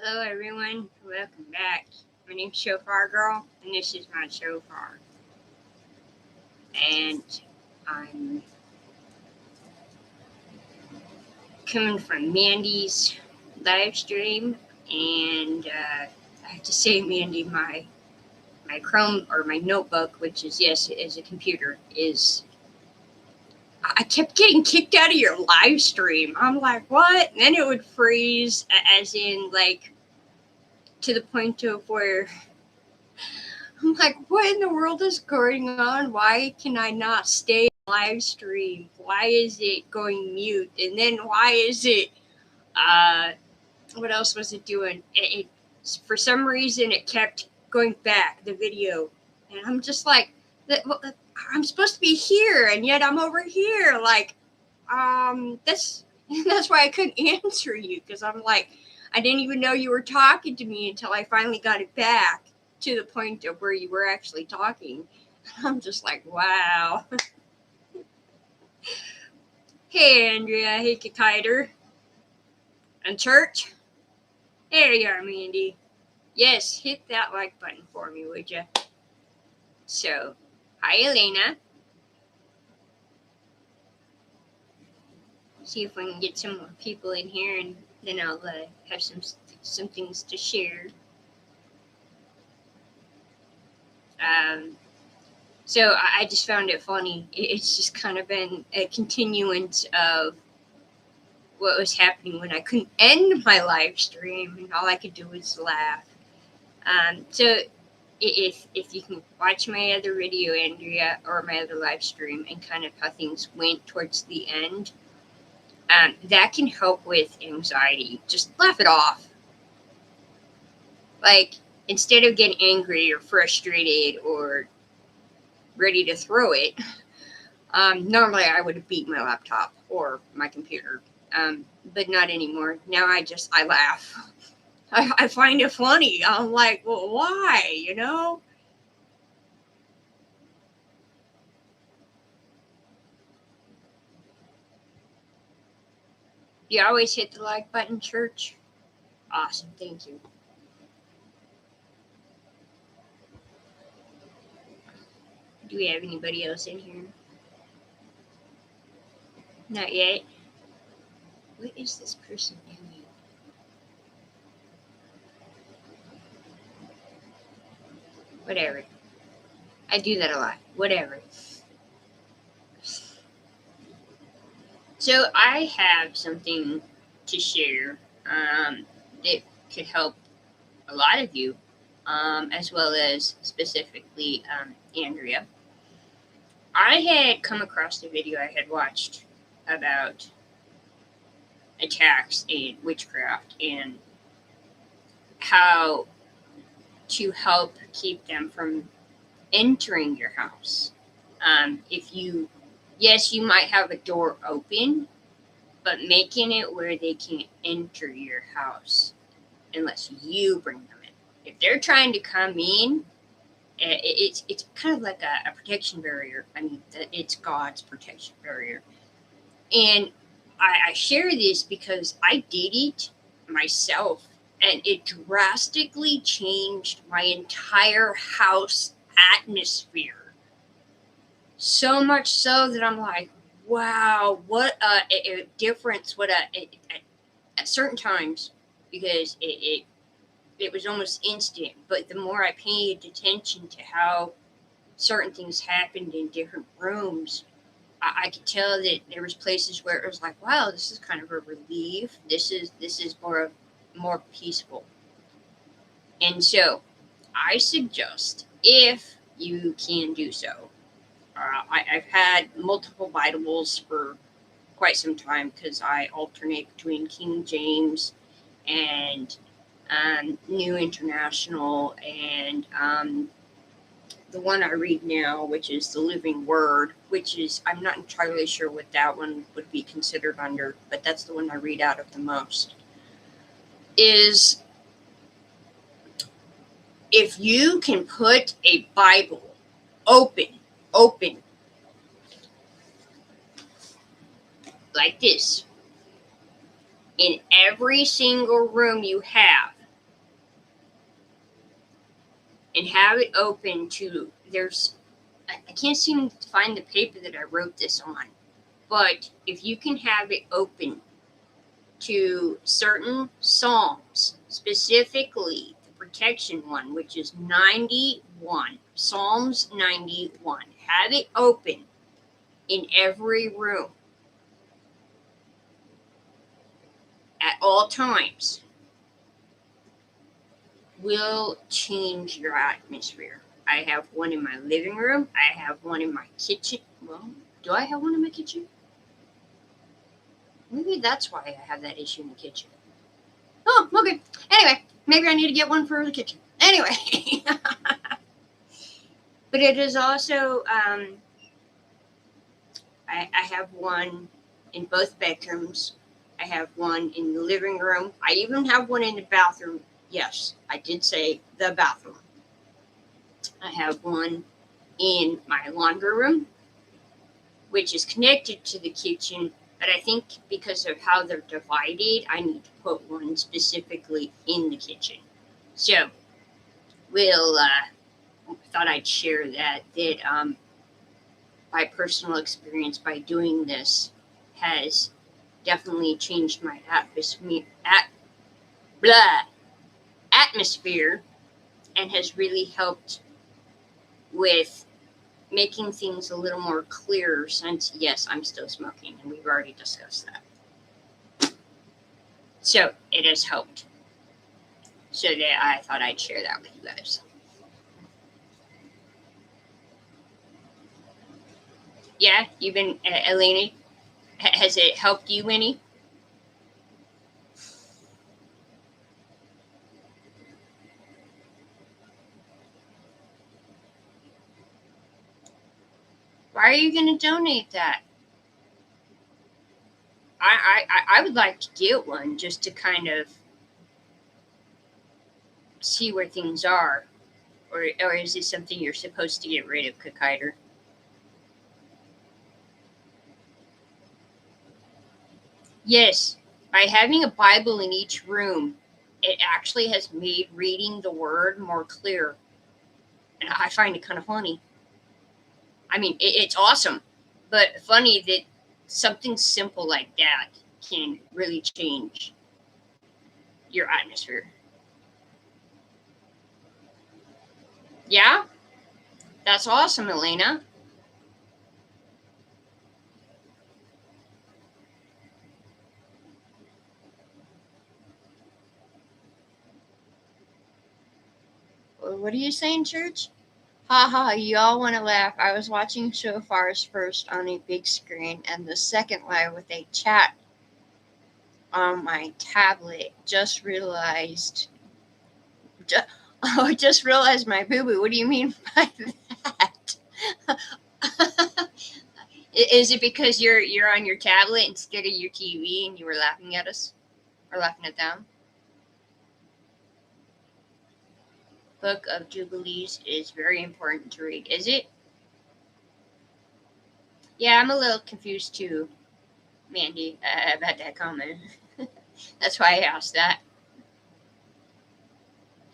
Hello, everyone. Welcome back. My name's Shofar Girl, and this is my shofar. And I'm coming from Mandy's live stream, and I have to say, Mandy, my Chrome or my notebook, which is a computer, is I kept getting kicked out of your live stream. I'm like, what? And then it would freeze, as in like to the point of where I'm like, what in the world is going on? Why can I not stay live stream? Why is it going mute? And then why is it, what else was it doing? It for some reason, it kept going back, the video. And I'm just like, I'm supposed to be here, and yet I'm over here. Like, that's why I couldn't answer you, because I'm like, I didn't even know you were talking to me until I finally got it back to the point of where you were actually talking. I'm just like, wow. Hey, Andrea. Hey, Kiter. And Church. There you are, Mandy. Yes, hit that like button for me, would you? So, hi, Elena. See if we can get some more people in here, and then I'll have some things to share. So I just found it funny. It's just kind of been a continuance of what was happening when I couldn't end my live stream, and all I could do was laugh. So if you can watch my other video, Andrea, or my other live stream, and kind of how things went towards the end, that can help with anxiety. Just laugh it off. Like, instead of getting angry or frustrated or ready to throw it, normally I would have beat my laptop or my computer, but not anymore. Now I laugh. I find it funny. I'm like, well, why, You always hit the like button, Church? Awesome, thank you. Do we have anybody else in here? Not yet. What is this person doing? Whatever. I do that a lot. Whatever. So I have something to share that could help a lot of you, as well as specifically Andrea. I had come across the video I had watched about attacks and witchcraft and how to help keep them from entering your house. Yes, you might have a door open, but making it where they can't enter your house unless you bring them in. If they're trying to come in, it's kind of like a protection barrier. I mean, it's God's protection barrier. And I share this because I did it myself, and it drastically changed my entire house atmosphere. So much so that I'm like, wow, what a difference, at certain times, because it was almost instant. But the more I paid attention to how certain things happened in different rooms, I could tell that there was places where it was like, wow, this is kind of a relief. This is more peaceful. And so I suggest, if you can do so, I've had multiple Bibles for quite some time because I alternate between King James and New International, and the one I read now, which is the Living Word, which is, I'm not entirely sure what that one would be considered under, but that's the one I read out of the most, is if you can put a Bible open, like this, in every single room you have, and have it open to, I can't seem to find the paper that I wrote this on, but if you can have it open to certain psalms, specifically the protection one, which is 91, Psalms 91, have it open in every room at all times, will change your atmosphere. I have one in my living room. I have one in my kitchen. Well, do I have one in my kitchen? Maybe that's why I have that issue in the kitchen. Oh, okay. Anyway, maybe I need to get one for the kitchen. Anyway. But it is also, I have one in both bedrooms. I have one in the living room. I even have one in the bathroom. Yes, I did say the bathroom. I have one in my laundry room, which is connected to the kitchen. But I think because of how they're divided, I need to put one specifically in the kitchen. So, thought I'd share that by personal experience, by doing this, has definitely changed my atmosphere, and has really helped with making things a little more clearer, since, yes, I'm still smoking, and we've already discussed that. So it has helped. So that I thought I'd share that with you guys. Yeah, you've been, Elena, has it helped you any? Why are you going to donate that? I would like to get one just to kind of see where things are. Or is this something you're supposed to get rid of, Kakiter? Yes, by having a Bible in each room, it actually has made reading the Word more clear. And I find it kind of funny. I mean, it's awesome, but funny that something simple like that can really change your atmosphere. Yeah, that's awesome, Elena. What are you saying, Church? Haha, you all want to laugh. I was watching Shofars first on a big screen and the second live with a chat on my tablet. Just realized my boo boo. What do you mean by that? Is it because you're on your tablet instead of your TV and you were laughing at us or laughing at them? Book of Jubilees is very important to read. Is it? Yeah, I'm a little confused too, Mandy, about that comment. That's why I asked that.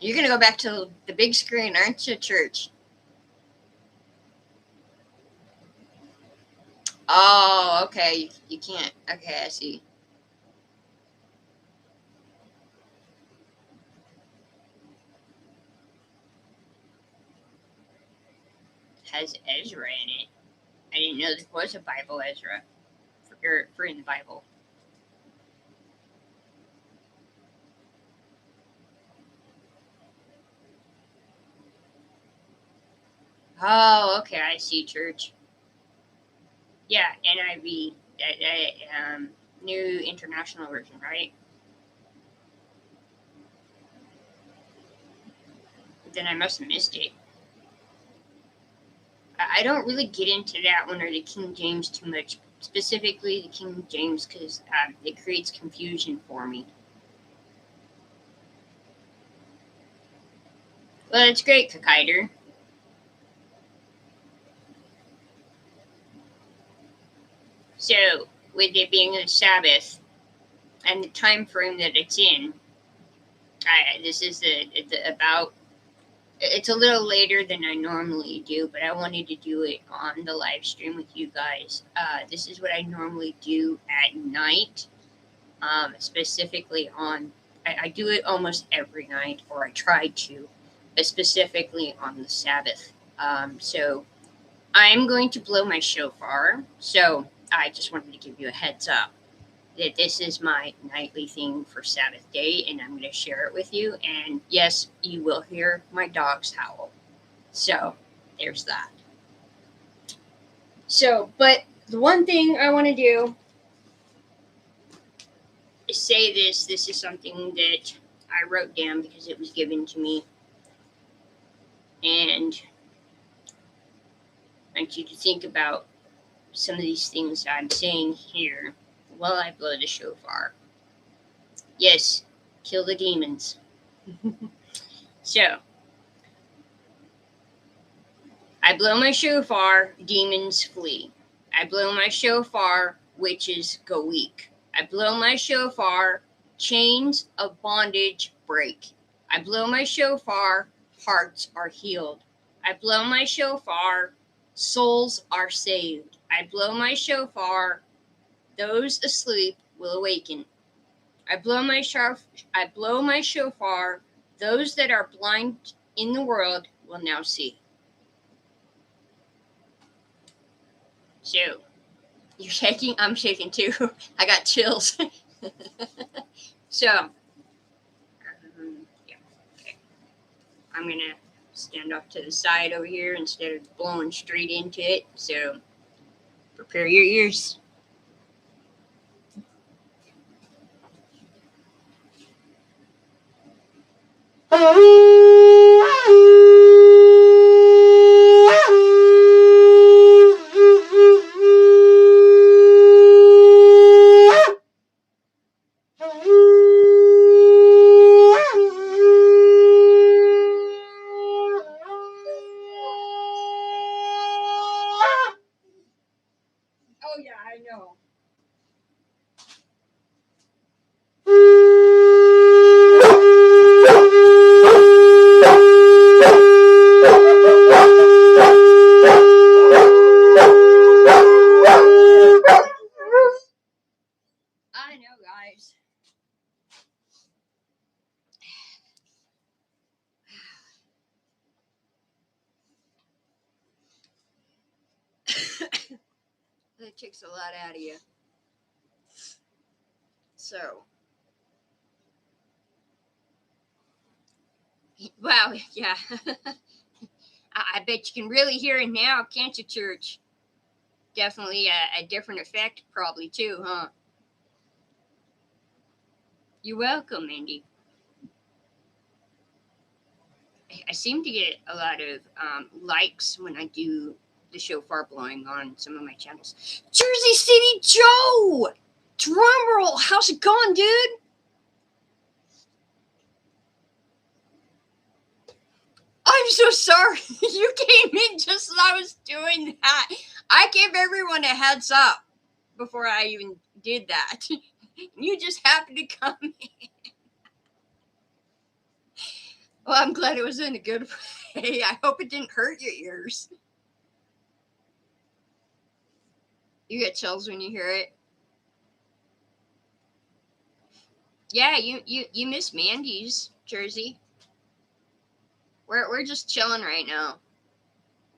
You're gonna go back to the big screen, aren't you, Church? Oh, okay. You can't. Okay, I see. Has Ezra in it. I didn't know there was a Bible Ezra for in the Bible. Oh, okay, I see, Church. Yeah, NIV, New International Version, right? Then I must have missed it. I don't really get into that one or the King James too much, specifically the King James, because it creates confusion for me. Well, it's great, Kakiter. So, with it being a Sabbath and the time frame that it's in, this is about It's a little later than I normally do, but I wanted to do it on the live stream with you guys. This is what I normally do at night, specifically on. I do it almost every night, or I try to, but specifically on the Sabbath. So I'm going to blow my shofar. So I just wanted to give you a heads up that this is my nightly thing for Sabbath day, and I'm going to share it with you. And yes, you will hear my dogs howl. So there's that. So, but the one thing I want to do is say this. This is something that I wrote down because it was given to me. And I want you to think about some of these things I'm saying here while I blow the shofar. Yes, kill the demons. So, I blow my shofar, demons flee. I blow my shofar, witches go weak. I blow my shofar, chains of bondage break. I blow my shofar, hearts are healed. I blow my shofar, souls are saved. I blow my shofar, those asleep will awaken. I blow my shofar, those that are blind in the world will now see. So, you're shaking? I'm shaking too. I got chills. So, yeah, okay. I'm going to stand off to the side over here instead of blowing straight into it. So, prepare your ears. Oh, yeah, I know. I know, guys. That takes a lot out of you. So, wow, yeah. I bet you can really hear it now, can't you, church? Definitely a different effect, probably, too, huh? You're welcome, Andy. I seem to get a lot of likes when I do the shofar blowing on some of my channels. Jersey City Joe! Drumroll! How's it going, dude? I'm so sorry. You came in just as I was doing that. I gave everyone a heads up before I even did that. You just happened to come in. Well, I'm glad it was in a good way. I hope it didn't hurt your ears. You get chills when you hear it. Yeah, you miss Mandy's, Jersey. We're just chilling right now.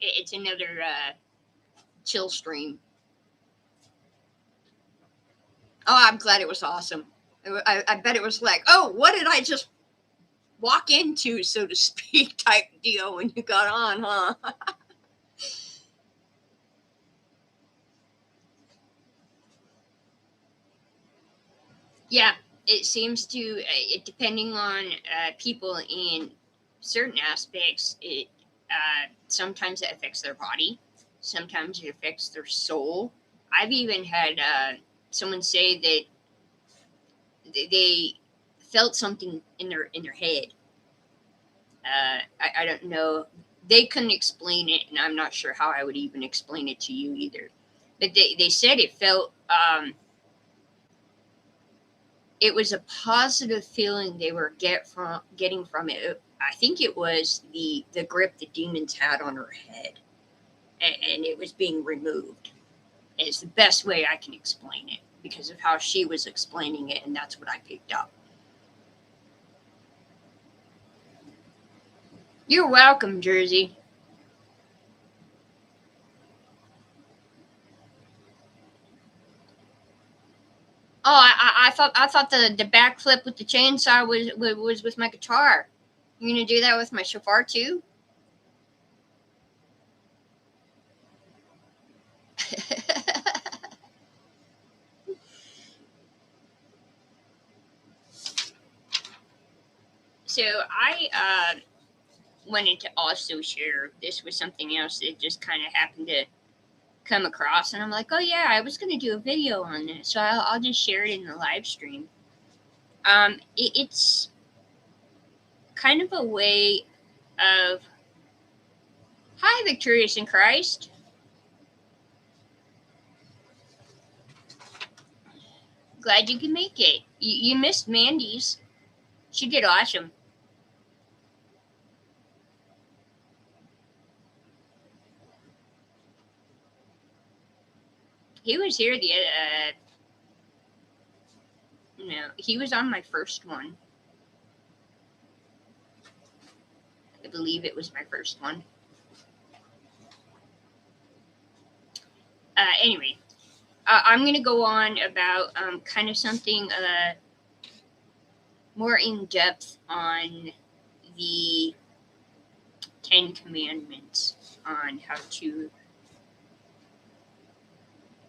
It's another chill stream. Oh, I'm glad it was awesome. I bet it was like, oh, what did I just walk into, so to speak, type deal when you got on, huh? Yeah, it seems to, depending on people in certain aspects, it sometimes it affects their body, sometimes it affects their soul. I've even had someone say that they felt something in their head. I don't know. They couldn't explain it, and I'm not sure how I would even explain it to you either. But they said it felt it was a positive feeling they were getting from it. I think it was the grip the demons had on her head, and it was being removed. It's the best way I can explain it because of how she was explaining it, and that's what I picked up. You're welcome, Jersey. Oh, I thought the backflip with the chainsaw was with my guitar. You gonna do that with my shofar too? So I wanted to also share. This was something else that just kind of happened to come across, and I'm like, oh yeah, I was gonna do a video on this, so I'll just share it in the live stream. It's kind of a way of hi, victorious in Christ. Glad you can make it. You missed Mandy's. She did awesome. He was here no, he was on my first one. I believe it was my first one. Anyway, I'm going to go on about kind of something more in depth on the Ten Commandments, on how to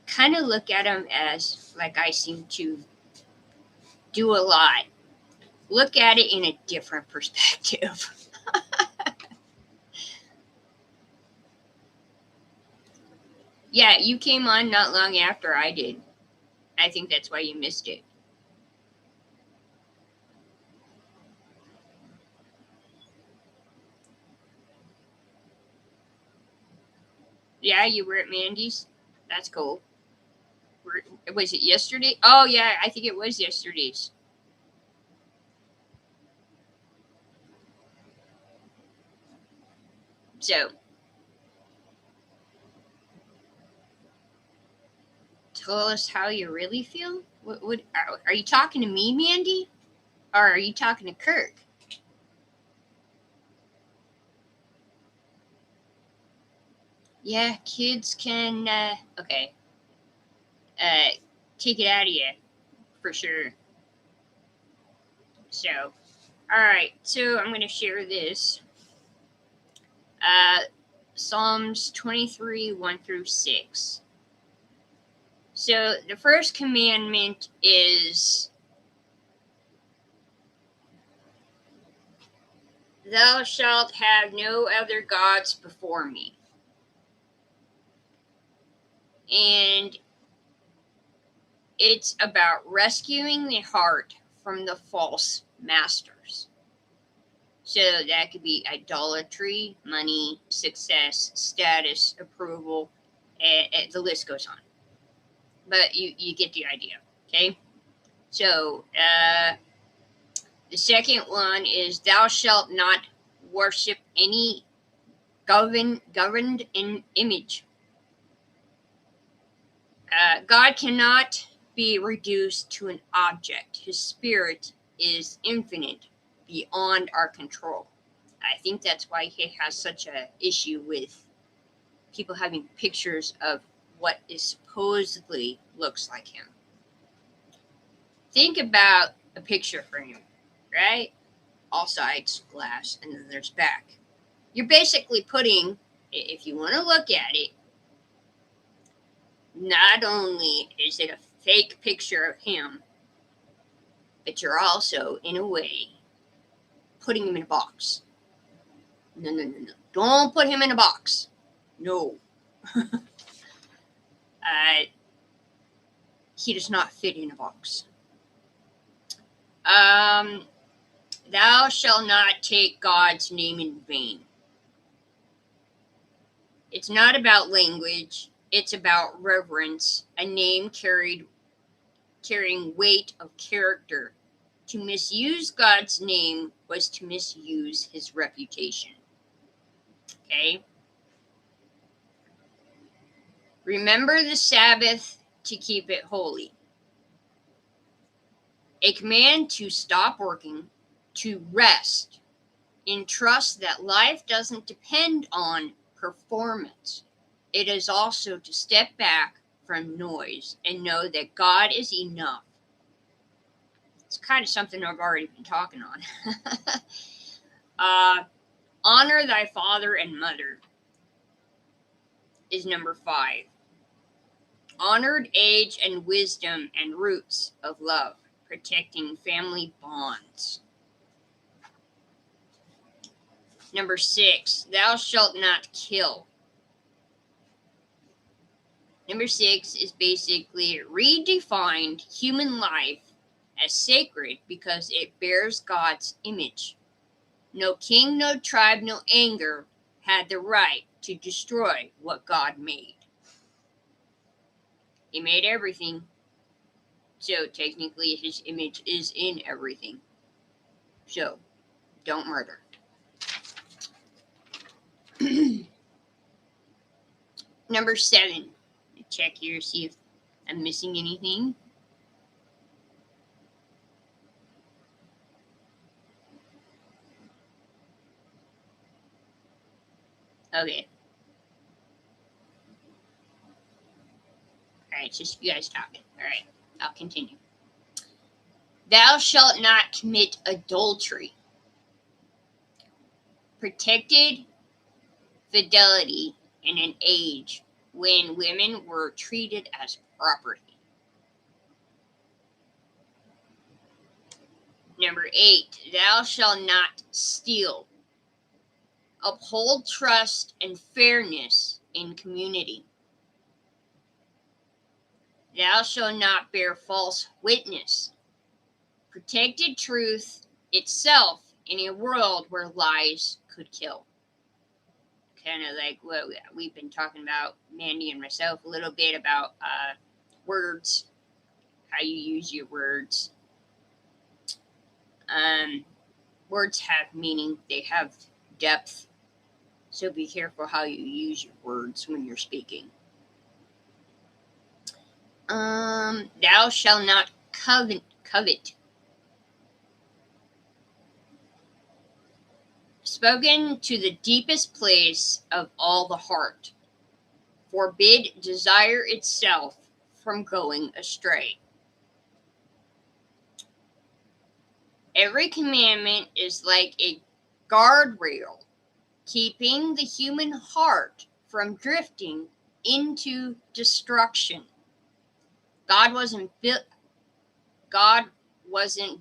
kind of look at them as, like I seem to do a lot, look at it in a different perspective. Yeah, you came on not long after I did. I think that's why you missed it. Yeah, you were at Mandy's. That's cool. Was it yesterday? Oh yeah, I think it was yesterday's. So tell us how you really feel. What are you talking to me, Mandy, or are you talking to Kirk? Yeah, kids can. Okay, uh, take it out of you for sure. So, all right. So I'm going to share this. Uh, Psalms 23, 1 through 6. So the first commandment is, thou shalt have no other gods before me. And it's about rescuing the heart from the false masters. So that could be idolatry, money, success, status, approval, and the list goes on. But you get the idea, okay? So the second one is, thou shalt not worship any governed in image. God cannot be reduced to an object. His spirit is infinite, beyond our control. I think that's why he has such a issue with people having pictures of what is supposedly looks like him. Think about a picture frame, right? All sides glass, and then there's back. You're basically putting, if you want to look at it, not only is it a fake picture of him, but you're also, in a way, putting him in a box. No, no, no, no. Don't put him in a box. No. He does not fit in a box. Um, thou shalt not take God's name in vain. It's not about language, it's about reverence. A name carried carrying weight of character. To misuse God's name was to misuse his reputation. Okay? Remember the Sabbath to keep it holy. A command to stop working, to rest, in trust that life doesn't depend on performance. It is also to step back from noise and know that God is enough. It's kind of something I've already been talking on. Honor thy father and mother is number 5. Honored age and wisdom and roots of love, protecting family bonds. Number 6, thou shalt not kill. Number 6 is basically redefined human life as sacred because it bears God's image. No king, no tribe, no anger had the right to destroy what God made. He made everything, so technically his image is in everything. So, don't murder. Number 7. Check here, see if I'm missing anything. Okay. Alright, it's just you guys talking. Alright, I'll continue. Thou shalt not commit adultery. Protected fidelity in an age when women were treated as property. Number 8, thou shalt not steal. Uphold trust and fairness in community. Thou shalt not bear false witness. Protected truth itself in a world where lies could kill. Kind of like what we've been talking about, Mandy and myself, a little bit about words, how you use your words. Words have meaning, they have depth, so be careful how you use your words when you're speaking. Thou shalt not covet. Spoken to the deepest place of all the heart. Forbid desire itself from going astray. Every commandment is like a guardrail, keeping the human heart from drifting into destruction. God wasn't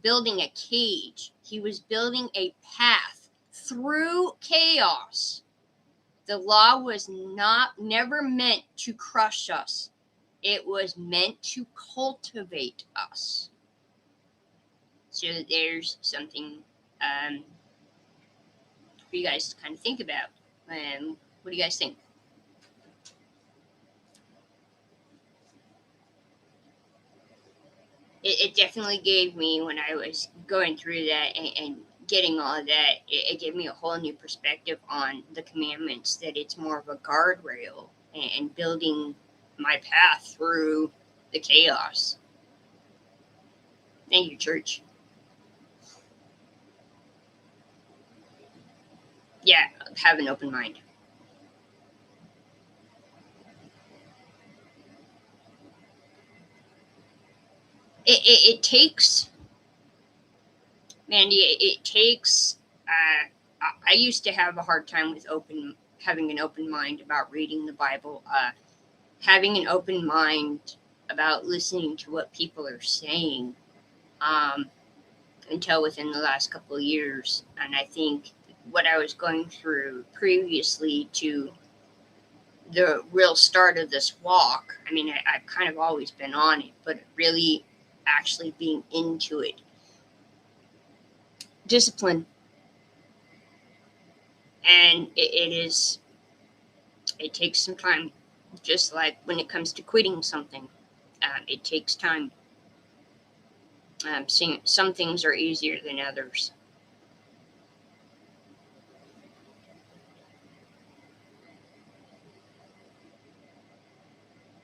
building a cage. He was building a path through chaos. The law was never meant to crush us. It was meant to cultivate us. So there's something for you guys to kind of think about. What do you guys think? It definitely gave me, when I was going through that and getting all of that, it gave me a whole new perspective on the commandments, that it's more of a guardrail and building my path through the chaos. Thank you, church. Yeah, have an open mind. It takes, Mandy, it takes, I used to have a hard time with having an open mind about reading the Bible, having an open mind about listening to what people are saying, until within the last couple of years. And I think what I was going through previously to the real start of this walk, I mean, I've kind of always been on it, but really actually being into it. Discipline. And it takes some time, just like when it comes to quitting something. It takes time. Some things are easier than others.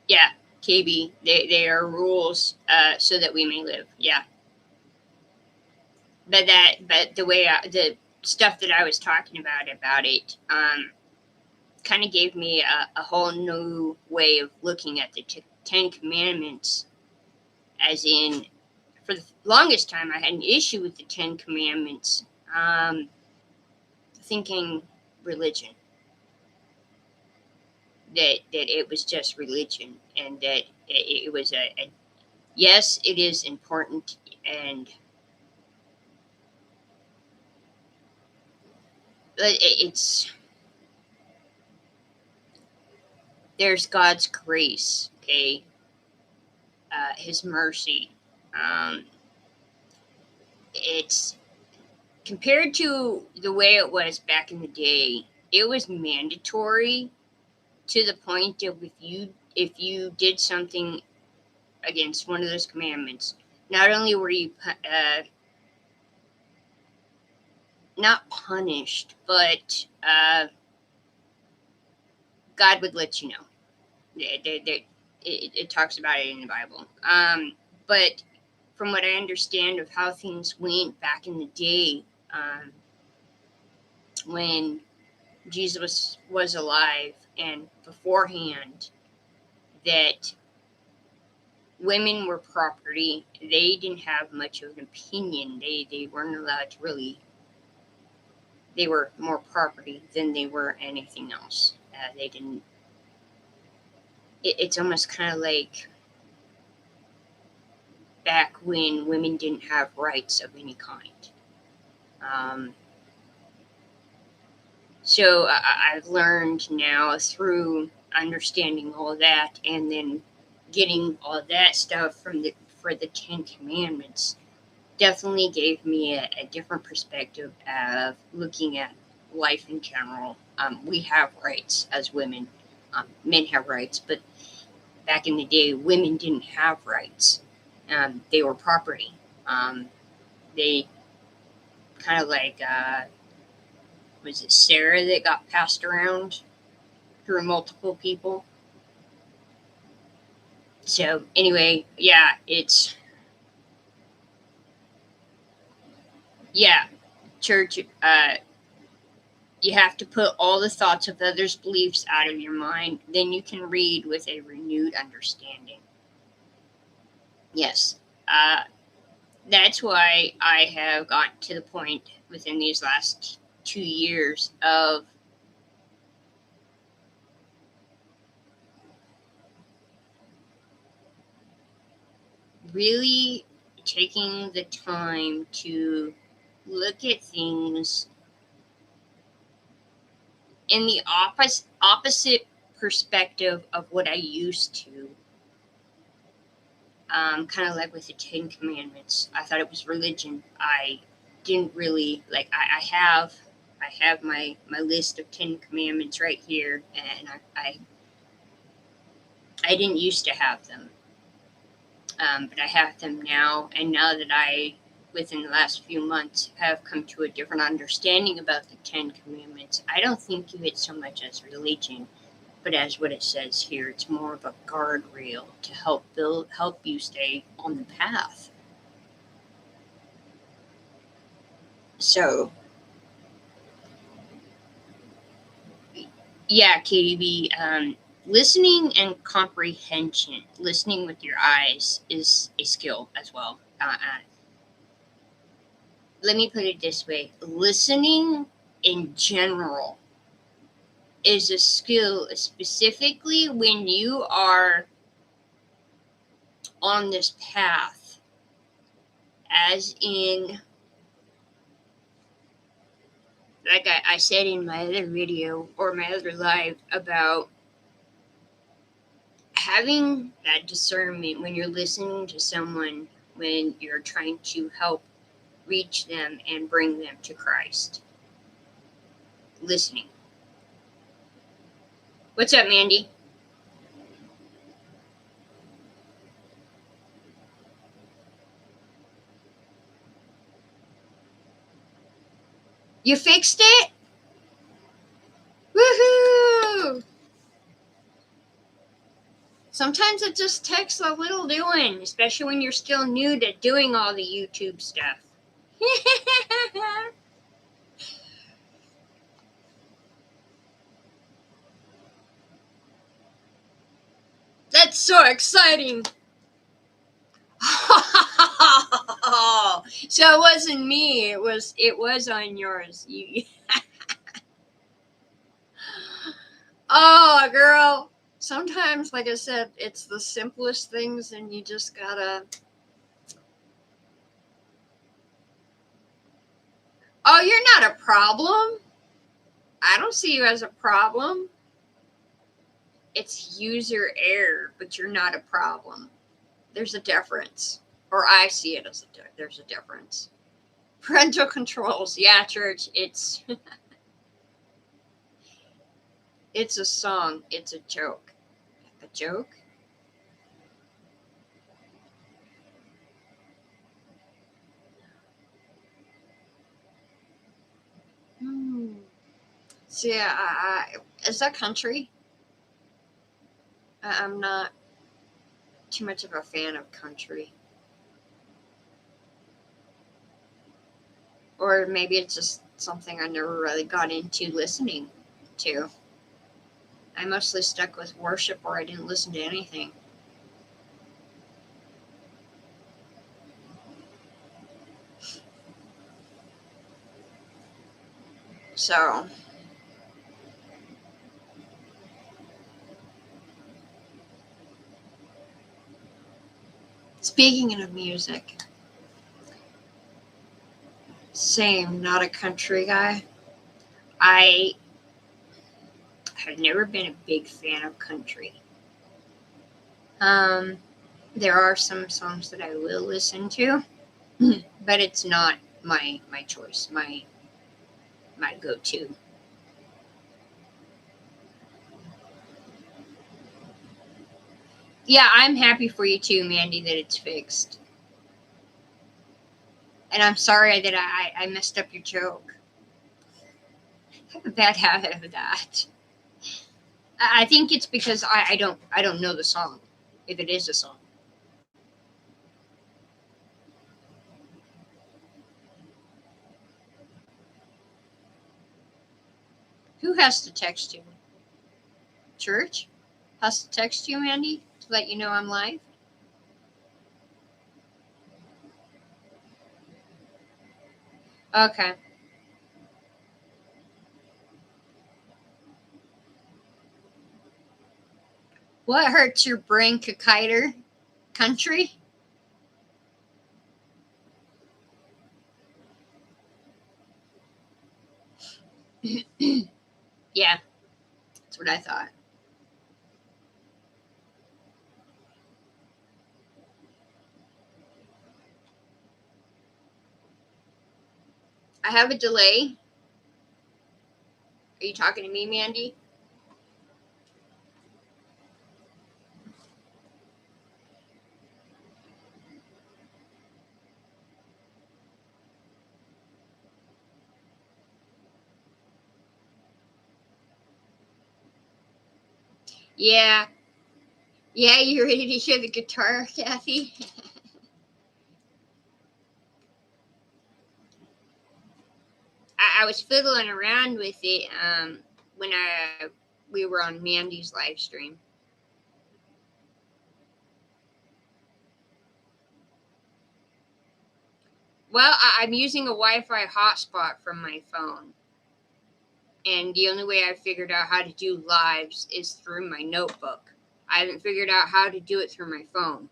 Yeah, KB, they are rules so that we may live. Yeah, but the stuff that I was talking about it kind of gave me a whole new way of looking at the Ten Commandments, as in, for the longest time, I had an issue with the Ten Commandments, thinking religion, that it was just religion, and that it was a yes, it is important, and it's there's God's grace, okay, His mercy. Um, it's compared to the way it was back in the day. It was mandatory to the point of if you did something against one of those commandments, not only were you not punished, but God would let you know. It talks about it in the Bible. But from what I understand of how things went back in the day, when Jesus was alive and beforehand, that women were property. They didn't have much of an opinion. They weren't allowed to really. They were more property than they were anything else. They didn't. It's almost kind of like back when women didn't have rights of any kind. Um, so I've learned now through understanding all that, and then getting all that stuff for the Ten Commandments, definitely gave me a different perspective of looking at life in general. We have rights as women. Men have rights, but back in the day, women didn't have rights. They were property. They kind of like, was it Sarah that got passed around through multiple people? So anyway, yeah, yeah, church. You have to put all the thoughts of others' beliefs out of your mind. Then you can read with a renewed understanding. Yes. That's why I have gotten to the point within these last 2 years of really taking the time to look at things in the opposite perspective of what I used to. Kind of like with the Ten Commandments. I thought it was religion. I didn't really like. I have my list of Ten Commandments right here, and I didn't used to have them, but I have them now. And now that within the last few months, have come to a different understanding about the Ten Commandments, I don't think of it so much as religion, but as what it says here, it's more of a guardrail to help you stay on the path. So yeah, KDB, listening and comprehension, listening with your eyes is a skill as well. Let me put it this way: listening in general is a skill, specifically when you are on this path, as in, like I said in my other video or my other live, about having that discernment when you're listening to someone, when you're trying to help reach them and bring them to Christ. Listening. What's up, Mandy? You fixed it? Woohoo! Sometimes it just takes a little doing, especially when you're still new to doing all the YouTube stuff. That's so exciting. So it wasn't me. It was on yours. Oh, girl. Sometimes, like I said, it's the simplest things, and you just gotta. Oh, you're not a problem. I don't see you as a problem. It's user error, but you're not a problem. There's a difference, or I see it as there's a difference. Parental controls, yeah, church. It's a song. It's a joke. A joke. See, is that country? I'm not too much of a fan of country. Or maybe it's just something I never really got into listening to. I mostly stuck with worship or I didn't listen to anything. So, speaking of music, same, not a country guy. I have never been a big fan of country. Um, there are some songs that I will listen to, but it's not my choice, my go-to. Yeah, I'm happy for you too, Mandy, that it's fixed. And I'm sorry that I messed up your joke. I have a bad habit of that. I think it's because I don't know the song, if it is a song. Who has to text you? Church has to text you, Mandy, to let you know I'm live. Okay. What hurts your brain, Kakiter? Country? Yeah, that's what I thought. I have a delay. Are you talking to me, Mandy? Yeah. Yeah, you ready to hear the guitar, Kathy? I was fiddling around with it when we were on Mandy's live stream. Well, I'm using a Wi-Fi hotspot from my phone, and the only way I figured out how to do lives is through my notebook. I haven't figured out how to do it through my phone.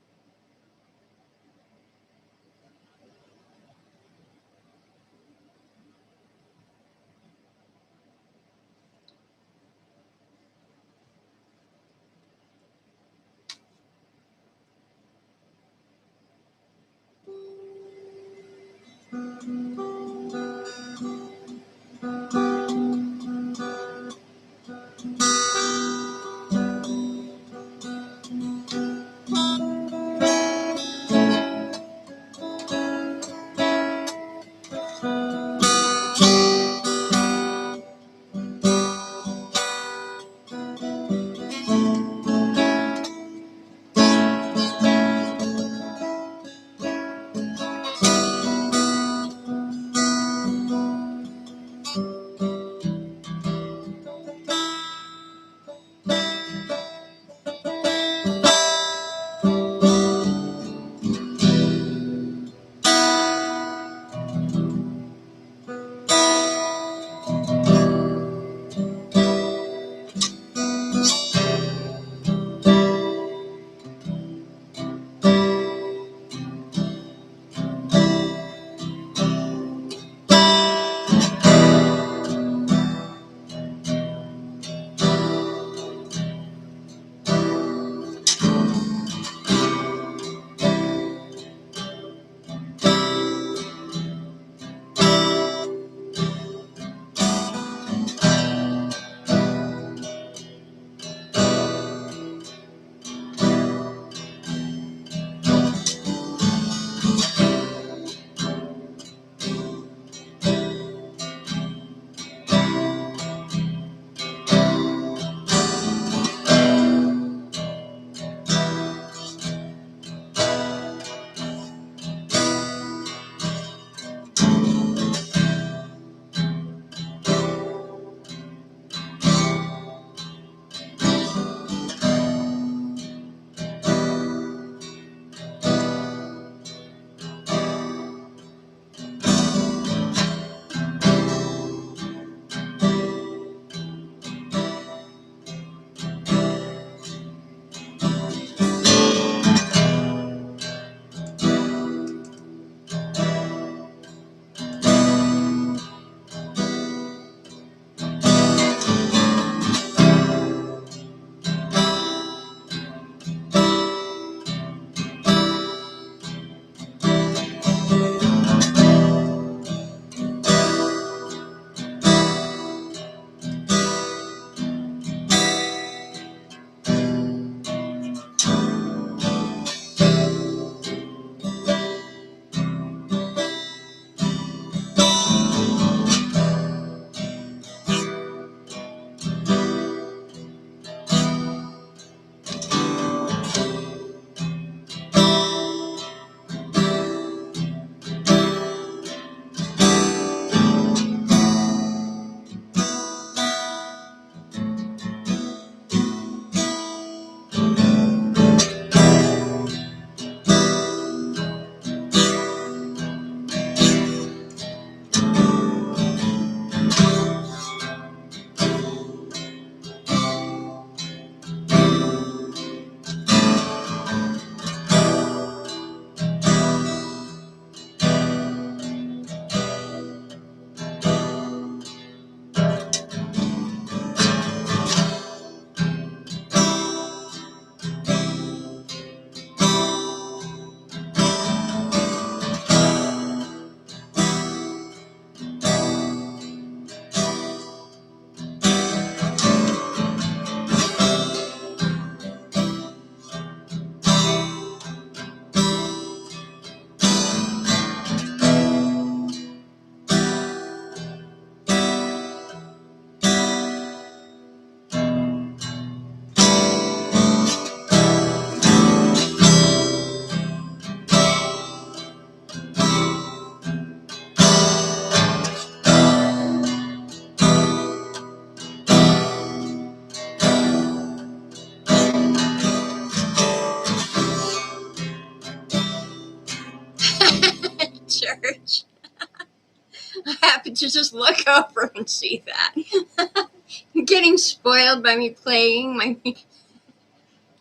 I happened to just look over and see that. You're getting spoiled by me playing.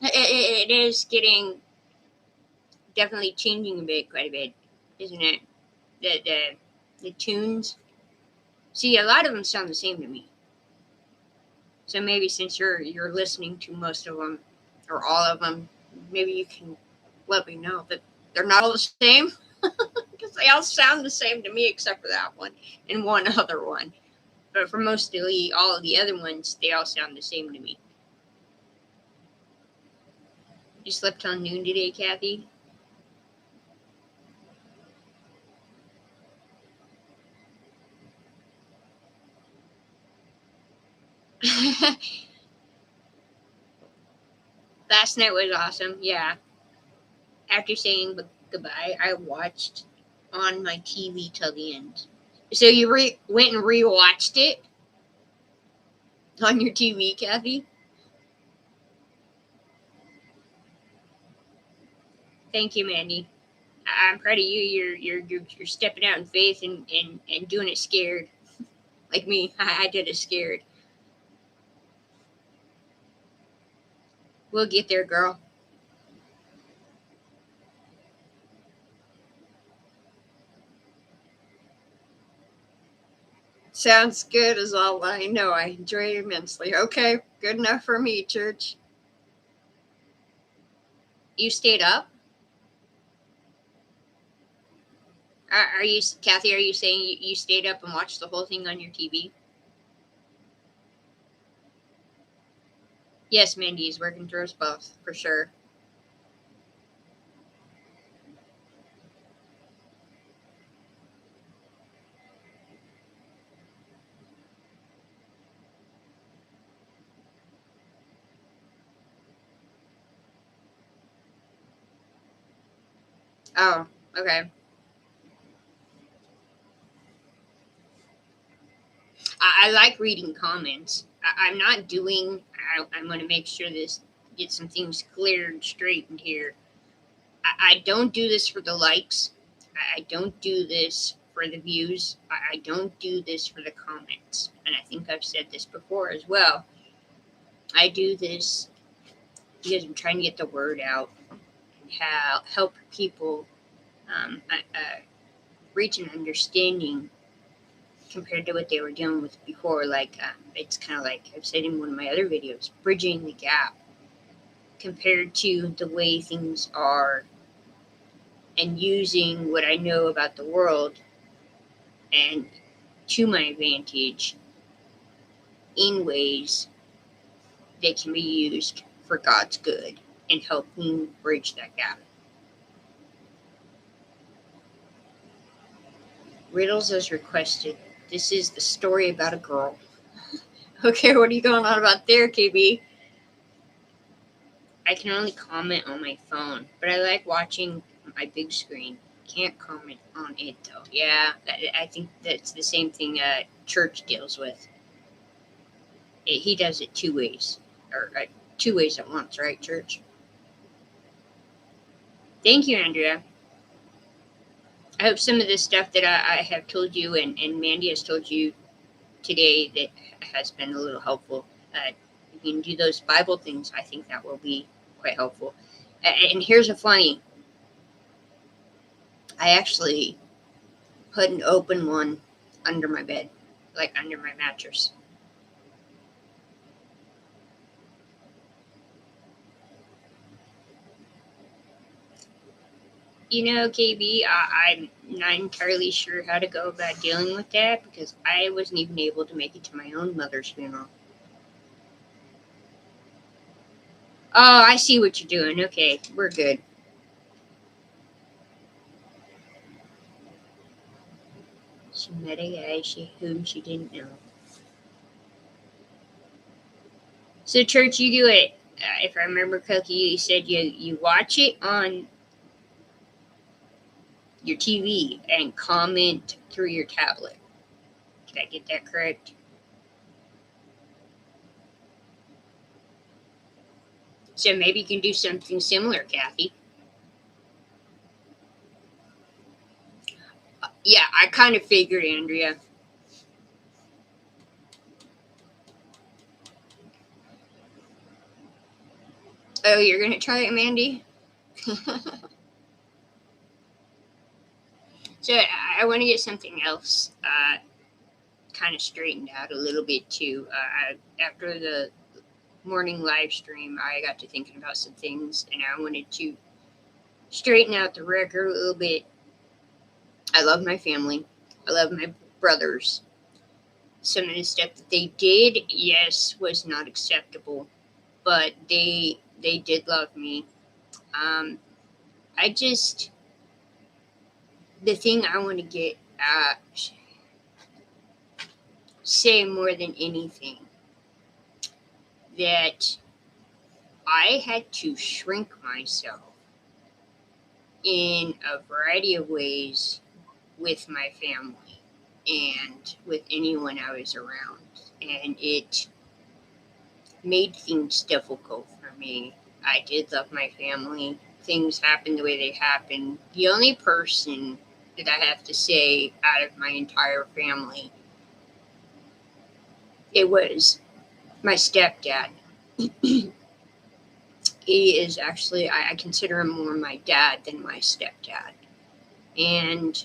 It is getting definitely changing a bit, quite a bit, isn't it? The tunes. See, a lot of them sound the same to me. So maybe since you're listening to most of them or all of them, maybe you can let me know that they're not all the same, because they all sound the same to me except for that one and one other one. But for mostly all of the other ones, they all sound the same to me. You slept till noon today, Kathy? Last night was awesome. Yeah. After saying goodbye, I watched on my TV till the end. So you went and rewatched it on your TV, Kathy? Thank you, Mandy. I'm proud of you. You're stepping out in faith and doing it scared, like me. I did it scared. We'll get there, girl. Sounds good is all I know. I enjoy it immensely. Okay, good enough for me, church. You stayed up? Are you, Kathy? Are you saying you stayed up and watched the whole thing on your TV? Yes, Mandy is working through us both for sure. Oh, okay. I like reading comments. I'm not doing. I'm going to make sure this get some things cleared and straightened here. I don't do this for the likes. I don't do this for the views. I don't do this for the comments. And I think I've said this before as well. I do this because I'm trying to get the word out and help people reach an understanding compared to what they were dealing with before. Like, it's kind of like I've said in one of my other videos, bridging the gap compared to the way things are and using what I know about the world and to my advantage in ways that can be used for God's good and helping bridge that gap. Riddles as requested. This is the story about a girl. Okay, what are you going on about there, KB? I can only comment on my phone, but I like watching my big screen. Can't comment on it though. Yeah, I think that's the same thing Church deals with. He does it two ways, or two ways at once, right, Church? Thank you, Andrea. I hope some of this stuff that I have told you and Mandy has told you today that has been a little helpful. If you can do those Bible things, I think that will be quite helpful. And here's a funny. I actually put an open one under my bed, like under my mattress. You know, KB, I'm not entirely sure how to go about dealing with that because I wasn't even able to make it to my own mother's funeral. Oh, I see what you're doing. Okay, we're good. She met a guy whom she didn't know. So, church, you do it. If I remember correctly, you said you watch it on your TV and comment through your tablet. Did I get that correct? So maybe you can do something similar, Kathy. Yeah, I kind of figured, Andrea. Oh, you're going to try it, Mandy? So I want to get something else kind of straightened out a little bit too. After the morning live stream, I got to thinking about some things, and I wanted to straighten out the record a little bit. I love my family. I love my brothers. Some of the stuff that they did, yes, was not acceptable, but they did love me. I just the thing I want to get say more than anything that I had to shrink myself in a variety of ways with my family and with anyone I was around. And it made things difficult for me. I did love my family. Things happened the way they happened. The only person that I have to say out of my entire family, it was my stepdad. He is actually, I consider him more my dad than my stepdad. And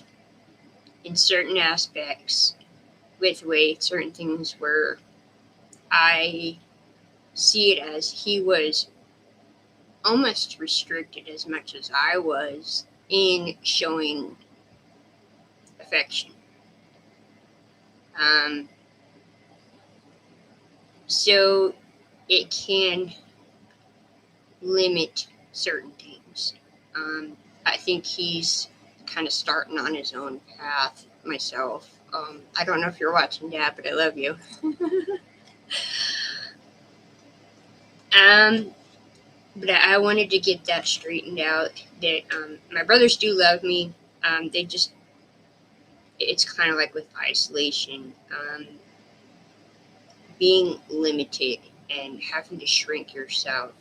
in certain aspects, with the way certain things were, I see it as he was almost restricted as much as I was in showing affection. Um, so it can limit certain things. I think he's kind of starting on his own path myself. I don't know if you're watching, Dad, but I love you. But I wanted to get that straightened out. That my brothers do love me. They just, it's kind of like with isolation, being limited and having to shrink yourself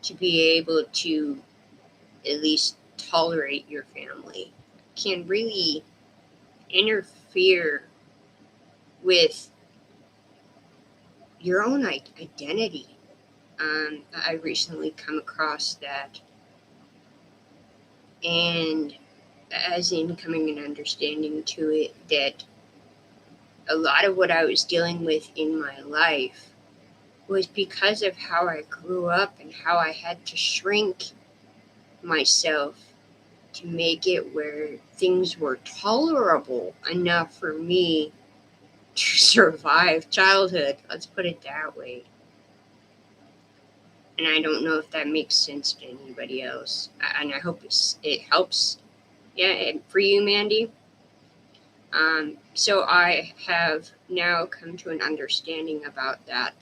to be able to at least tolerate your family can really interfere with your own identity. I recently come across that, and as in coming an understanding to it that a lot of what I was dealing with in my life was because of how I grew up and how I had to shrink myself to make it where things were tolerable enough for me to survive childhood. Let's put it that way. And I don't know if that makes sense to anybody else. And I hope it helps. Yeah, for you, Mandy. So I have now come to an understanding about that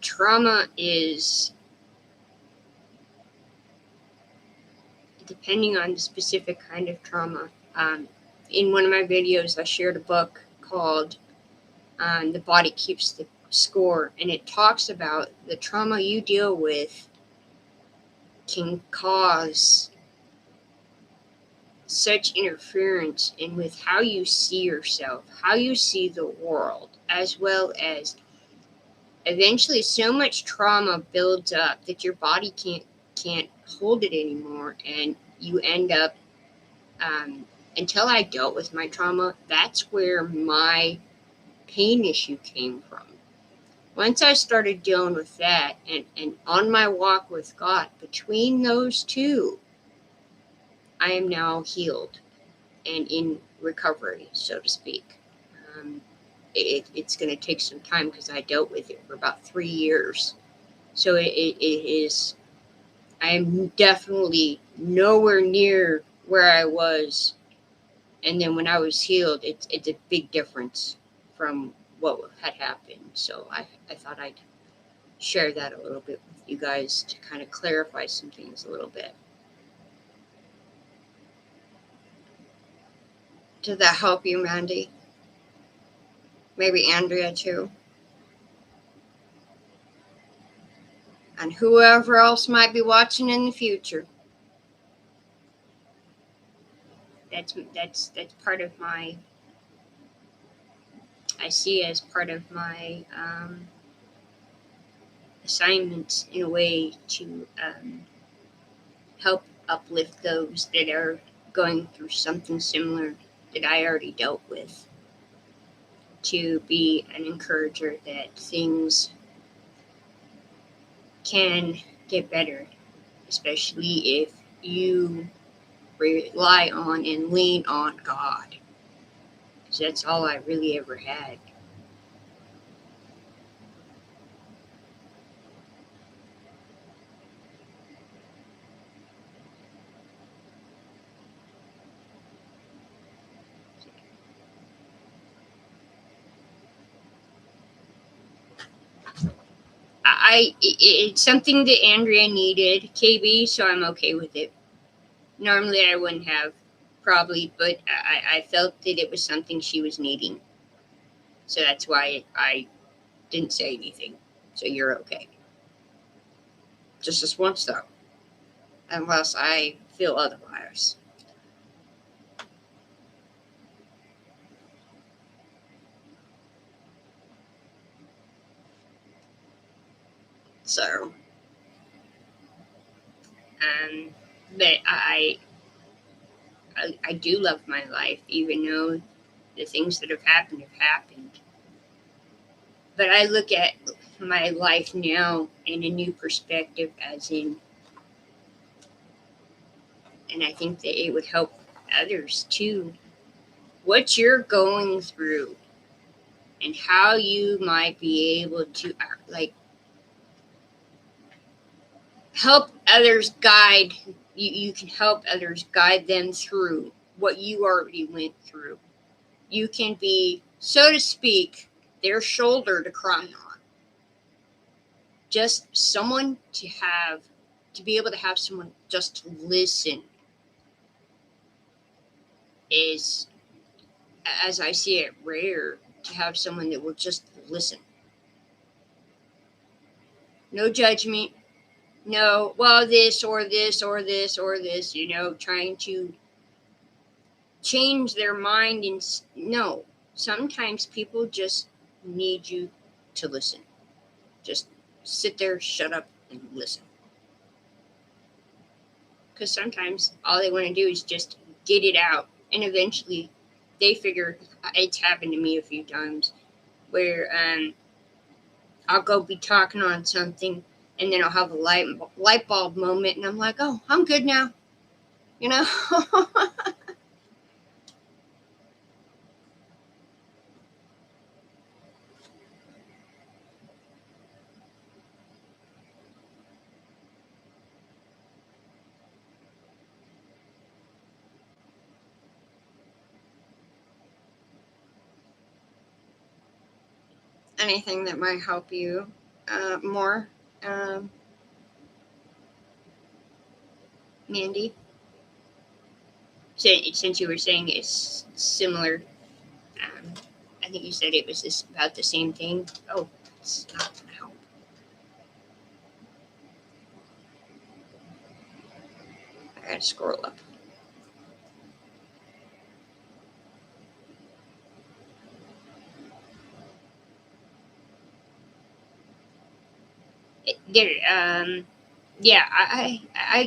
trauma is, depending on the specific kind of trauma. In one of my videos, I shared a book called The Body Keeps the Score, and it talks about the trauma you deal with can cause such interference in with how you see yourself, how you see the world, as well as eventually so much trauma builds up that your body can't hold it anymore, and you end up until I dealt with my trauma, that's where my pain issue came from. Once I started dealing with that and on my walk with God, between those two, I am now healed and in recovery, so to speak. It's going to take some time because I dealt with it for about 3 years. So it is, I am definitely nowhere near where I was. And then when I was healed, it's a big difference from what had happened. So I thought I'd share that a little bit with you guys to kind of clarify some things a little bit. Did that help you, Mandy? Maybe Andrea too? And whoever else might be watching in the future. that's part of my, I see as part of my assignments in a way to help uplift those that are going through something similar that I already dealt with, to be an encourager that things can get better, especially if you rely on and lean on God. Because that's all I really ever had. It's something that Andrea needed, KB, so I'm okay with it. Normally I wouldn't have, probably, but I felt that it was something she was needing. So that's why I didn't say anything. So you're okay. Just this once, though. Unless I feel otherwise. So, um, but I do love my life, even though the things that have happened have happened. But I look at my life now in a new perspective, as in, and I think that it would help others too. What you're going through and how you might be able to, like, help others guide you can help others, guide them through what you already went through. You can be, so to speak, their shoulder to cry on. Just someone to be able to have someone just to listen is, as I see it, rare to have someone that will just listen. No judgment, no, well, this or this or this or this, trying to change their mind. And no, sometimes people just need you to listen. Just sit there, shut up, and listen. Because sometimes all they want to do is just get it out. And eventually they figure, it's happened to me a few times, where I'll go be talking on something, and then I'll have a light bulb moment, and I'm like, oh, I'm good now. You know? Anything that might help you more, um, Mandy? Since you were saying it's similar, um, I think you said it was about the same thing. Oh, it's not going to help. I got to scroll up. There, yeah, I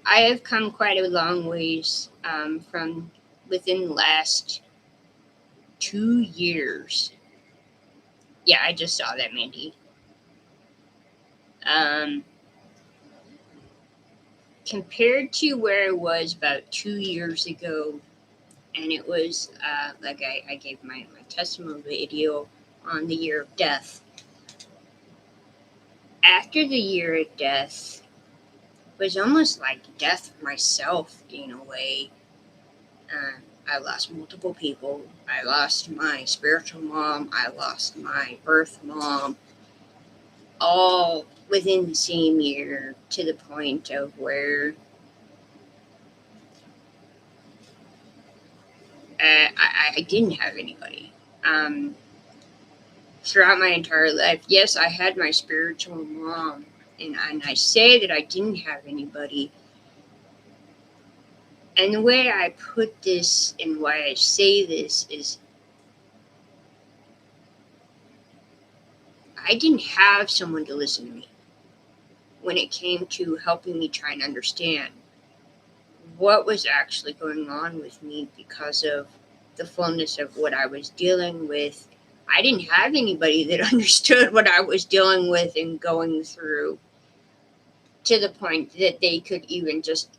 have come quite a long ways from within the last 2 years. Yeah, I just saw that, Mandy. Um, Compared to where I was about 2 years ago, and it was like I gave my testimony video on the year of death. After the year of death was almost like death myself in a way. I lost multiple people. I lost my spiritual mom. I lost my birth mom, all within the same year, to the point of where I didn't have anybody. Um, Throughout my entire life, yes, I had my spiritual mom, and I say that I didn't have anybody. And the way I put this and why I say this is I didn't have someone to listen to me when it came to helping me try and understand what was actually going on with me because of the fullness of what I was dealing with. I didn't have anybody that understood what I was dealing with and going through to the point that they could even just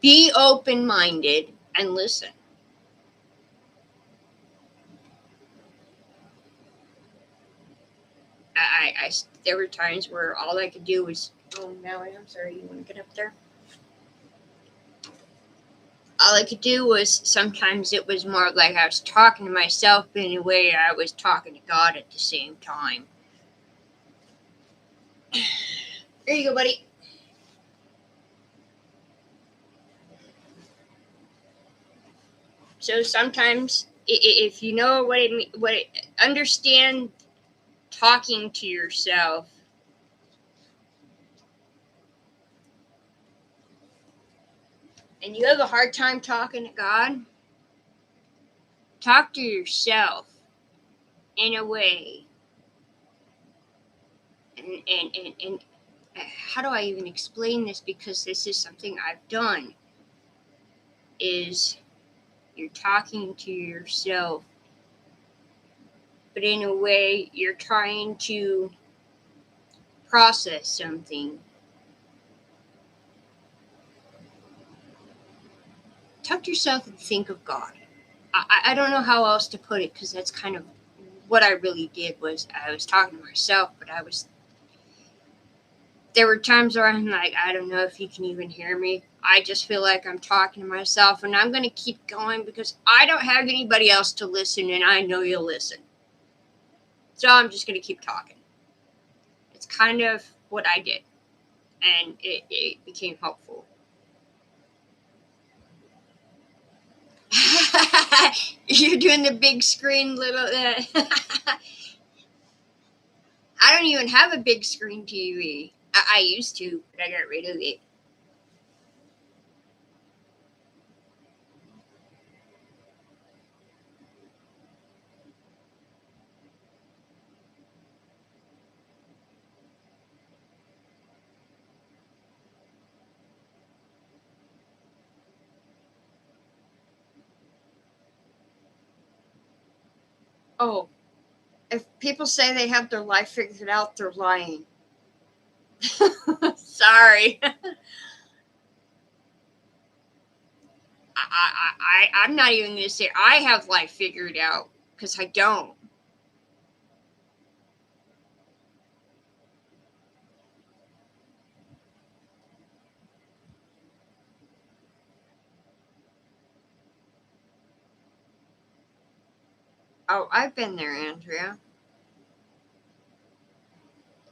be open minded and listen. There were times where all I could do was, oh, Mallory, I'm sorry, you want to get up there? All I could do was sometimes it was more like I was talking to myself, but in a way I was talking to God at the same time. Here you go, buddy. So sometimes, if you know understand talking to yourself, and you have a hard time talking to God, talk to yourself in a way. And how do I even explain this? Because this is something I've done. Is you're talking to yourself, but in a way you're trying to process something. Talk to yourself and think of God. I don't know how else to put it because that's kind of what I really did. Was I was talking to myself, but there were times where I'm like, I don't know if you can even hear me. I just feel like I'm talking to myself, and I'm going to keep going because I don't have anybody else to listen, and I know you'll listen. So I'm just going to keep talking. It's kind of what I did, and it became helpful. You're doing the big screen little. I don't even have a big screen TV. I used to, but I got rid of it. Oh, if people say they have their life figured out, they're lying. Sorry. I'm not even going to say I have life figured out because I don't. Oh, I've been there, Andrea.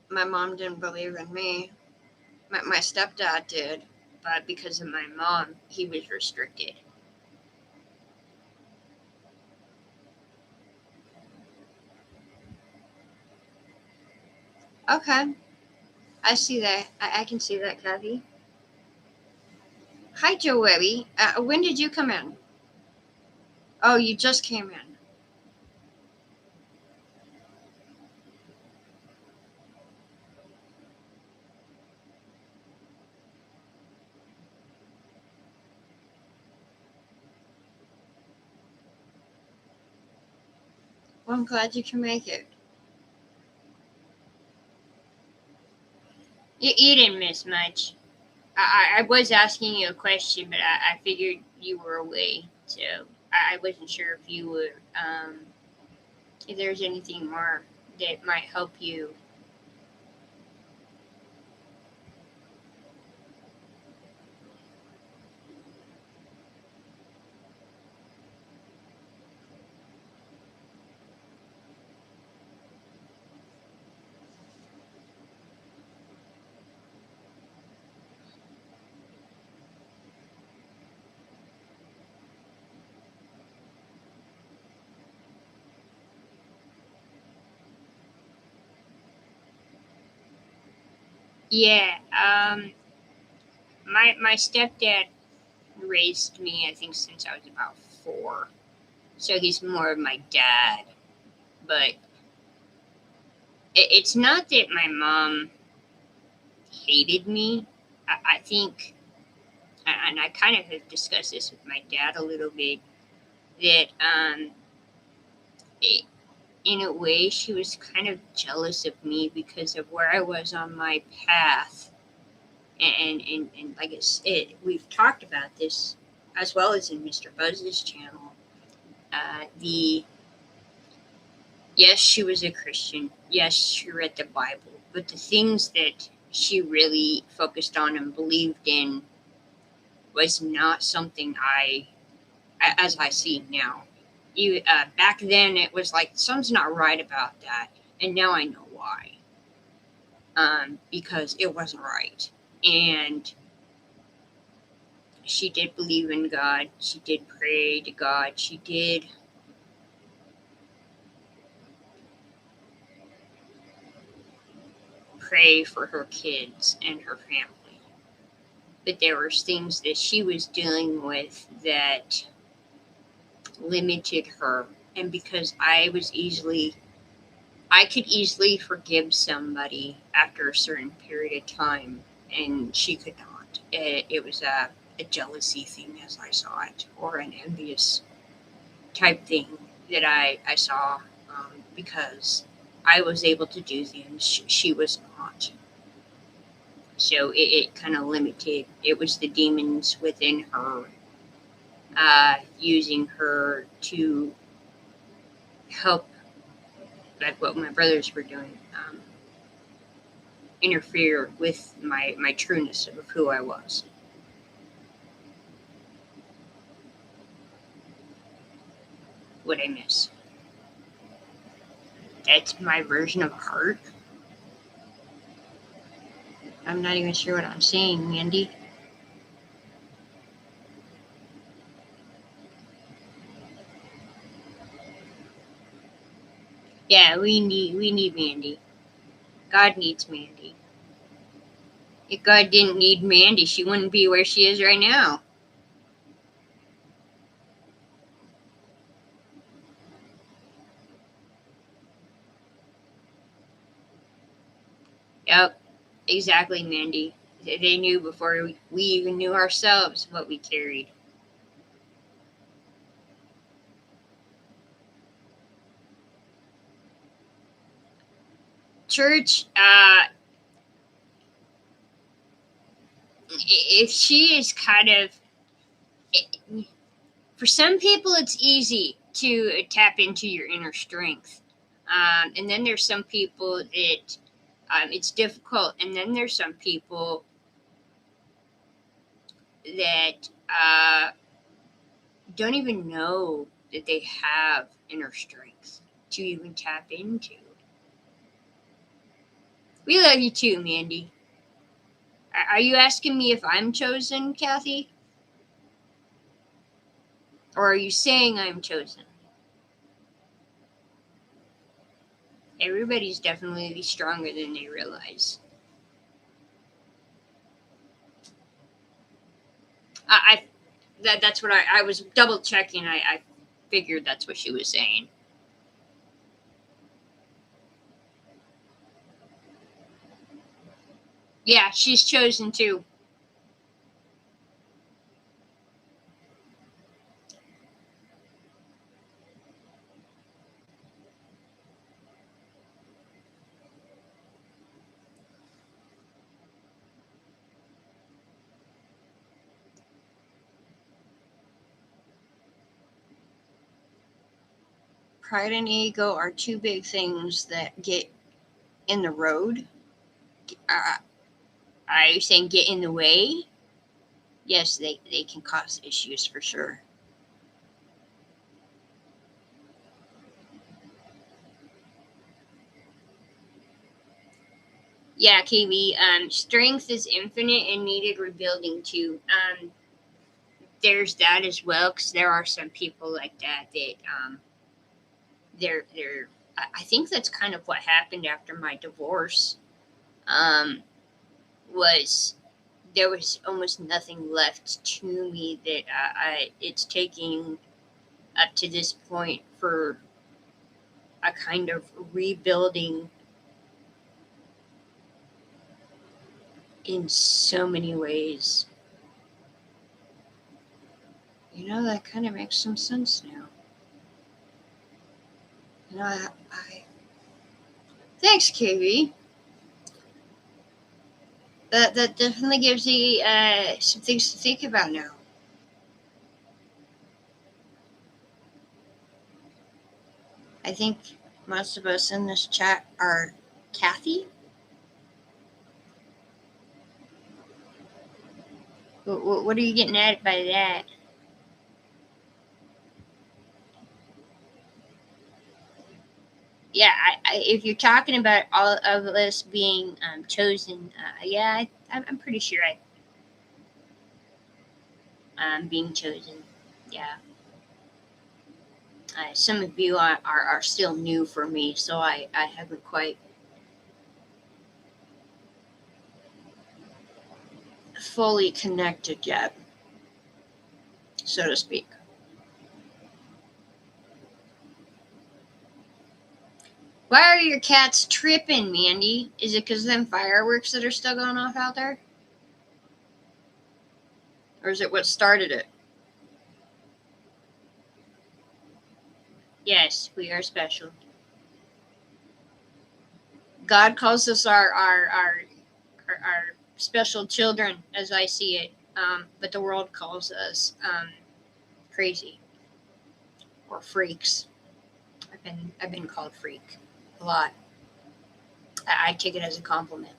My mom didn't believe in me. My stepdad did, but because of my mom, he was restricted. Okay, I see that. I can see that, Kathy. Hi, Joey. When did you come in? Oh, you just came in. Well, I'm glad you can make it. You didn't miss much. I was asking you a question, but I figured you were away, so I wasn't sure if you were, if there's anything more that might help you. Yeah, my stepdad. raised me, I think, since I was about 4. So he's more of my dad. But it's not that my mom hated me. I think, and I kind of have discussed this with my dad a little bit, that in a way she was kind of jealous of me because of where I was on my path. And like we've talked about this as well as in Mr. Buzz's channel. Yes, she was a Christian. Yes, she read the Bible, but the things that she really focused on and believed in was not something as I see now. Back then, it was like something's not right about that, and now I know why. Because it wasn't right, and she did believe in God. She did pray to God. She did pray for her kids and her family. But there were things that she was dealing with that limited her. And because I could easily forgive somebody after a certain period of time, and she could not. It was a jealousy thing as I saw it, or an envious type thing that I saw, because I was able to do things she was not. So it kind of limited. It was the demons within her, using her to help, like what my brothers were doing, interfere with my trueness of who I was. What I miss. That's my version of heart. I'm not even sure what I'm saying, Mandy. Yeah, we need Mandy. God needs Mandy. If God didn't need Mandy, she wouldn't be where she is right now. Yep, exactly, Mandy. They knew before we even knew ourselves what we carried. Church, if she is kind of, for some people, it's easy to tap into your inner strength. And then there's some people that it's difficult. And then there's some people that don't even know that they have inner strength to even tap into. We love you too, Mandy. Are you asking me if I'm chosen, Kathy? Or are you saying I'm chosen? Everybody's definitely stronger than they realize. I that's what I was double checking. I figured that's what she was saying. Yeah, she's chosen too. Pride and ego are two big things that get in the road. Uh, are you saying get in the way? Yes, they can cause issues for sure. Yeah, KB. Strength is infinite and needed rebuilding too. There's that as well, because there are some people like that that they're. I think that's kind of what happened after my divorce. Was there was almost nothing left to me that it's taking up to this point for a kind of rebuilding in so many ways. That kind of makes some sense now. Thanks, KB. That definitely gives you some things to think about now. I think most of us in this chat are Kathy. What are you getting at by that? Yeah, if you're talking about all of us being chosen, I'm pretty sure I'm being chosen. Yeah. Some of you are still new for me, so I haven't quite fully connected yet, so to speak. Why are your cats tripping, Mandy? Is it because of them fireworks that are still going off out there? Or is it what started it? Yes, we are special. God calls us our special children, as I see it. But the world calls us crazy or freaks. I've been called freak a lot. I take it as a compliment.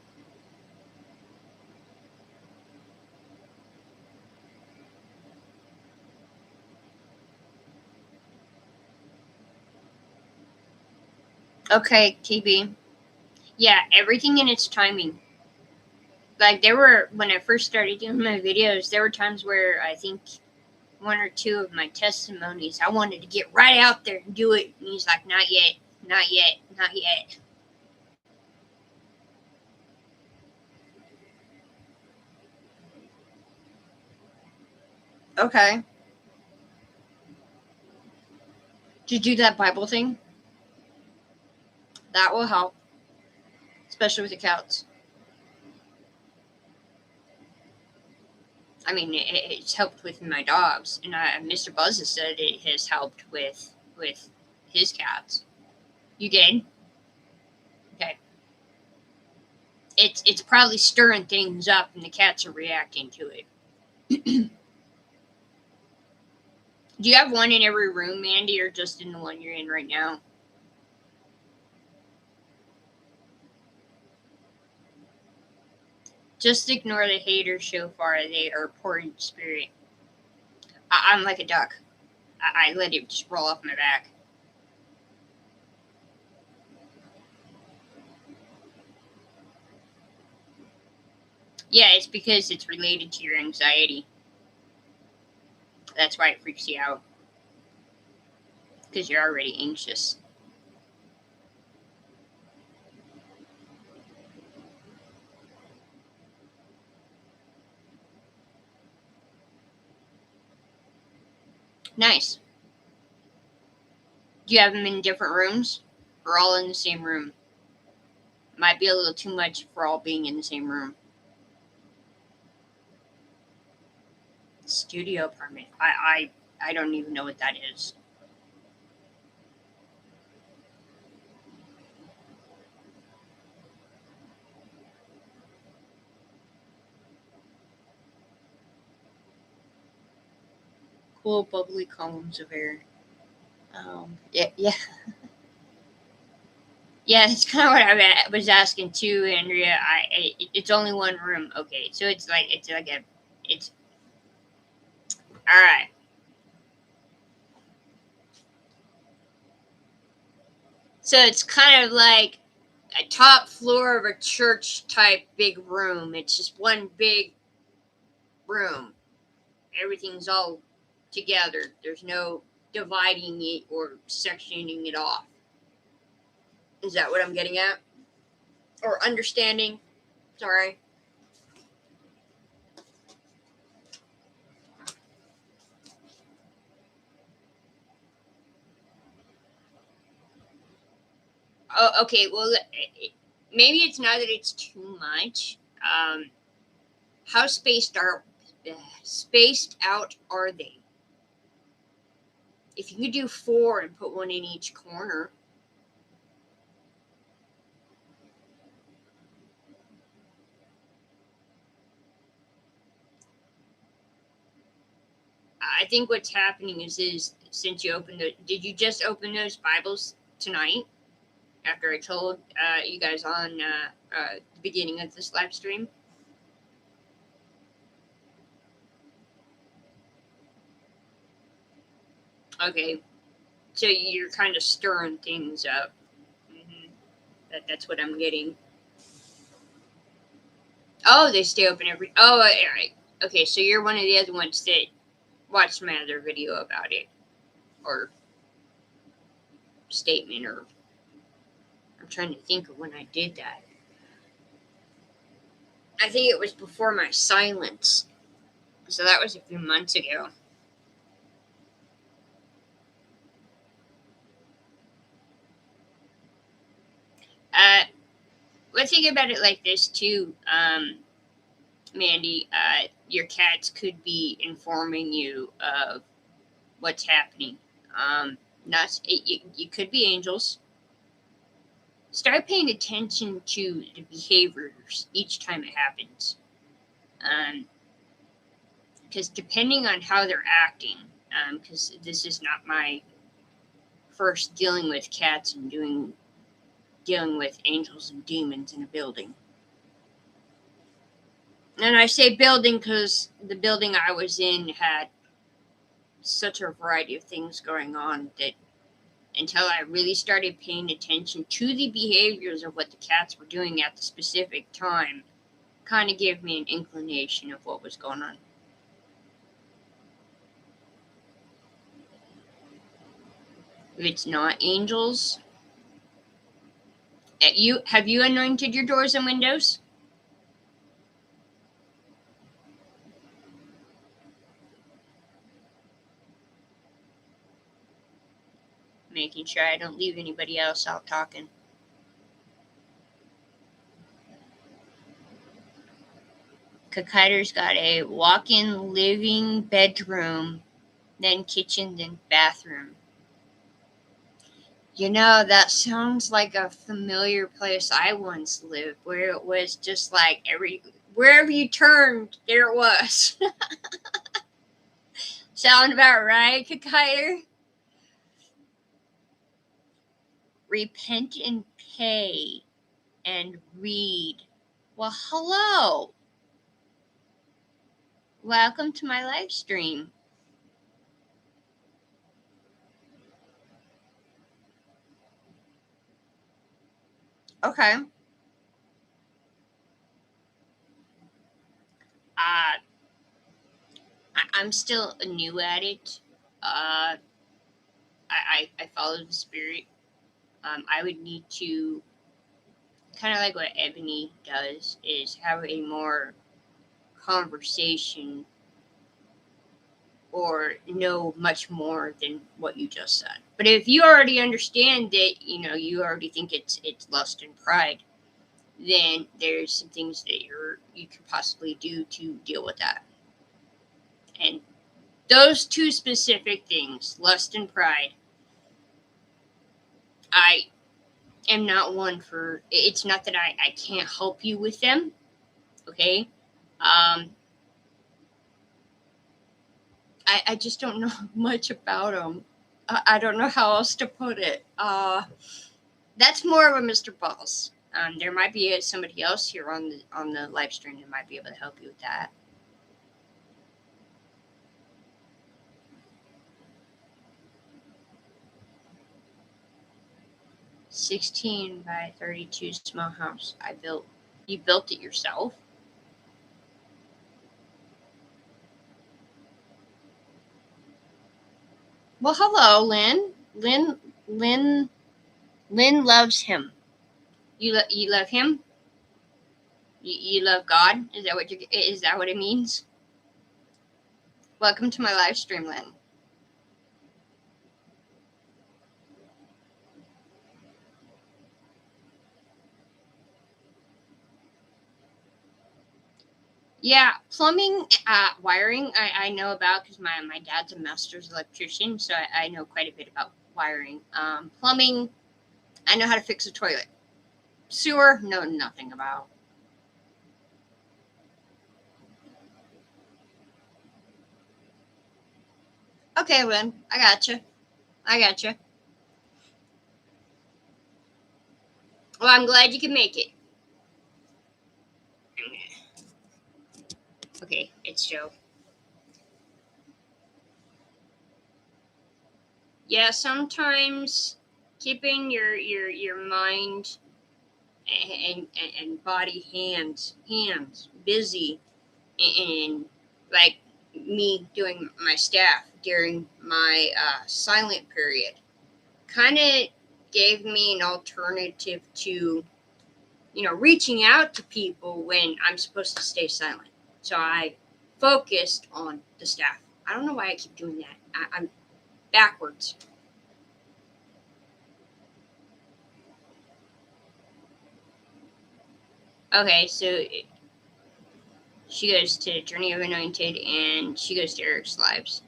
Okay, TB. Yeah, everything in its timing. Like when I first started doing my videos, there were times where I think one or two of my testimonies, I wanted to get right out there and do it. And he's like, not yet, not yet, not yet. Okay. Did you do that Bible thing? That will help, especially with the cats. I mean, it's helped with my dogs, and Mr. Buzz has said it has helped with his cats. You did? Okay. It's probably stirring things up, and the cats are reacting to it. Do you have one in every room, Mandy, or just in the one you're in right now? Just ignore the haters so far. They are poor in spirit. I'm like a duck. I let it just roll off my back. Yeah, it's because it's related to your anxiety. That's why it freaks you out. Because you're already anxious. Nice. Do you have them in different rooms? Or all in the same room? Might be a little too much for all being in the same room. Studio apartment. I don't even know what that is. Cool bubbly columns of air. Yeah. Yeah, that's kind of what I was asking too, Andrea. It's only one room. Okay, so it's like it's all right. So it's kind of like a top floor of a church type big room. It's just one big room. Everything's all together. There's no dividing it or sectioning it off. Is that what I'm getting at? Or understanding? Sorry. Oh, okay. Well, maybe it's not that it's too much. How spaced out are they? If you could do 4 and put one in each corner. I think what's happening is since you opened did you just open those Bibles tonight after I told you guys on the beginning of this live stream? Okay, so you're kind of stirring things up. Mm-hmm. That's what I'm getting. Oh, they stay open every. Oh, all right. Okay, so you're one of the other ones that watched my other video about it, or statement, or I'm trying to think of when I did that. I think it was before my silence, so that was a few months ago. Let's think about it like this too, Mandy. Your cats could be informing you of what's happening. Not you could be angels. Start paying attention to the behaviors each time it happens, because depending on how they're acting, because this is not my first dealing with cats and dealing with angels and demons in a building. And I say building because the building I was in had such a variety of things going on that until I really started paying attention to the behaviors of what the cats were doing at the specific time, kind of gave me an inclination of what was going on. If it's not angels, have you anointed your doors and windows? Making sure I don't leave anybody else out talking. Kakiter's got a walk-in living bedroom, then kitchen, then bathroom. You know, that sounds like a familiar place I once lived, where it was just like wherever you turned, there it was. Sound about right, Kakiter? Repent and pay and read. Well, hello. Welcome to my live stream. Okay. I'm still new at it. I follow the spirit. I would need to kind of like what Ebony does is have a more conversation or know much more than what you just said. But if you already understand that, you already think it's lust and pride, then there's some things that you could possibly do to deal with that. And those two specific things, lust and pride, I am not one for. It's not that I can't help you with them, okay? Um, I just don't know much about them. I don't know how else to put it. That's more of a Mr. Balls. There might be somebody else here on the live stream that might be able to help you with that. 16 by 32 small house. You built it yourself? Well, hello, Lynn. Lynn loves him. You love him? You love God? Is that what it means? Welcome to my live stream, Lynn. Yeah, plumbing, wiring, I know about because my dad's a master's electrician, so I know quite a bit about wiring. Plumbing, I know how to fix a toilet. Sewer, know nothing about. Okay, Lynn, I gotcha. I gotcha. Well, I'm glad you can make it. Okay, it's Joe. Yeah, sometimes keeping your mind and body hands busy and like me doing my staff during my silent period kind of gave me an alternative to reaching out to people when I'm supposed to stay silent. So I focused on the staff. I don't know why I keep doing that. I'm backwards. Okay, so she goes to Journey of Anointed and she goes to Eric's Lives.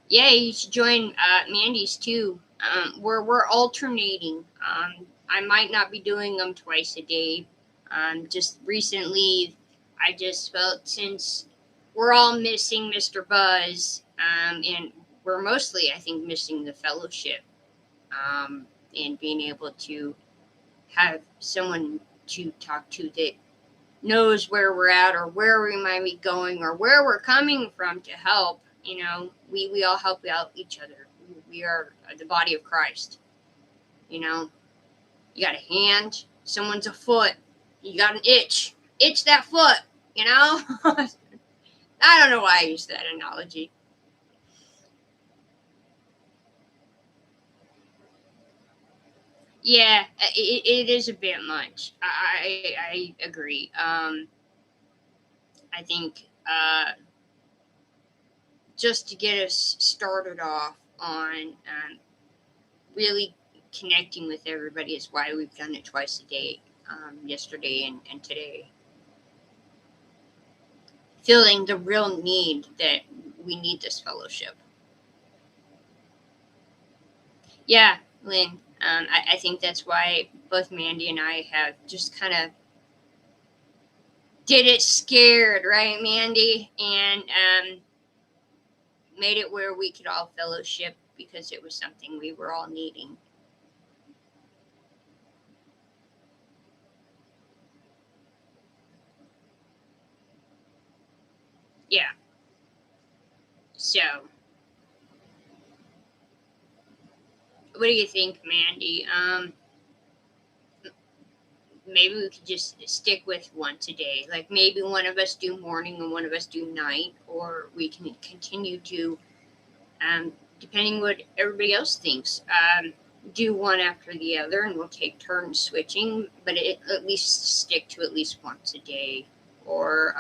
Yeah, you should join Mandy's too. We're alternating. I might not be doing them twice a day. Just recently, I just felt since we're all missing Mr. Buzz, and we're mostly, I think, missing the fellowship, and being able to have someone to talk to that knows where we're at or where we might be going or where we're coming from to help. We all help out each other. We are the body of Christ. You know, you got a hand, someone's a foot, you got an itch that foot, you know? I don't know why I use that analogy. Yeah, it is a bit much. I agree. I think just to get us started off on really connecting with everybody is why we've done it twice a day, yesterday and today. Feeling the real need that we need this fellowship. Yeah, Lynn, I think that's why both Mandy and I have just kind of did it scared, right, Mandy? And made it where we could all fellowship because it was something we were all needing. Yeah. So, what do you think, Mandy? Maybe we could just stick with once a day. Like maybe one of us do morning and one of us do night, or we can continue to, um, depending what everybody else thinks, do one after the other, and we'll take turns switching. But at least stick to at least once a day, or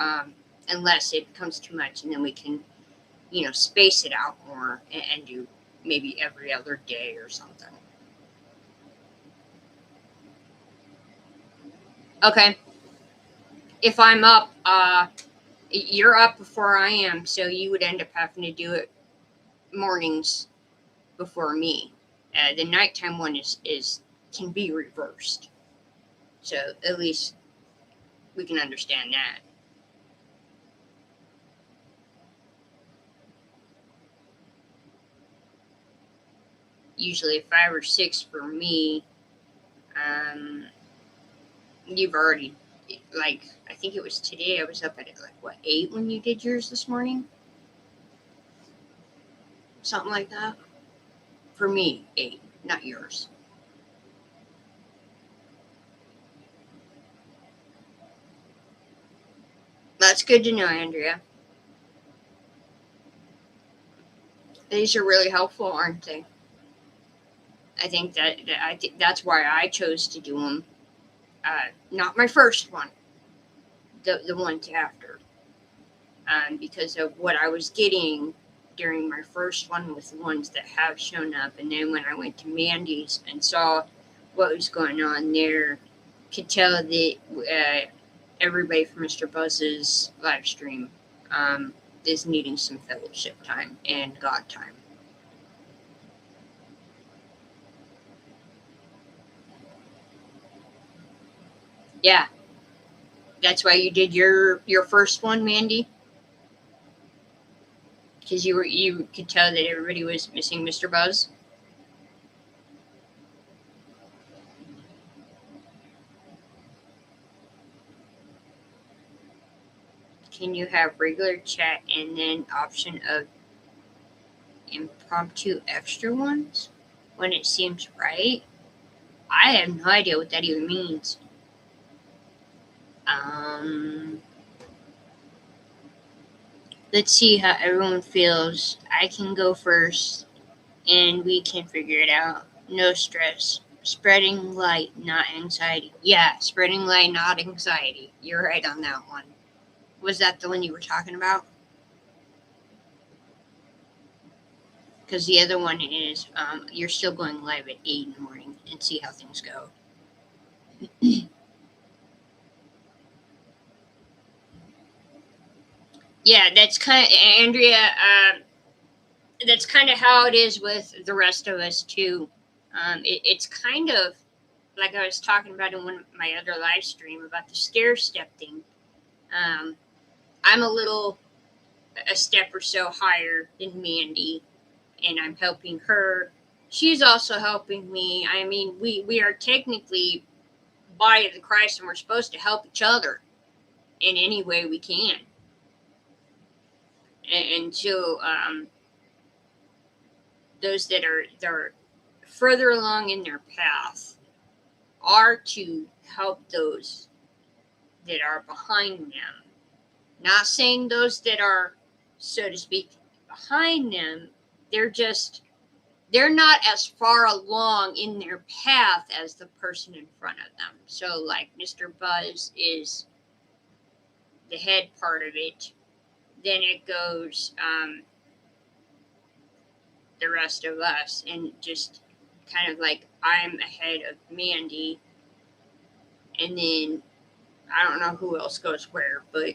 unless it becomes too much, and then we can, space it out more and do maybe every other day or something. Okay. If I'm up, you're up before I am, so you would end up having to do it mornings before me. The nighttime one is can be reversed, so at least we can understand that. Usually 5 or 6 for me. Um, you've already like I think it was today. I was up at like what 8 when you did yours this morning, something like that. For me, 8, not yours. That's good to know, Andrea. These are really helpful, aren't they? I think that I think that's why I chose to do them. Not my first one, the ones after, because of what I was getting during my first one with the ones that have shown up, and then when I went to Mandy's and saw what was going on there. Could tell that everybody from Mr. Buzz's live stream is needing some fellowship time and God time. Yeah, that's why you did your first one, Mandy, because you could tell that everybody was missing Mr. Buzz. Can you have regular chat and then option of impromptu extra ones when it seems right? I have no idea what that even means. Let's see how everyone feels. I can go first and we can figure it out. No stress. Spreading light, not anxiety. Yeah, spreading light, not anxiety. You're right on that one. Was that the one you were talking about? Because the other one is you're still going live at 8 in the morning and see how things go. Yeah, that's kind of, Andrea, that's kind of how it is with the rest of us, too. It's kind of like I was talking about in one of my other live stream about the stair step thing. I'm a step or so higher than Mandy, and I'm helping her. She's also helping me. I mean, we are technically body of the Christ, and we're supposed to help each other in any way we can. And so those that are further along in their path are to help those that are behind them. Not saying those that are, so to speak, behind them, they're not as far along in their path as the person in front of them. So, like Mr. Buzz is the head part of it. Then it goes the rest of us, and just kind of like I'm ahead of Mandy, and then I don't know who else goes where, but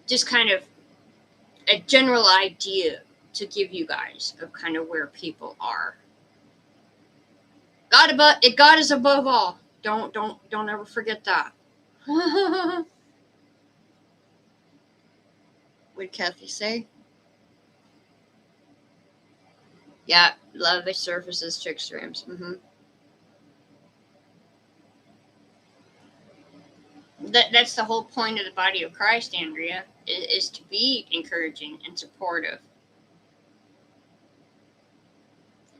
just kind of a general idea to give you guys of kind of where people are. God is above all. Don't ever forget that. What did Kathy say? Yeah, love surfaces to extremes. That's the whole point of the body of Christ, Andrea, is to be encouraging and supportive.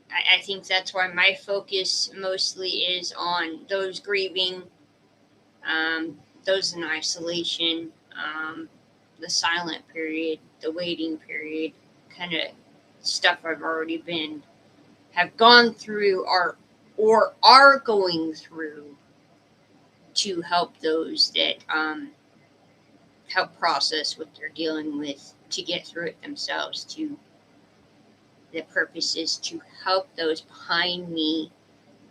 I think that's why my focus mostly is on those grieving, those in isolation, the silent period, the waiting period, kind of stuff I've already have gone through or are going through to help those that help process what they're dealing with to get through it themselves. To the purpose is to help those behind me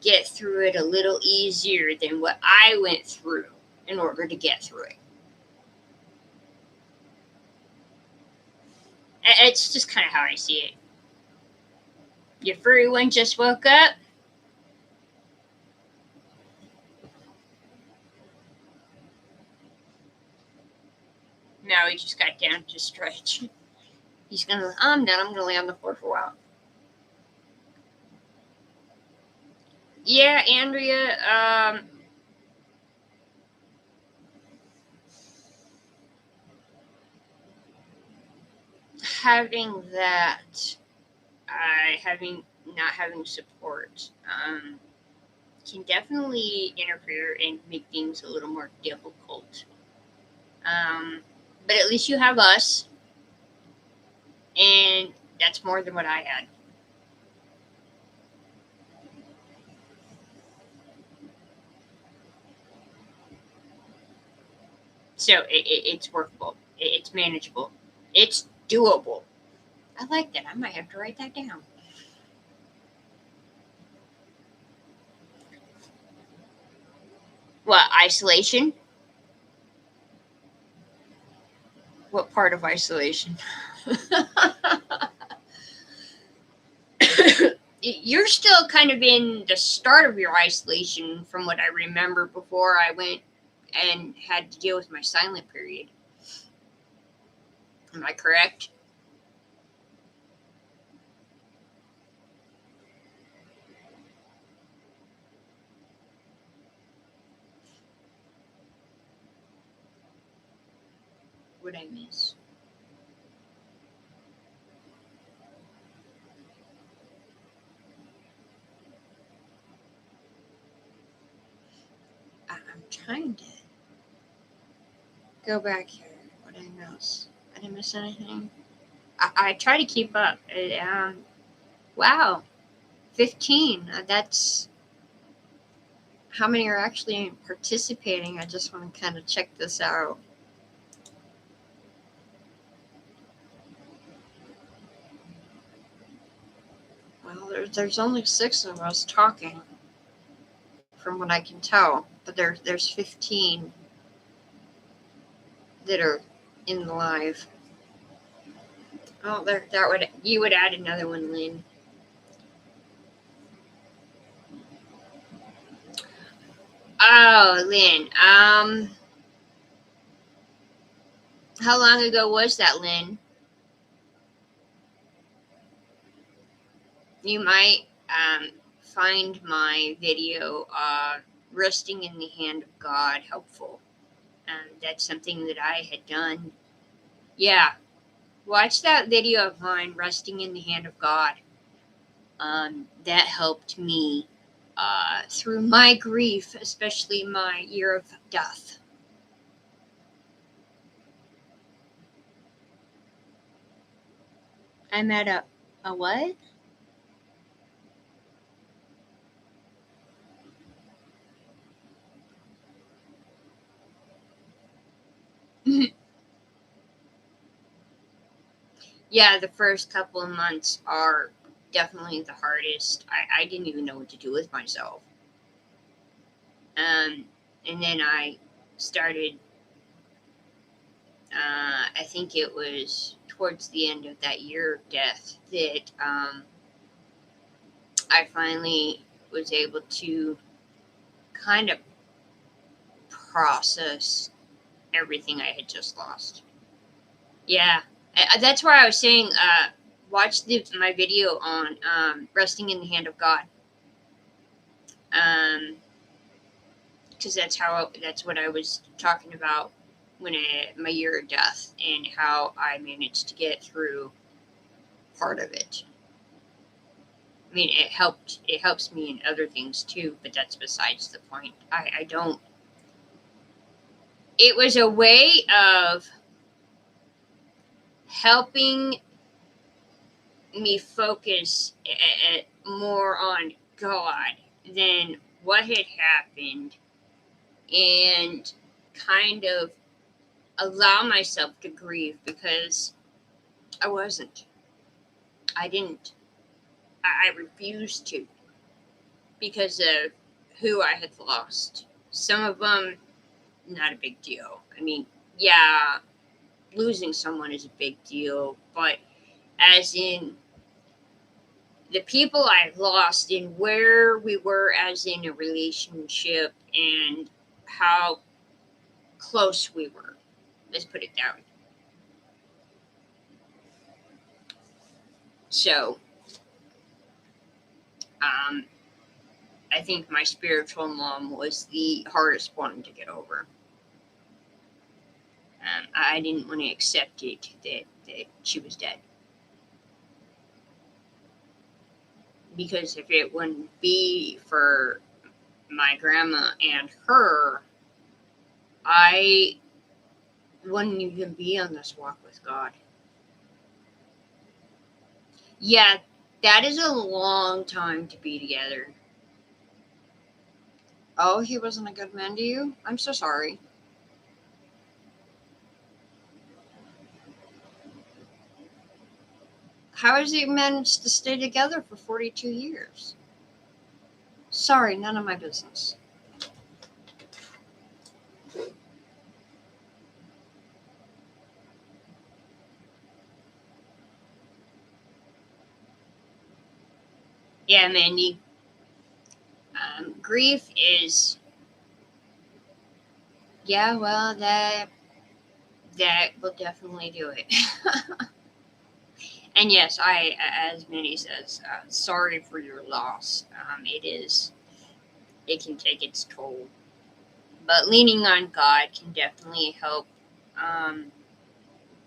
get through it a little easier than what I went through in order to get through it. It's just kind of how I see it. Your furry one just woke up. Now he just got down to stretch. I'm done. I'm gonna lay on the floor for a while. Yeah, Andrea. Having that, not having support, can definitely interfere and make things a little more difficult. But at least you have us, and that's more than what I had. So it's workable. It's manageable. It's doable. I like that. I might have to write that down. What, isolation? What part of isolation? You're still kind of in the start of your isolation from what I remember before I went and had to deal with my silent period. Am I correct? What I miss? I'm trying to go back here. What did I miss? I didn't miss anything. I try to keep up. Wow, 15. That's how many are actually participating. I just want to kind of check this out. Well, there's only 6 of us talking, from what I can tell, but there's 15 that are in the live. Oh, you would add another one, Lynn. Oh, Lynn. How long ago was that, Lynn? You might find my video, "Resting in the Hand of God," helpful. That's something that I had done. Yeah, watch that video of mine, "Resting in the Hand of God." That helped me through my grief, especially my year of death. I'm at a what? Yeah, the first couple of months are definitely the hardest. I didn't even know what to do with myself. And then I started, I think it was towards the end of that year of death that I finally was able to kind of process everything I had just lost. Yeah, that's why I was saying, watch my video on resting in the hand of God, because that's what I was talking about when my year of death and how I managed to get through part of it. I mean, it helped. It helps me in other things too, but that's besides the point. I don't. It was a way of helping me focus more on God than what had happened, and kind of allow myself to grieve because I wasn't. I didn't. I refused to because of who I had lost. Some of them, not a big deal. I mean, yeah, losing someone is a big deal, but as in the people I've lost and where we were as in a relationship and how close we were. Let's put it down. So, um, I think my spiritual mom was the hardest one to get over. I didn't want to accept it that she was dead. Because if it wouldn't be for my grandma and her, I wouldn't even be on this walk with God. Yeah, that is a long time to be together. Oh, he wasn't a good man to you? I'm so sorry. How has he managed to stay together for 42 years? Sorry, none of my business. Yeah, Mandy. Grief is, yeah, well, that will definitely do it. And yes, as Mandy says, sorry for your loss. It can take its toll. But leaning on God can definitely help um,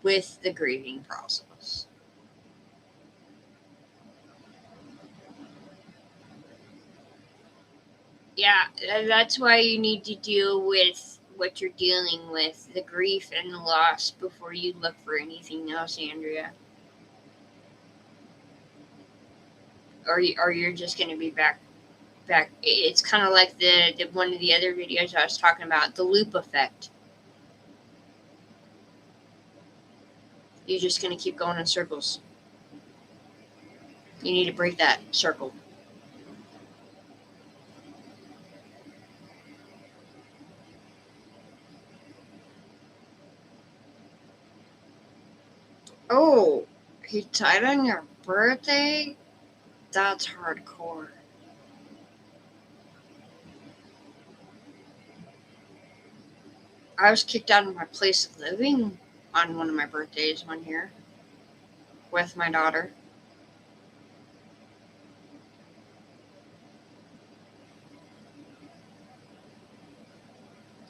with the grieving process. Yeah, that's why you need to deal with what you're dealing with, the grief and the loss, before you look for anything else, Andrea. Or you're just going to be back. It's kind of like the one of the other videos I was talking about, the loop effect. You're just going to keep going in circles. You need to break that circle. Oh, he died on your birthday? That's hardcore. I was kicked out of my place of living on one of my birthdays one year with my daughter.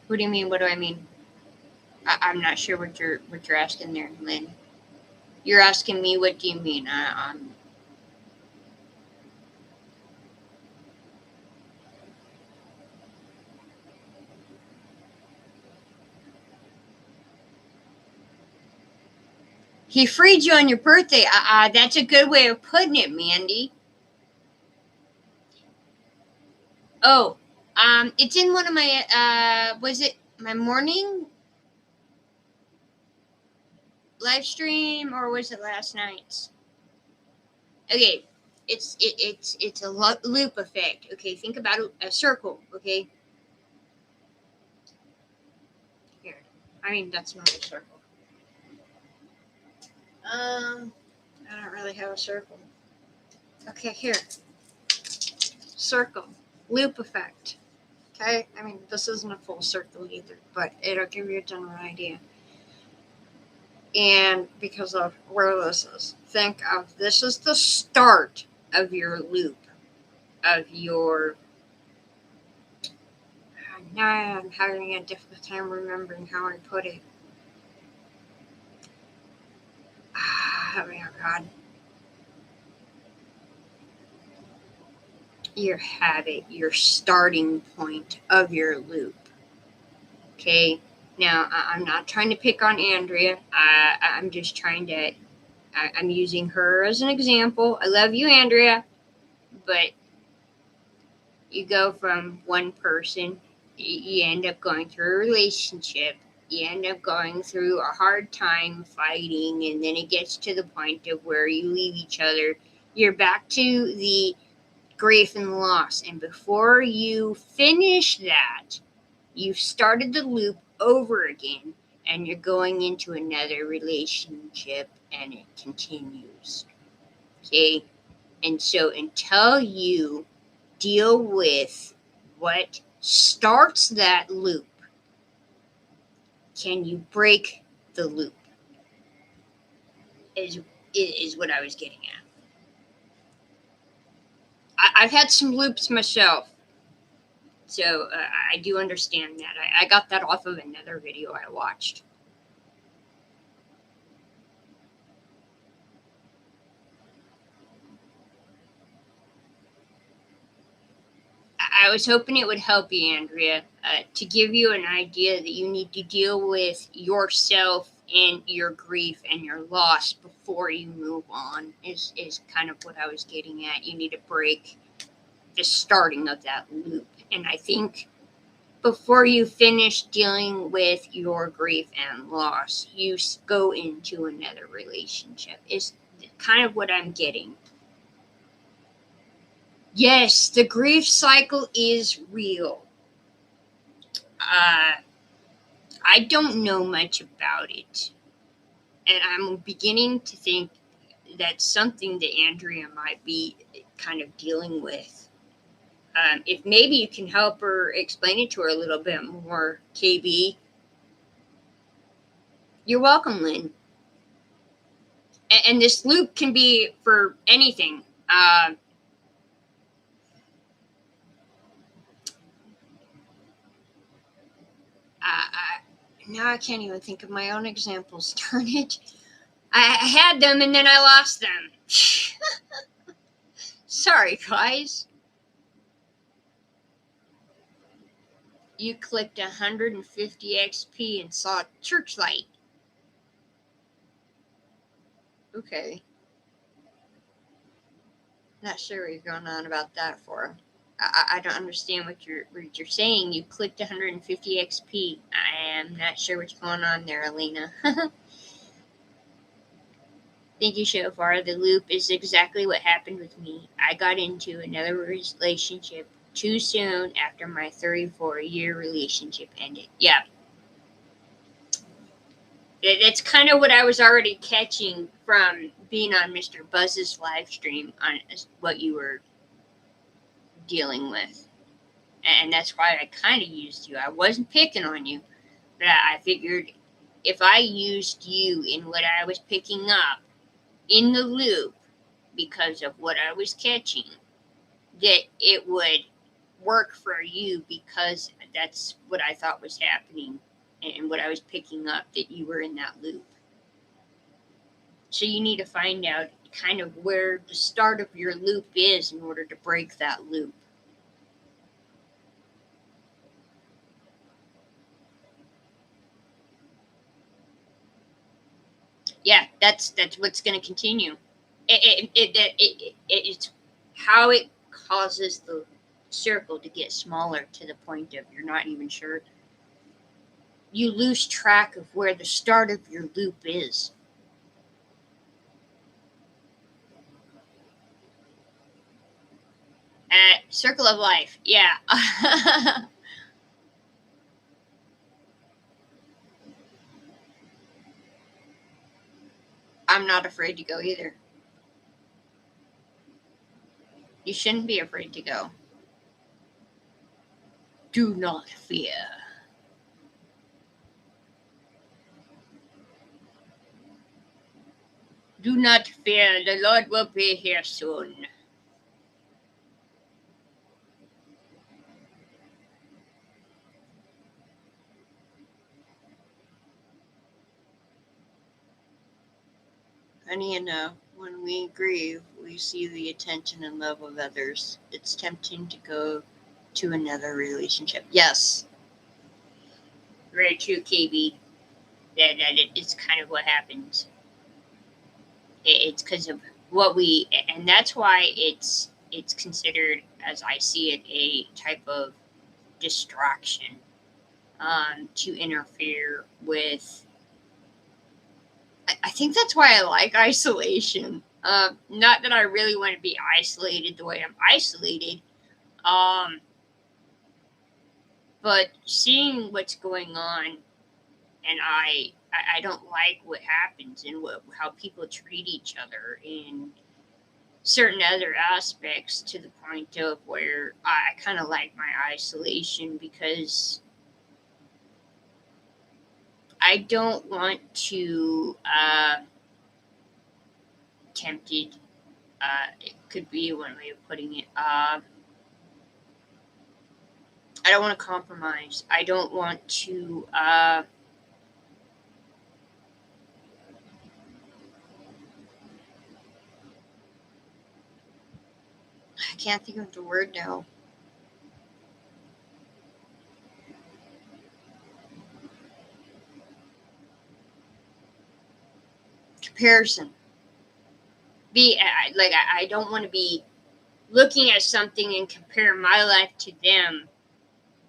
What do you mean? What do I mean? I'm not sure what you're asking there, Lynn. You're asking me what do you mean? He freed you on your birthday. That's a good way of putting it, Mandy. Oh, it's in one of my was it my morning live stream or was it last night's? Okay, it's a loop effect. Okay, think about a circle. Okay, here. I mean that's not a circle. I don't really have a circle. Okay, here, circle, loop effect. Okay, I mean this isn't a full circle either, but it'll give you a general idea. And because of where this is, think of this is the start of your loop of your. Now I'm having a difficult time remembering how I put it. Oh my God. Your habit, your starting point of your loop. Okay. Now I'm not trying to pick on Andrea. I'm just trying to. I'm using her as an example. I love you, Andrea, but you go from one person, you end up going through a relationship, you end up going through a hard time fighting, and then it gets to the point of where you leave each other. You're back to the grief and loss. And before you finish that, you've started the loop over again and you're going into another relationship and it continues. Okay? And so until you deal with what starts that loop, can you break the loop? Is what I was getting at. I've had some loops myself, so I do understand that. I got that off of another video I watched. I was hoping it would help you, Andrea, to give you an idea that you need to deal with yourself and your grief and your loss before you move on. Is kind of what I was getting at. You need to break the starting of that loop, and I think before you finish dealing with your grief and loss, you go into another relationship. Is kind of what I'm getting. Yes, the grief cycle is real. Uh, I don't know much about it, and I'm beginning to think that's something that Andrea might be kind of dealing with. If maybe you can help her explain it to her a little bit more, KB. You're welcome, Lynn. And this loop can be for anything. Now I can't even think of my own examples. Darn it. I had them and then I lost them. Sorry, guys. You clicked 150 XP and saw a church light. Okay. Not sure what you're going on about that for. I don't understand what you're saying. You clicked 150 XP. I am not sure what's going on there, Alina. Thank you, Shofar. The loop is exactly what happened with me. I got into another relationship too soon after my 34-year relationship ended. Yeah. That's kind of what I was already catching from being on Mr. Buzz's live stream on what you were dealing with. And that's why I kind of used you. I wasn't picking on you, but I figured if I used you in what I was picking up in the loop because of what I was catching, that it would work for you because that's what I thought was happening and what I was picking up, that you were in that loop. So you need to find out kind of where the start of your loop is in order to break that loop. Yeah, that's what's going to continue. It's how it causes the circle to get smaller to the point of you're not even sure. You lose track of where the start of your loop is. Circle of life, yeah. I'm not afraid to go either. You shouldn't be afraid to go. Do not fear. Do not fear, the Lord will be here soon. Funny enough, when we grieve, we see the attention and love of others. It's tempting to go to another relationship. Yes. Very true, KB. It's kind of what happens. It's because of what we, and that's why it's considered, as I see it, a type of distraction to interfere with. I think that's why I like isolation. Not that I really want to be isolated the way I'm isolated, but seeing what's going on, and I don't like what happens and how people treat each other in certain other aspects, to the point of where I kind of like my isolation because I don't want to tempted. It could be one way of putting it. I don't want to compromise. I don't want to. I can't think of the word now. Comparison. I don't want to be looking at something and compare my life to them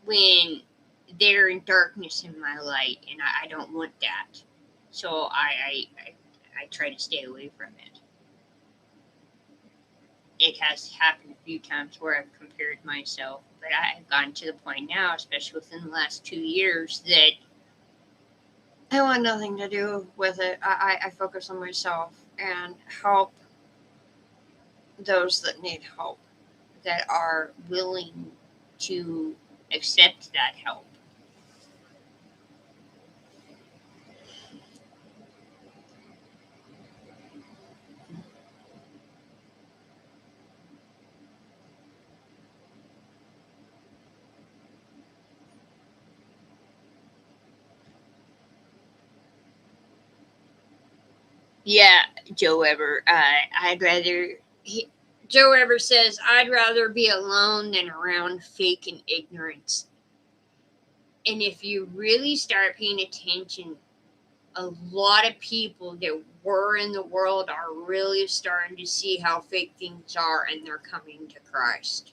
when they're in darkness in my light, and I don't want that. So I try to stay away from it. It has happened a few times where I've compared myself, but I've gotten to the point now, especially within the last 2 years, that I want nothing to do with it. I focus on myself and help those that need help, that are willing to accept that help. Yeah, Joe Weber. I'd rather. Joe Weber says, I'd rather be alone than around fake and ignorance. And if you really start paying attention, a lot of people that were in the world are really starting to see how fake things are, and they're coming to Christ.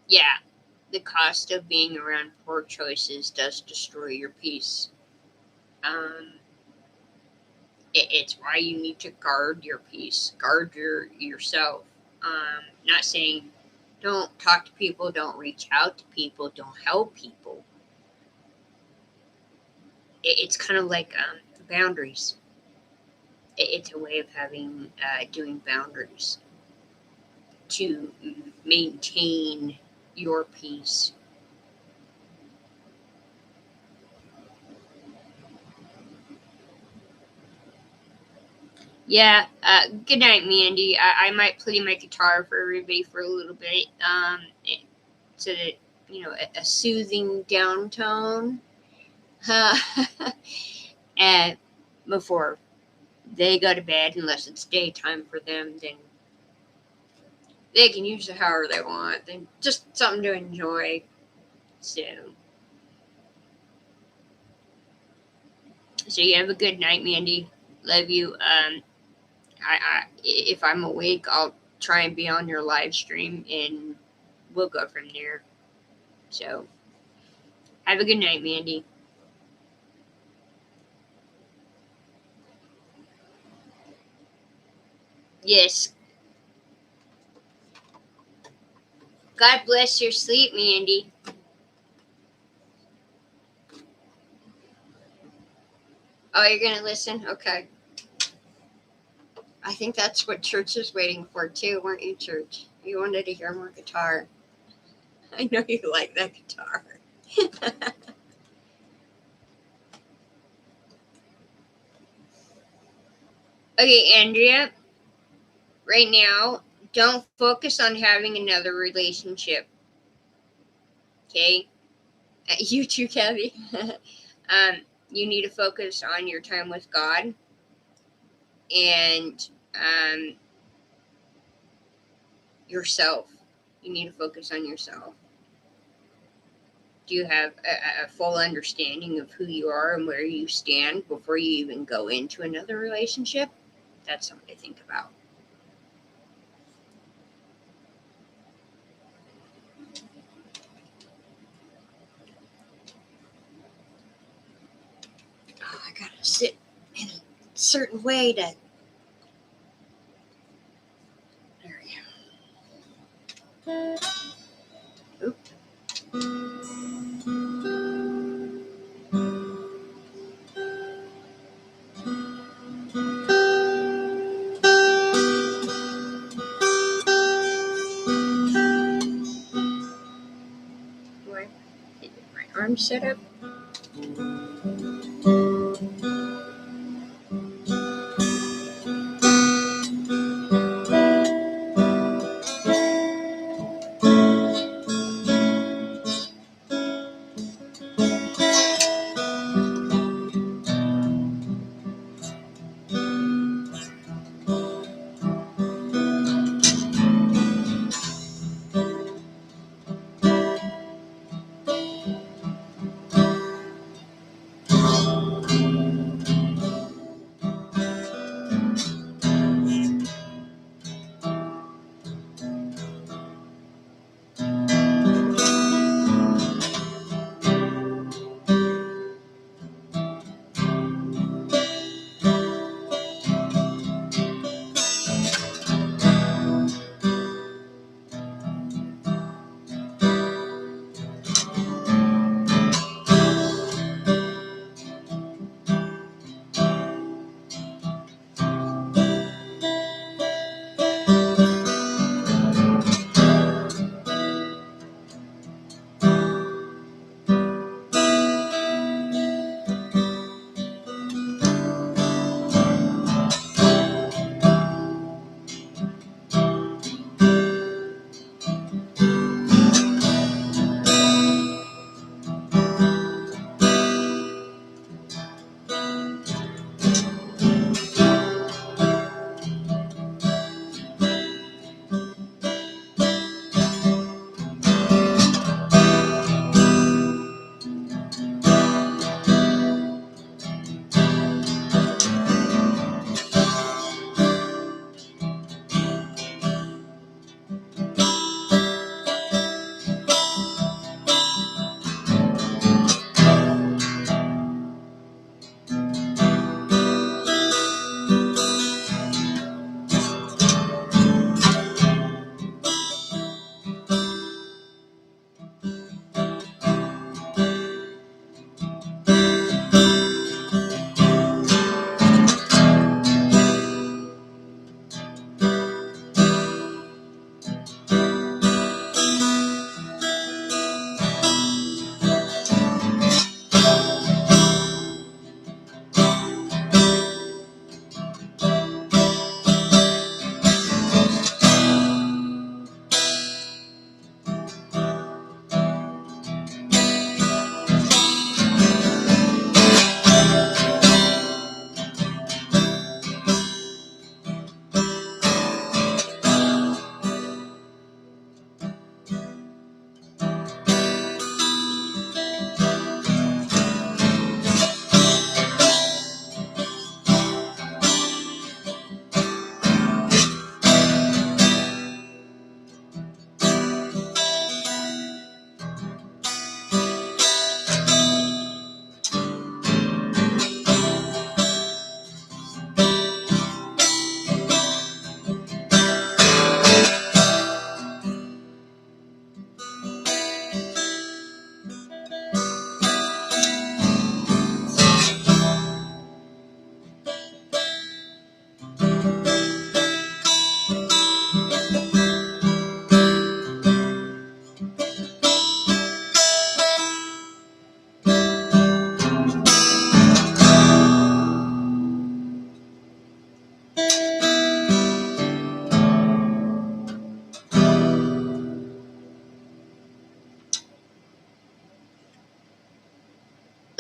Yeah, the cost of being around poor choices does destroy your peace. Um, it's why you need to guard your peace, guard yourself. Not saying don't talk to people, don't reach out to people, don't help people. It's kind of like boundaries. It's a way of having doing boundaries to maintain your peace. Yeah. Good night, Mandy. I might play my guitar for everybody for a little bit, so that a soothing down tone, and before they go to bed, unless it's daytime for them, then they can use it however they want. Then just something to enjoy. So, so you have a good night, Mandy. Love you. If I'm awake, I'll try and be on your live stream, and we'll go from there. So, have a good night, Mandy. Yes. God bless your sleep, Mandy. Oh, you're gonna listen? Okay. I think that's what church is waiting for too, weren't you, church? You wanted to hear more guitar. I know you like that guitar. Okay, Andrea, right now, don't focus on having another relationship. Okay? You too, Kathy. You need to focus on your time with God, and yourself. You need to focus on yourself. Do you have a full understanding of who you are and where you stand before you even go into another relationship? That's something to think about. Oh, I gotta sit in a certain way to. There we go. Oop. Do I get my arm set up?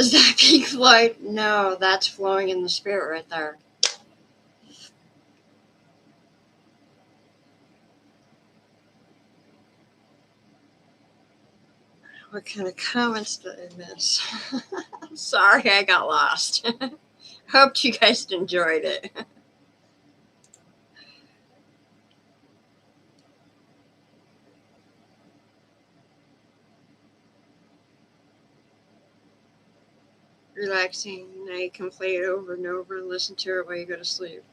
Is that Pink Floyd? No, that's Flowing in the Spirit right there. What kind of comments did I miss? Sorry, I got lost. Hope you guys enjoyed it. Relaxing. Now you can play it over and over and listen to it while you go to sleep.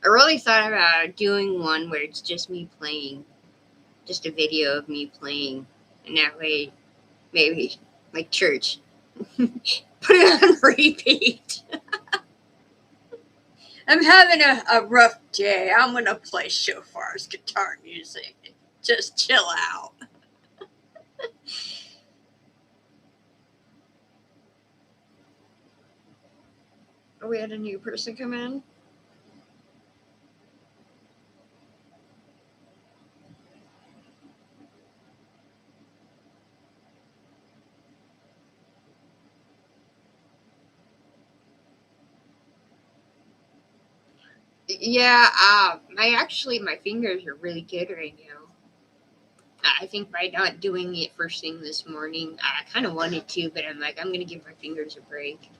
I really thought about doing one where it's just me playing. Just a video of me playing. And that way, maybe, like church. Put it on repeat. I'm having a rough day. I'm going to play shofar's guitar music. Just chill out. Oh, we had a new person come in? Yeah, my fingers are really good right now. I think by not doing it first thing this morning, I kind of wanted to, but I'm like, I'm going to give my fingers a break.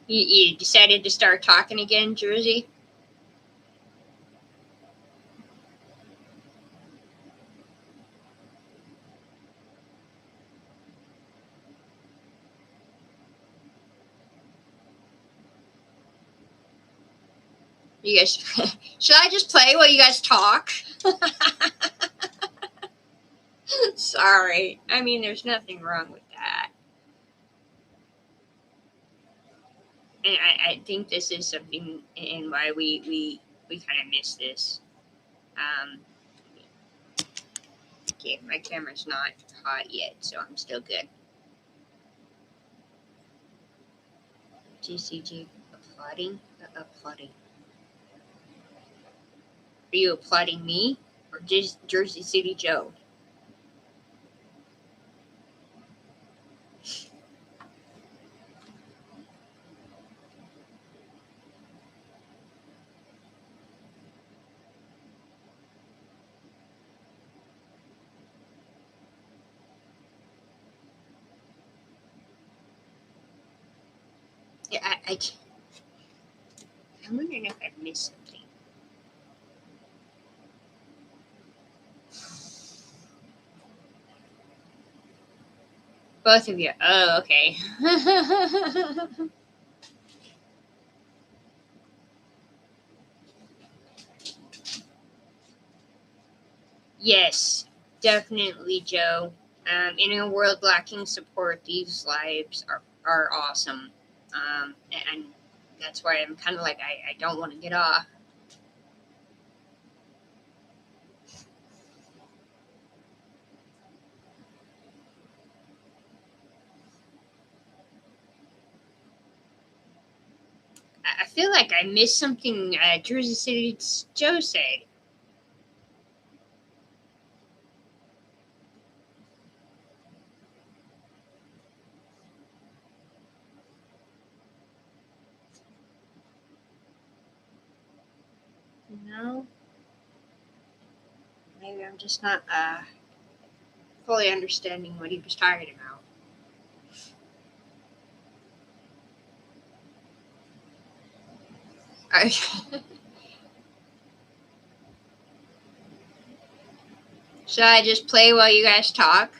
You decided to start talking again, Jersey? You guys, should I just play while you guys talk? Sorry. I mean, there's nothing wrong with that. And I think this is something and why we kind of miss this. Okay, my camera's not hot yet, so I'm still good. GCG applauding? Applauding. Are you applauding me or just Jersey City Joe? Yeah, I'm wondering if I missed something. Both of you. Oh, okay. Yes, definitely, Joe. In a world lacking support, these lives are awesome. And that's why I'm kind of like, I don't want to get off. I feel like I missed something Jersey City Joe said. No? Maybe I'm just not fully understanding what he was talking about. I, should I just play while you guys talk?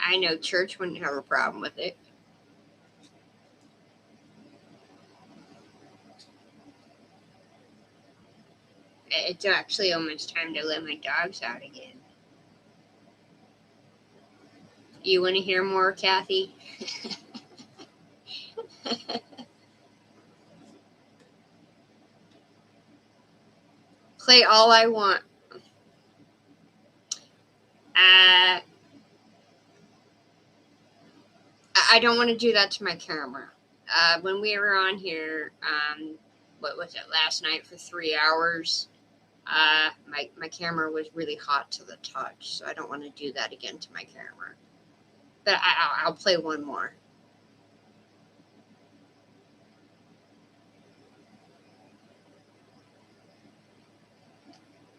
I know church wouldn't have a problem with it. It's actually almost time to let my dogs out again. You want to hear more, Kathy? Play all I want. I don't want to do that to my camera. When we were on here, what was it, last night for 3 hours, my camera was really hot to the touch, so I don't want to do that again to my camera. But I'll play one more.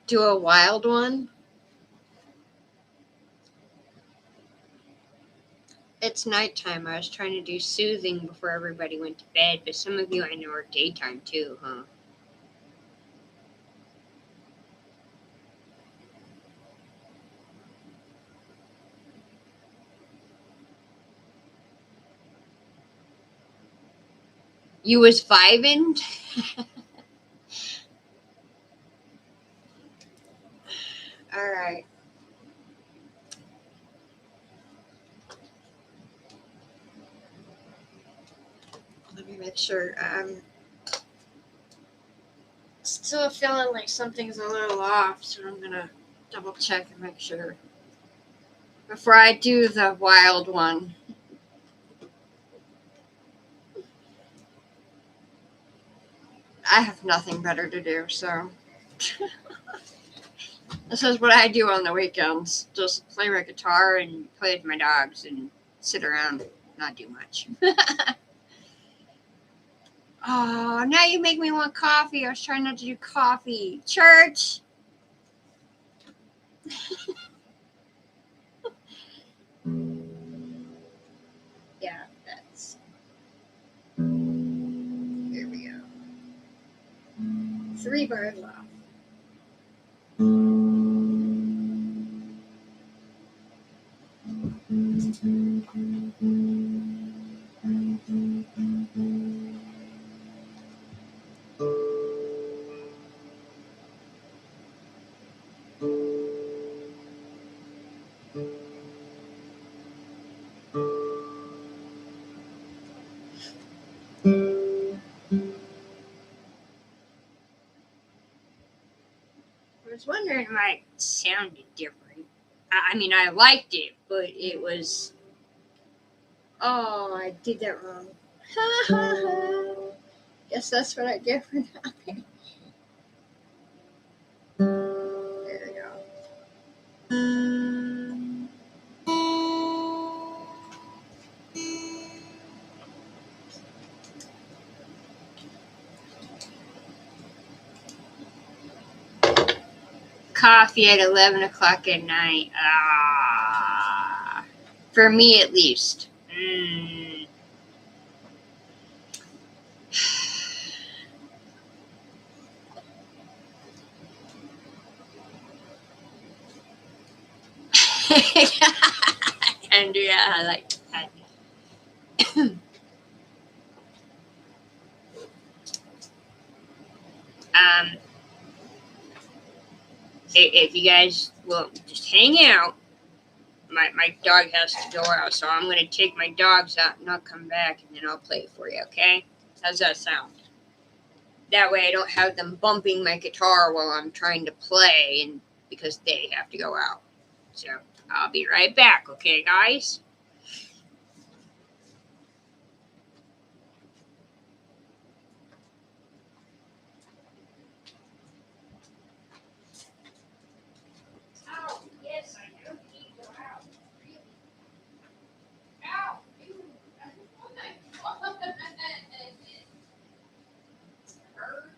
Do a wild one. It's nighttime. I was trying to do soothing before everybody went to bed, but some of you I know are daytime too, huh? You was vibing? All right. Let me make sure. Still feeling like something's a little off, so I'm gonna double check and make sure before I do the wild one. I have nothing better to do, so this is what I do on the weekends. Just play my guitar and play with my dogs and sit around, not do much. Oh, now you make me want coffee. I was trying not to do coffee. Church. Yeah, that's. Here we go. 3 bars left. I was wondering why it sounded different. I mean, I liked it, but it was. Oh, I did that wrong. Guess that's what I get for nothing. There we go. Coffee at 11 o'clock at night. For me, at least. And yeah, I like that. um, if you guys will just hang out, my dog has to go out, so I'm going to take my dogs out and I'll come back and then I'll play it for you, okay? How's that sound? That way I don't have them bumping my guitar while I'm trying to play and because they have to go out. So I'll be right back, okay, guys? Oh, yes, I know you need to go out. Really? Ow, dude. Oh my God. Hurt.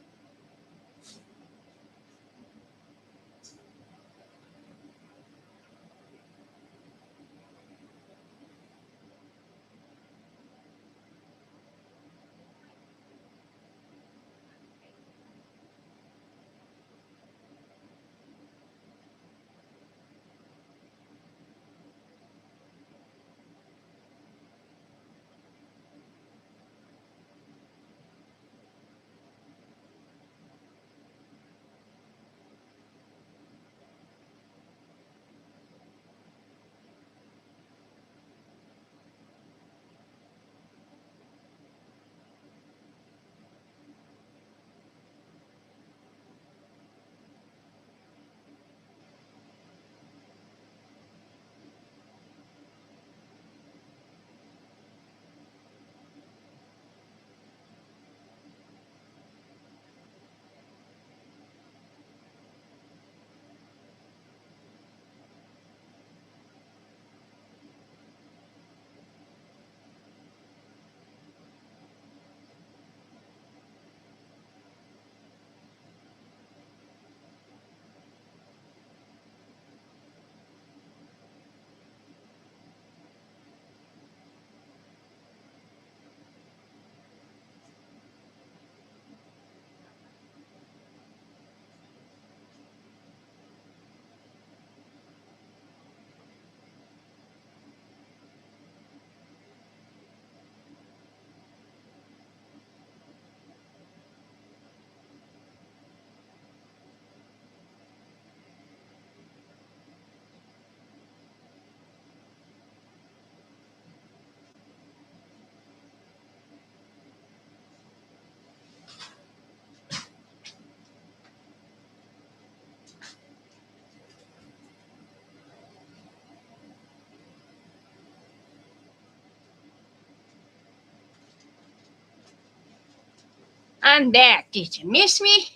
I'm back. Did you miss me?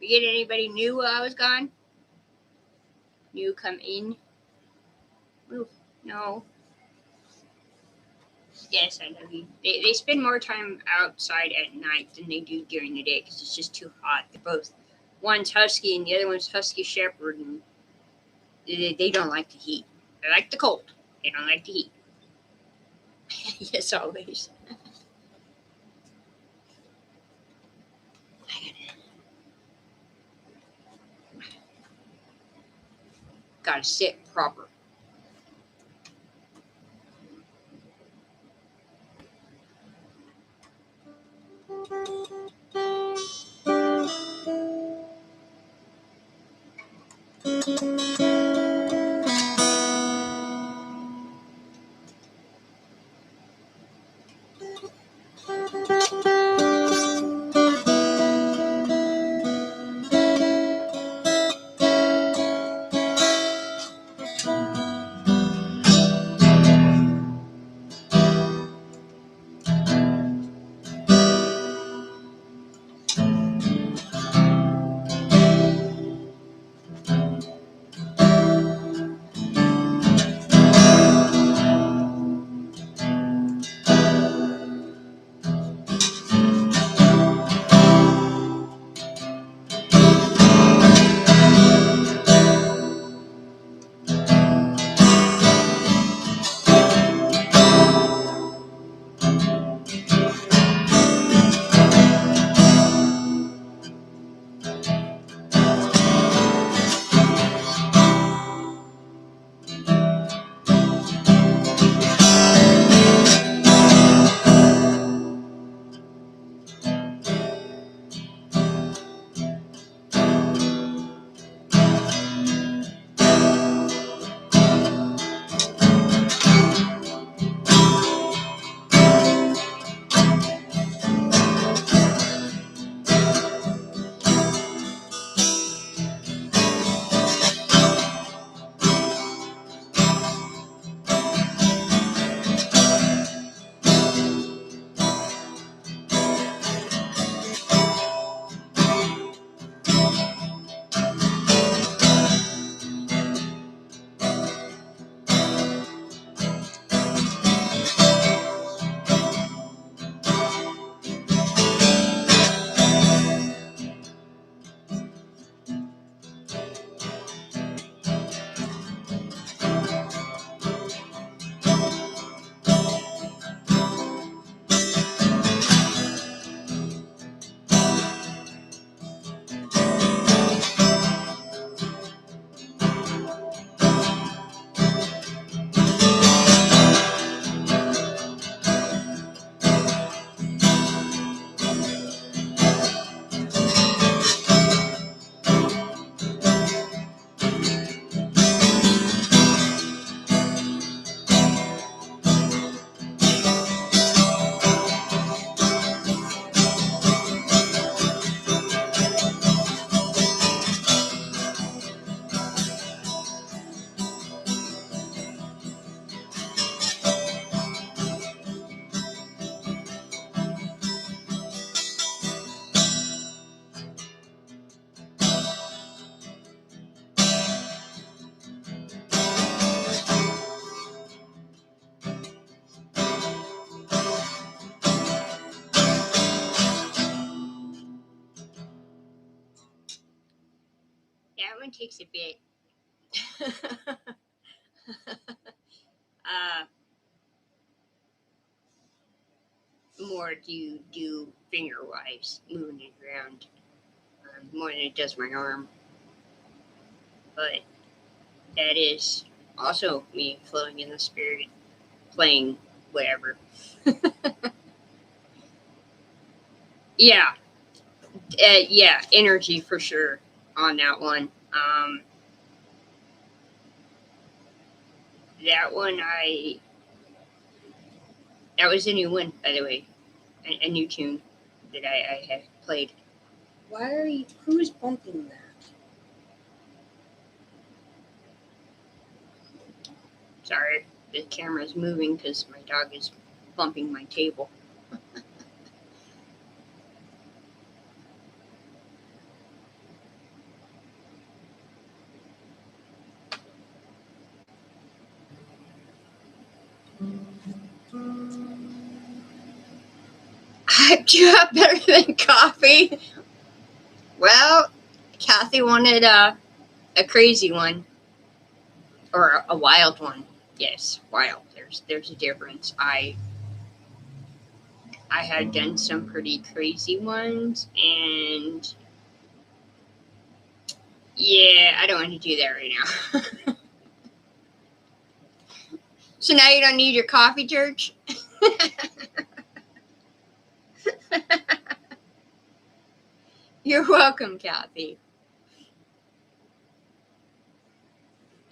We get anybody new while I was gone? New come in? Ooh, no. Yes, I love you. They spend more time outside at night than they do during the day because it's just too hot. They're both, one's husky and the other one's husky shepherd, and they don't like the heat. They like the cold. They don't like the heat. Yes, always. Gotta sit proper. That one takes a bit. uh, more to do finger wise, moving it around more than it does my arm. But that is also me flowing in the spirit, playing whatever. Yeah, yeah, energy for sure on that one. That one, that was a new one, by the way, a new tune that I had played. Why are you? Who's bumping that? Sorry, the camera's moving because my dog is bumping my table. hyped you up better than coffee. Well, Kathy wanted a crazy one or a wild one. Yes, wild. There's a difference. I had done some pretty crazy ones, and yeah, I don't want to do that right now. So now you don't need your coffee, church? You're welcome, Kathy.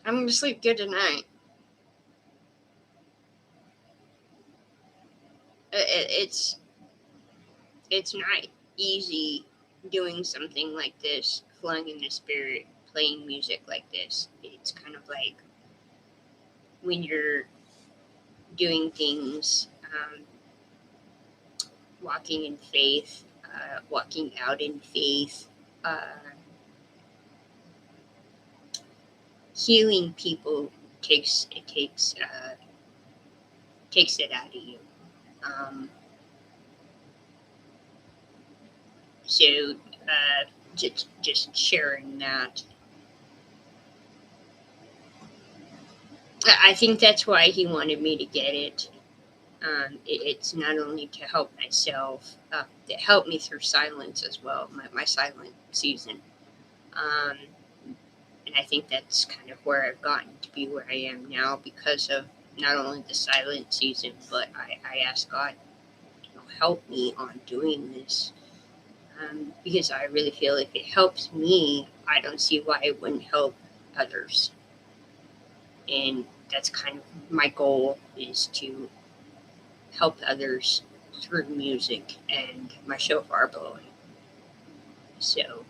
I'm going to sleep good tonight. It's not easy doing something like this, flowing in the spirit, playing music like this. It's kind of like when you're doing things, walking in faith, walking out in faith, uh, healing people takes it out of you. So just sharing that. I think that's why he wanted me to get it. It's not only to help myself, it helped me through silence as well, my silent season. And I think that's kind of where I've gotten to be where I am now because of not only the silent season, but I asked God, help me on doing this. Because I really feel if it helps me, I don't see why it wouldn't help others. And that's kind of my goal, is to help others through music and my shofar blowing. So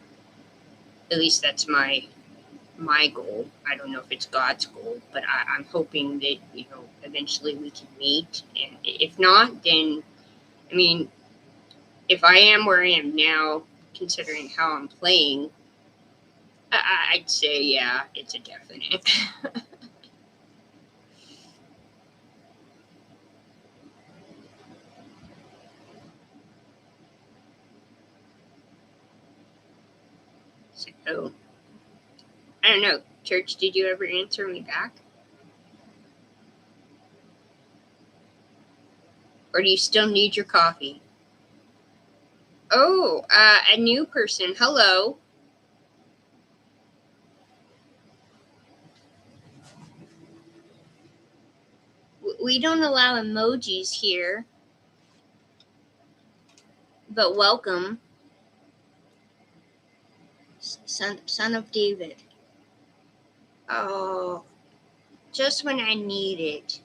at least that's my goal. I don't know if it's God's goal, but I'm hoping that eventually we can meet. And if not, then I mean, if I am where I am now, considering how I'm playing, I'd say yeah, it's a definite. So I don't know, Church. Did you ever answer me back? Or do you still need your coffee? Oh, a new person. Hello. We don't allow emojis here, but welcome. Son of David. Oh, just when I need it.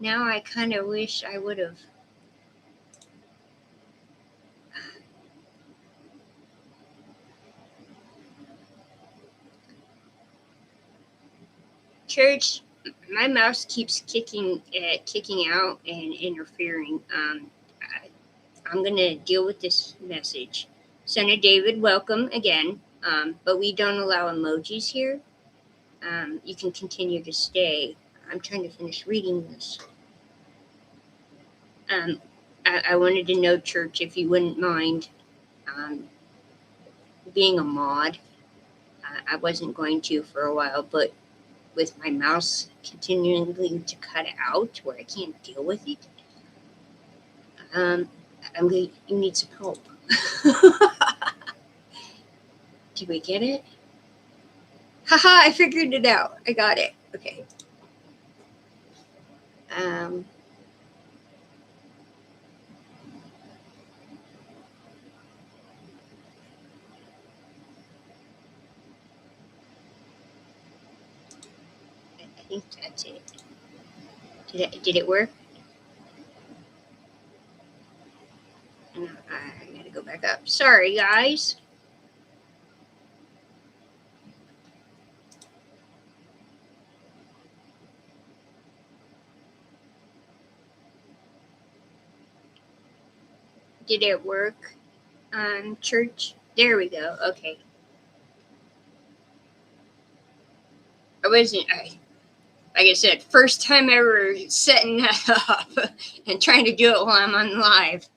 Now I kind of wish I would have. Church, my mouse keeps kicking out and interfering. I'm gonna deal with this message. Son of David, welcome again. But we don't allow emojis here. You can continue to stay. I'm trying to finish reading this. I wanted to know, Church, if you wouldn't mind being a mod. I wasn't going to for a while, but with my mouse continuing to cut out where I can't deal with it, you need some help. Did we get it? Haha, I figured it out. I got it. Okay. I think that's it. Did it work? I gotta go back up. Sorry, guys. Did it work? Church. There we go. Okay. I wasn't. like I said, first time ever setting that up and trying to do it while I'm on live.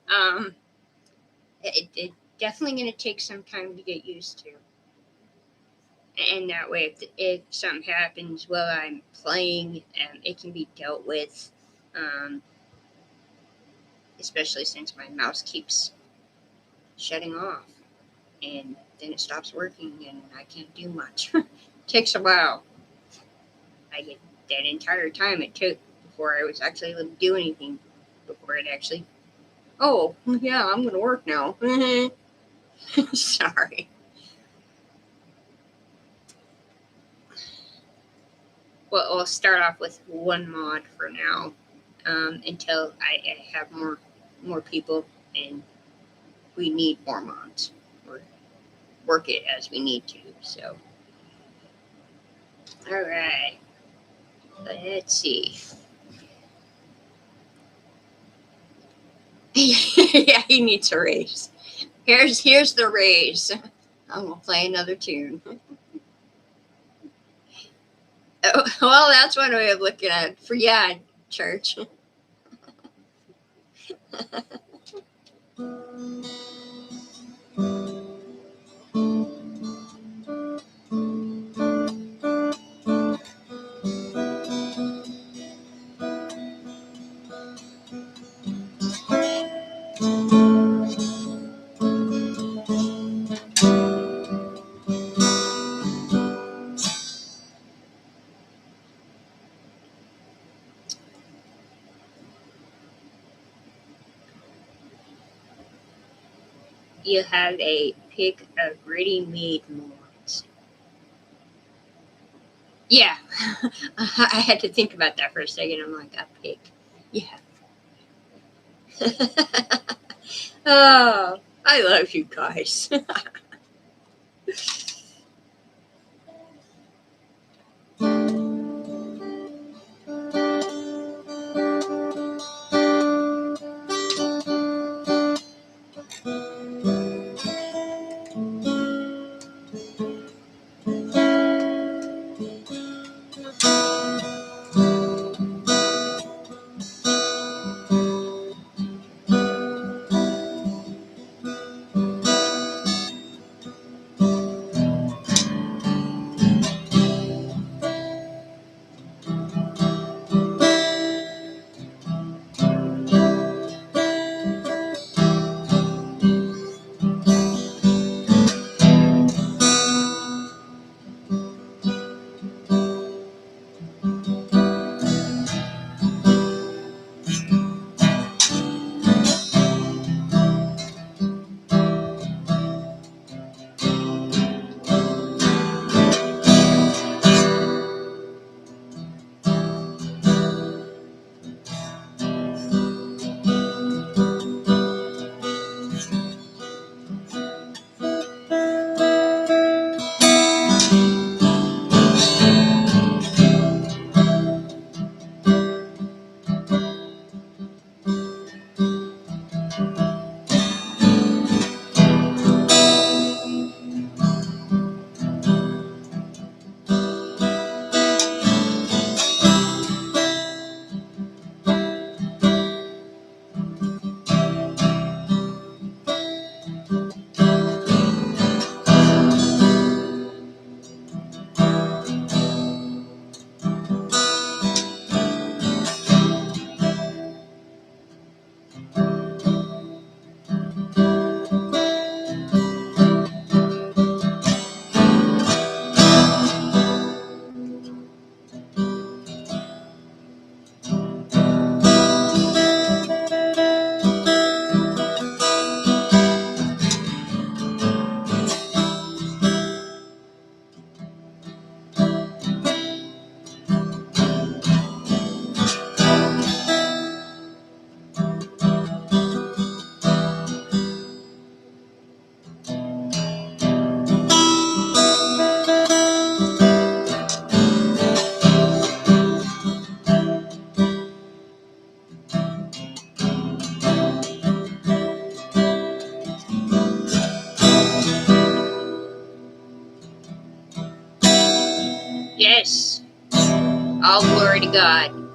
It definitely going to take some time to get used to. And that way, if something happens while I'm playing, it can be dealt with. Especially since my mouse keeps shutting off, and then it stops working, and I can't do much. Takes a while. I get that entire time it took before I was actually able to do anything. Before it actually, oh yeah, I'm gonna work now. Sorry. Well, I'll start off with one mod for now, until I have more people, and we need more mods, or work it as we need to. So, all right, let's see. Yeah, he needs a raise. Here's the raise. I'm gonna play another tune. Oh, well, that's one way of looking at it. For yeah, church. You have a pick of ready-made mods. Yeah, I had to think about that for a second. I'm like, a pick. Yeah. Oh, I love you guys. All glory to God.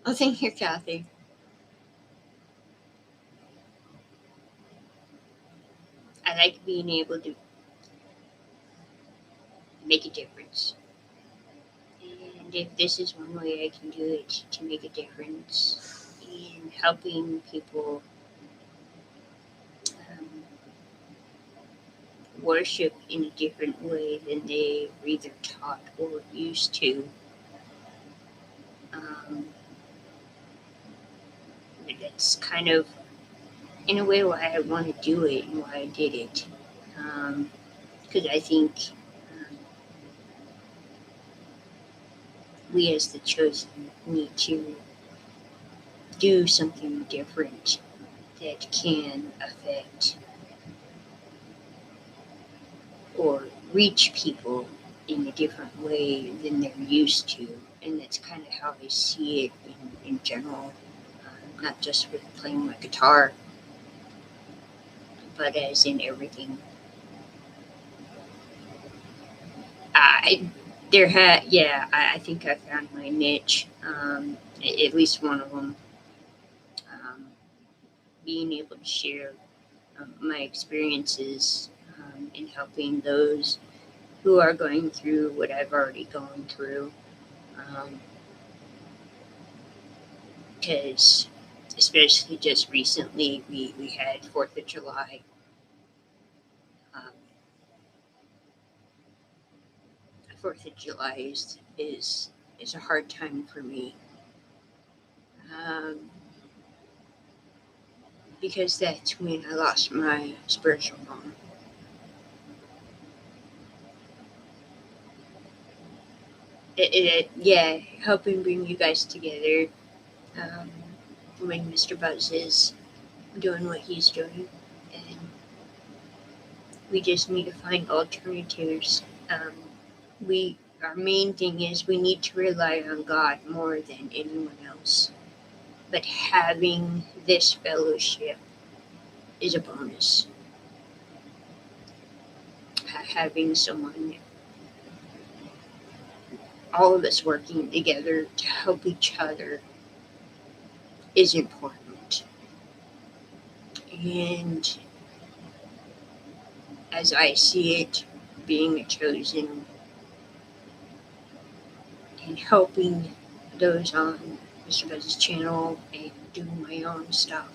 Oh, thank you, Kathy. I like being able to make a difference. And if this is one way I can do it to make a difference in helping people um, worship in a different way than they were either taught or used to, um, that's kind of, in a way, why I want to do it and why I did it. Because I think um, we as the chosen need to do something different that can affect or reach people in a different way than they're used to. And that's kind of how I see it in general, not just with playing my guitar, but as in everything. I I think I found my niche, at least one of them, um, being able to share my experiences in helping those who are going through what I've already gone through. Because especially just recently, we had 4th of July. Um, 4th of July is a hard time for me, um, because that's when I lost my spiritual mom. Yeah, helping bring you guys together um, when Mr. Buzz is doing what he's doing, and we just need to find alternatives. Our main thing is we need to rely on God more than anyone else. But having this fellowship is a bonus. Having someone, all of us working together to help each other is important. And as I see it, being a chosen and helping those on Mr. Buzz's channel and doing my own stuff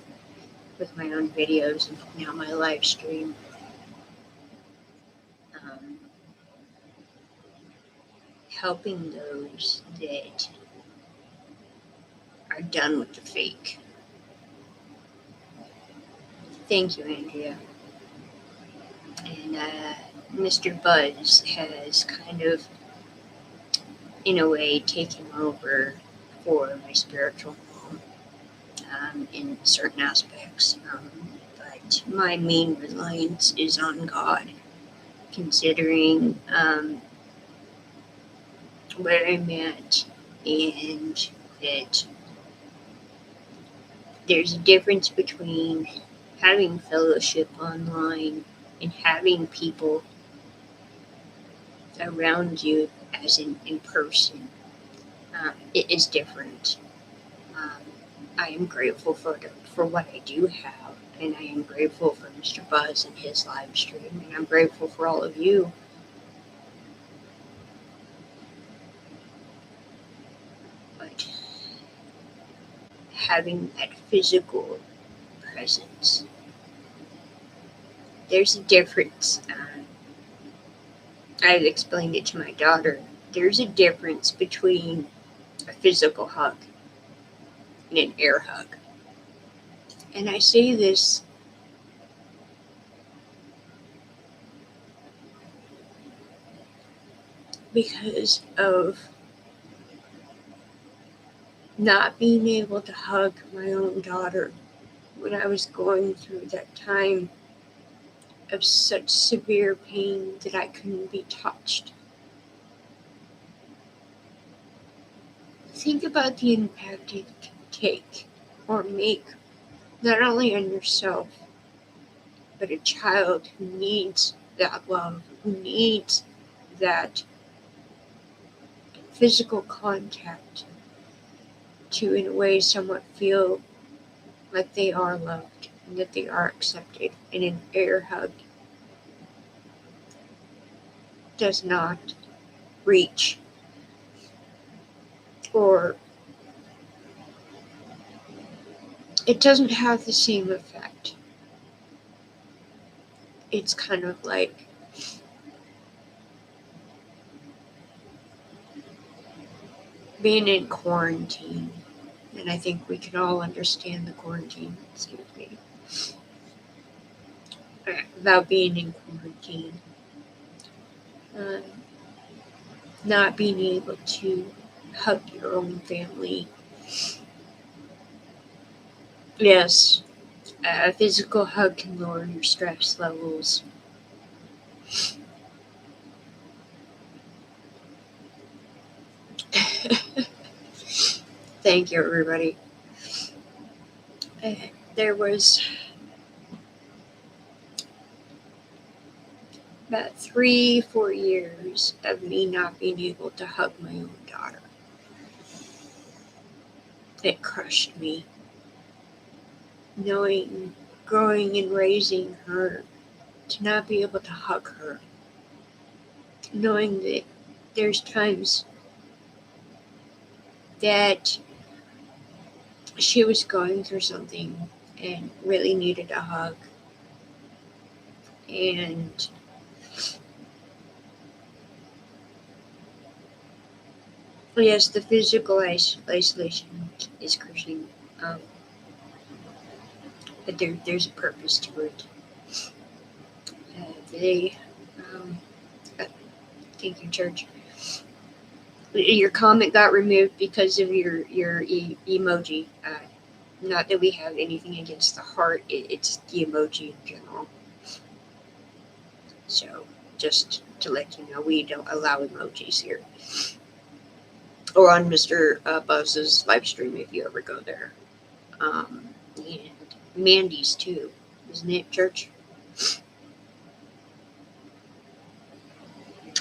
with my own videos and now my live stream. Helping those that are done with the fake. Thank you, Andrea. And Mr. Buzz has kind of, in a way, taken over for my spiritual mom in certain aspects. But my main reliance is on God, considering where I'm at, and that there's a difference between having fellowship online and having people around you as in person. It is different. Um, I am grateful for what I do have, and I am grateful for Mr. Buzz and his live stream, and I'm grateful for all of you. But having that physical presence, there's a difference. I've explained it to my daughter. There's a difference between a physical hug and an air hug. And I say this because of not being able to hug my own daughter when I was going through that time of such severe pain that I couldn't be touched. Think about the impact it can take or make, not only on yourself, but a child who needs that love, who needs that physical contact to, in a way, somewhat feel like they are loved and that they are accepted. And an air hug does not reach or it doesn't have the same effect. It's kind of like being in quarantine, and I think we can all understand the quarantine, about being in quarantine, not being able to hug your own family. Yes, a physical hug can lower your stress levels. Thank you, everybody. There was about 3-4 years of me not being able to hug my own daughter. It crushed me. Knowing, growing and raising her, to not be able to hug her. Knowing that there's times that she was going through something and really needed a hug. And yes, the physical isolation is crushing, but there's a purpose to it. Thank you, church. Your comment got removed because of your emoji. Not that we have anything against the heart, it's the emoji in general. So, just to let you know, we don't allow emojis here. Or on Mr. Buzz's live stream if you ever go there. And Mandy's too, isn't it, church?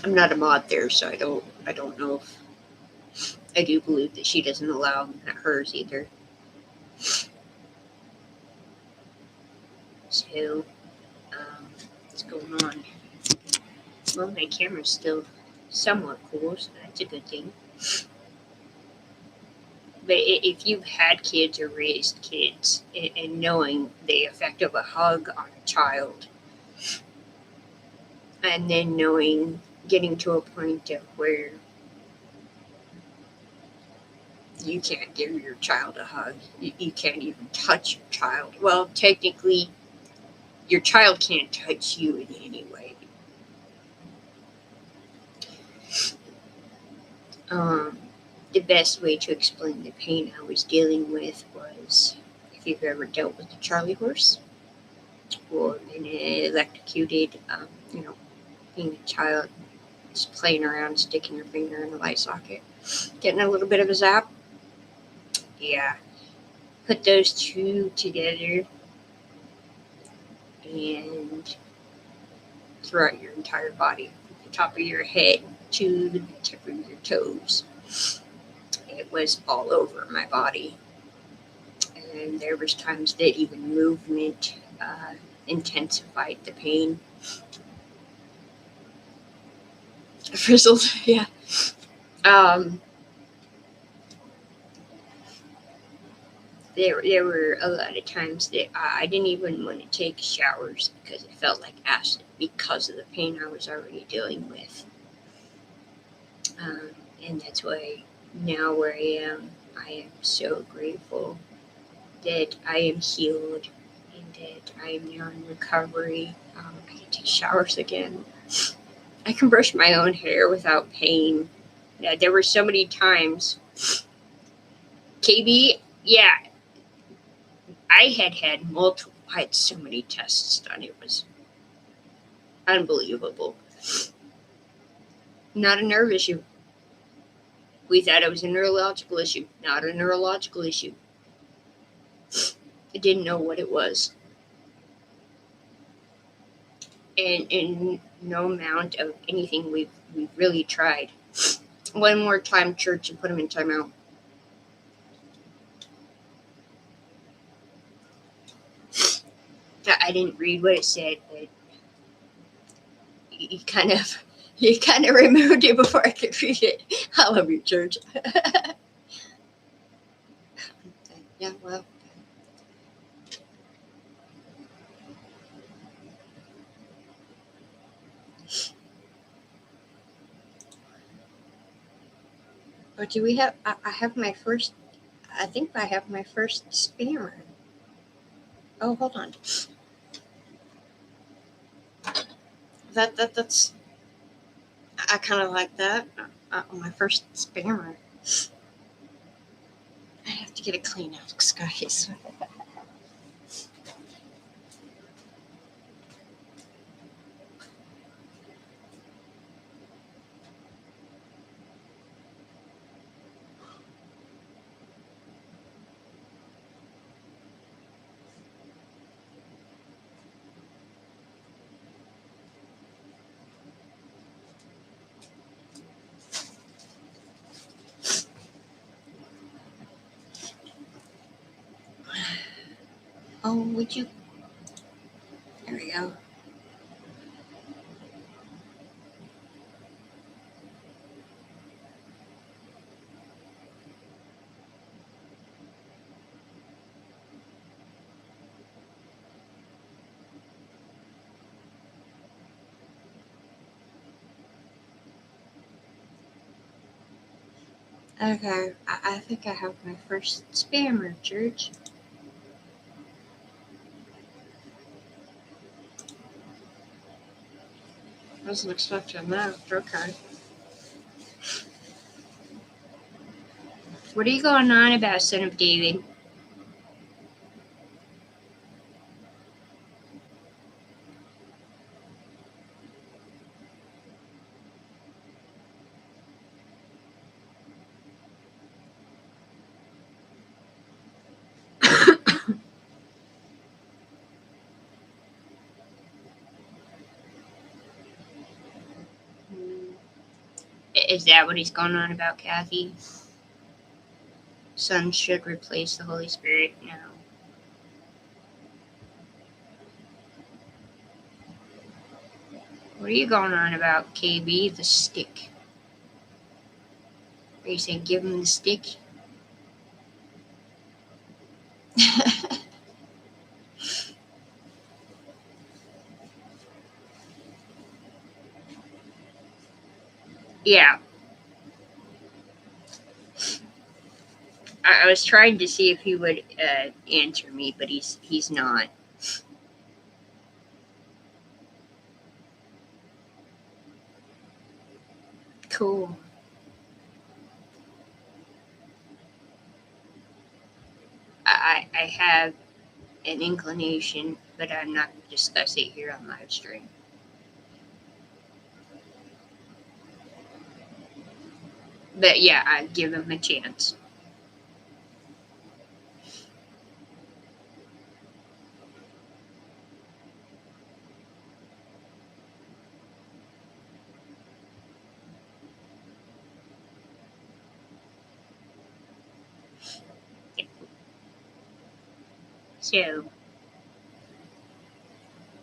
I'm not a mod there, so I don't know if I do believe that she doesn't allow hers either. So, what's going on? Well, my camera's still somewhat cool, so that's a good thing. But if you've had kids or raised kids, and knowing the effect of a hug on a child, and then knowing, getting to a point of where you can't give your child a hug, you can't even touch your child. Well, technically, your child can't touch you in any way. Um, the best way to explain the pain I was dealing with was, if you've ever dealt with a Charlie horse or been electrocuted, being a child, just playing around, sticking your finger in the light socket, getting a little bit of a zap. Yeah, put those two together and throughout your entire body, from the top of your head to the tip of your toes. It was all over my body, and there was times that even movement intensified the pain. Frizzled, yeah. Um, there were a lot of times that I didn't even want to take showers because it felt like acid because of the pain I was already dealing with. Um, and that's why now where I am so grateful that I am healed and that I am now in recovery. I can take showers again. I can brush my own hair without pain. Yeah, there were so many times. KB, yeah, I had so many tests done. It was unbelievable. Not a nerve issue. We thought it was a neurological issue. Not a neurological issue. I didn't know what it was. And no amount of anything we've really tried. One more time, church, and put him in timeout. I didn't read what it said, but you kind of removed it before I could read it. I love you, church. Yeah, well. Or do we have? I have my first. I think I have my first spammer. Oh, hold on. That's. I kind of like that. My first spammer. I have to get it clean out, guys. Oh, would you? There we go. Okay, I think I have my first spammer, church. I wasn't expecting that. Okay. What are you going on about, son of David? Is that what he's going on about, Kathy? Son should replace the Holy Spirit? No. What are you going on about, KB? The stick. Are you saying give him the stick? Yeah. I was trying to see if he would answer me, but he's not. Cool. I have an inclination, but I'm not going to discuss it here on live stream. But yeah, I give him a chance. So, I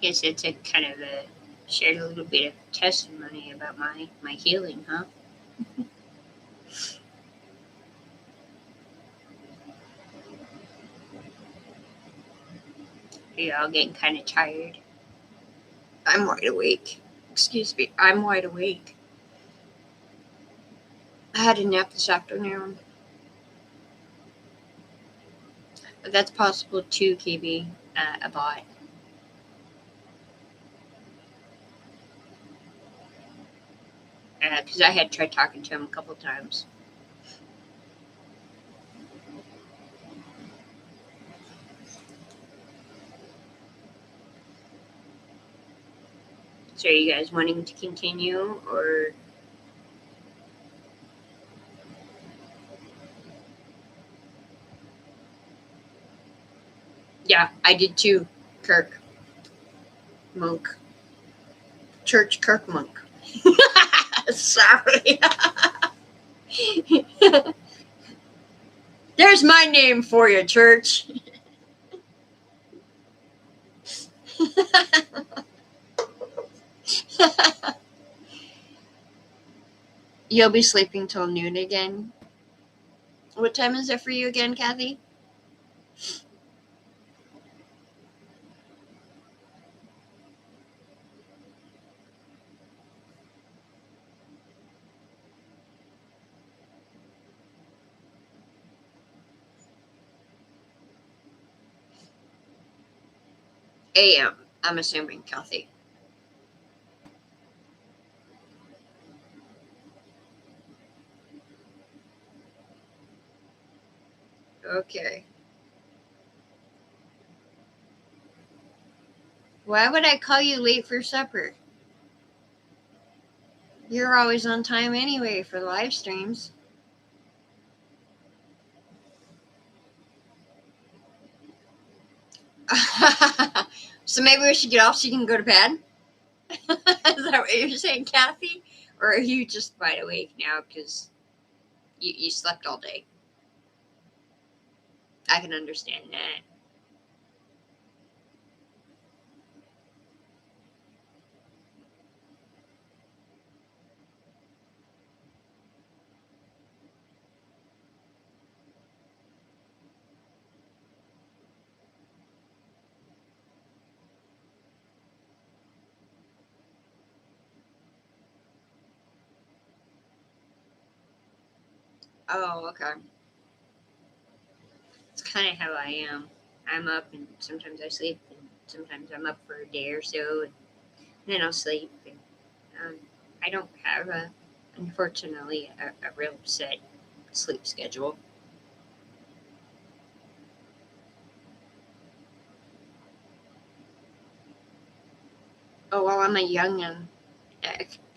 guess it's a kind of a shared a little bit of testimony about my healing, huh? Are you all getting kind of tired? I'm wide awake. Excuse me, I'm wide awake. I had a nap this afternoon. But that's possible too, KB. A bot. Because I had tried talking to him a couple times. So are you guys wanting to continue or? Yeah, I did too. Kirk. Monk. Church Kirk Monk. Sorry. There's my name for you, church. You'll be sleeping till noon again. What time is it for you again, Kathy? AM. I'm assuming, Kathy. Okay. Why would I call you late for supper? You're always on time anyway for live streams. So maybe we should get off so you can go to bed? Is that what you're saying, Kathy? Or are you just wide awake now because you slept all day? I can understand that. Oh, okay. It's kind of how I am. I'm up and sometimes I sleep, and sometimes I'm up for a day or so, and then I'll sleep. And, I don't have unfortunately, a real set sleep schedule. Oh, well, I'm a youngin',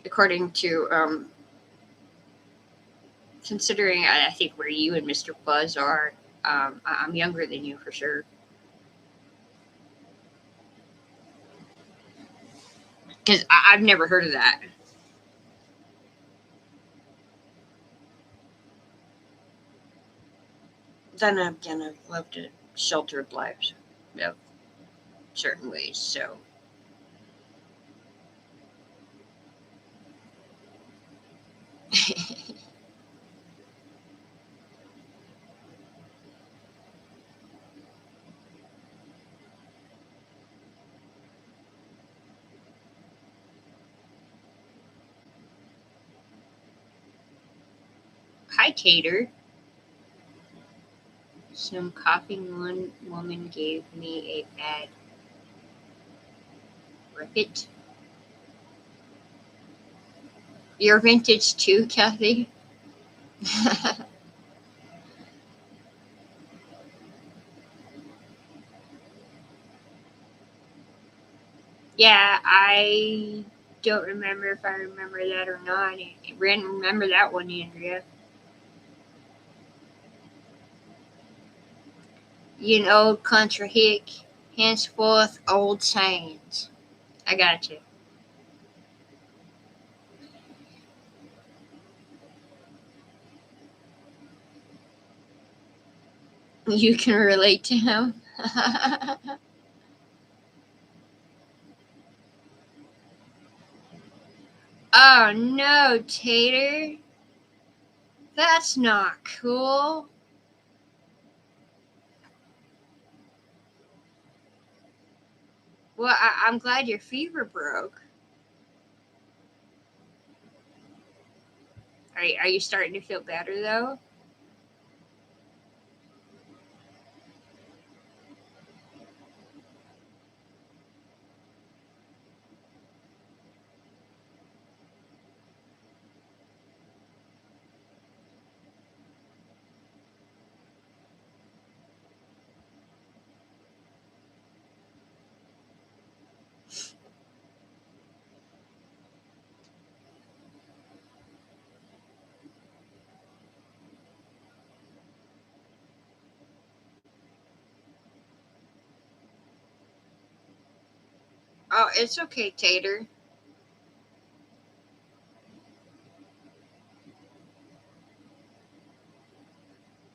according to considering I think where you and Mr. Buzz are. I'm younger than you for sure. Because I've never heard of that. Then again, I've lived a sheltered life of certain ways. So, Hi, Tater. Some coughing woman gave me a bad rippet. You're vintage too, Kathy? Yeah, I don't remember if I remember that or not. I remember that one, Andrea. You know, country hick, henceforth old sayings. I got you. You can relate to him. Oh no, Tater. That's not cool. Well, I'm glad your fever broke. Are you starting to feel better though? Oh, it's okay, Tater.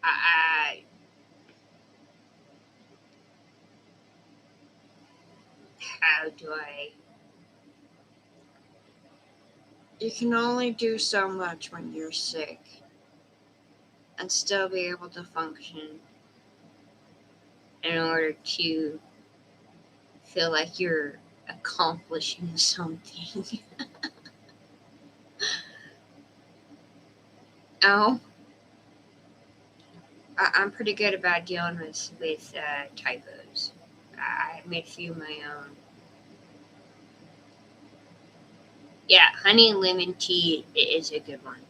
I how do I? You can only do so much when you're sick and still be able to function in order to feel like you're accomplishing something. Oh, I'm pretty good about dealing with typos. I made a few of my own. Yeah, honey and lemon tea is a good one.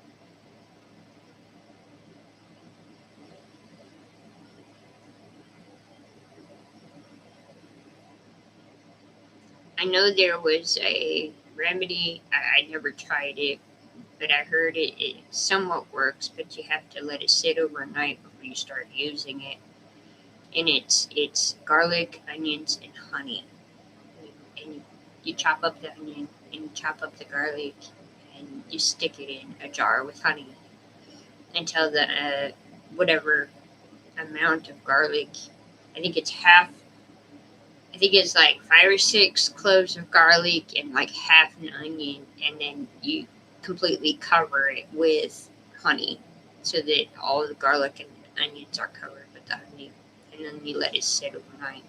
I know there was a remedy. I never tried it, but I heard it somewhat works, but you have to let it sit overnight before you start using it. And it's garlic, onions, and honey. And you chop up the onion and you chop up the garlic and you stick it in a jar with honey until the whatever amount of garlic. I think it's half. I think it's like 5 or 6 cloves of garlic and like half an onion, and then you completely cover it with honey, so that all the garlic and onions are covered with the honey, and then you let it sit overnight.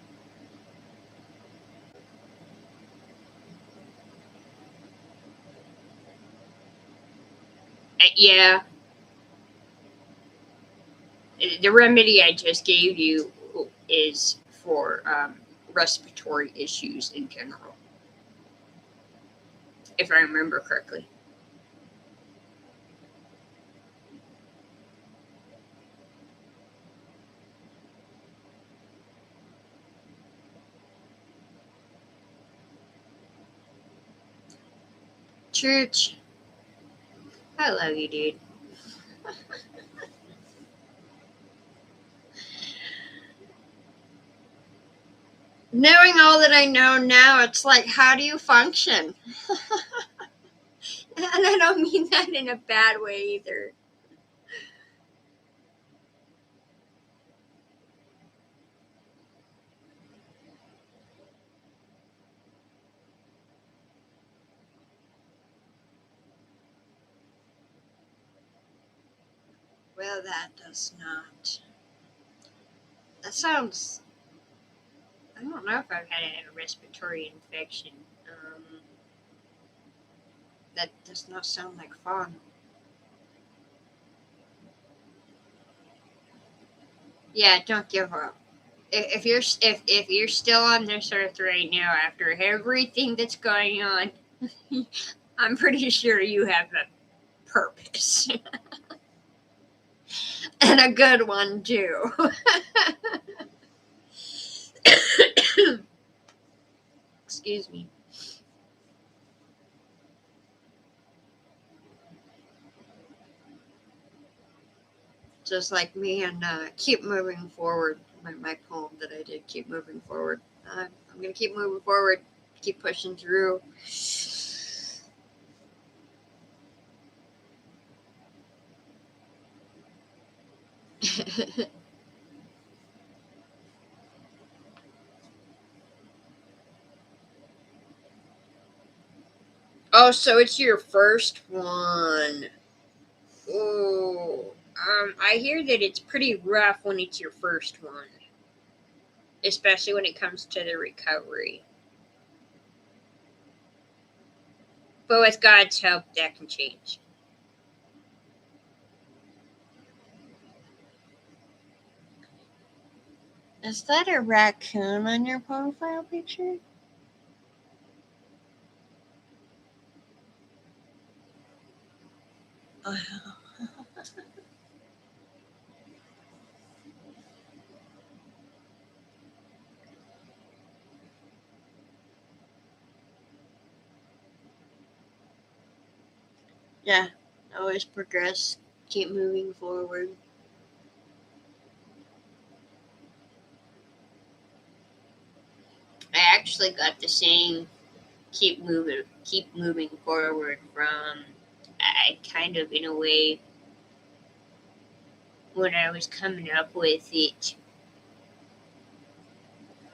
Yeah, the remedy I just gave you is for respiratory issues in general, if I remember correctly. Church, I love you, dude. Knowing all that I know now, it's like, how do you function? And I don't mean that in a bad way either. Well, that does not. That sounds. I don't know if I've had a respiratory infection. That does not sound like fun. Yeah, don't give up. If you're still on this earth right now after everything that's going on, I'm pretty sure you have a purpose and a good one too. Excuse me. Just like me and keep moving forward. My poem that I did, keep moving forward. I'm gonna keep moving forward, keep pushing through. Oh, so it's your first one. Oh, I hear that it's pretty rough when it's your first one, especially when it comes to the recovery. But with God's help, that can change. Is that a raccoon on your profile picture? Oh. Yeah, always progress, keep moving forward. I actually got the saying keep moving forward from I kind of in a way when I was coming up with it.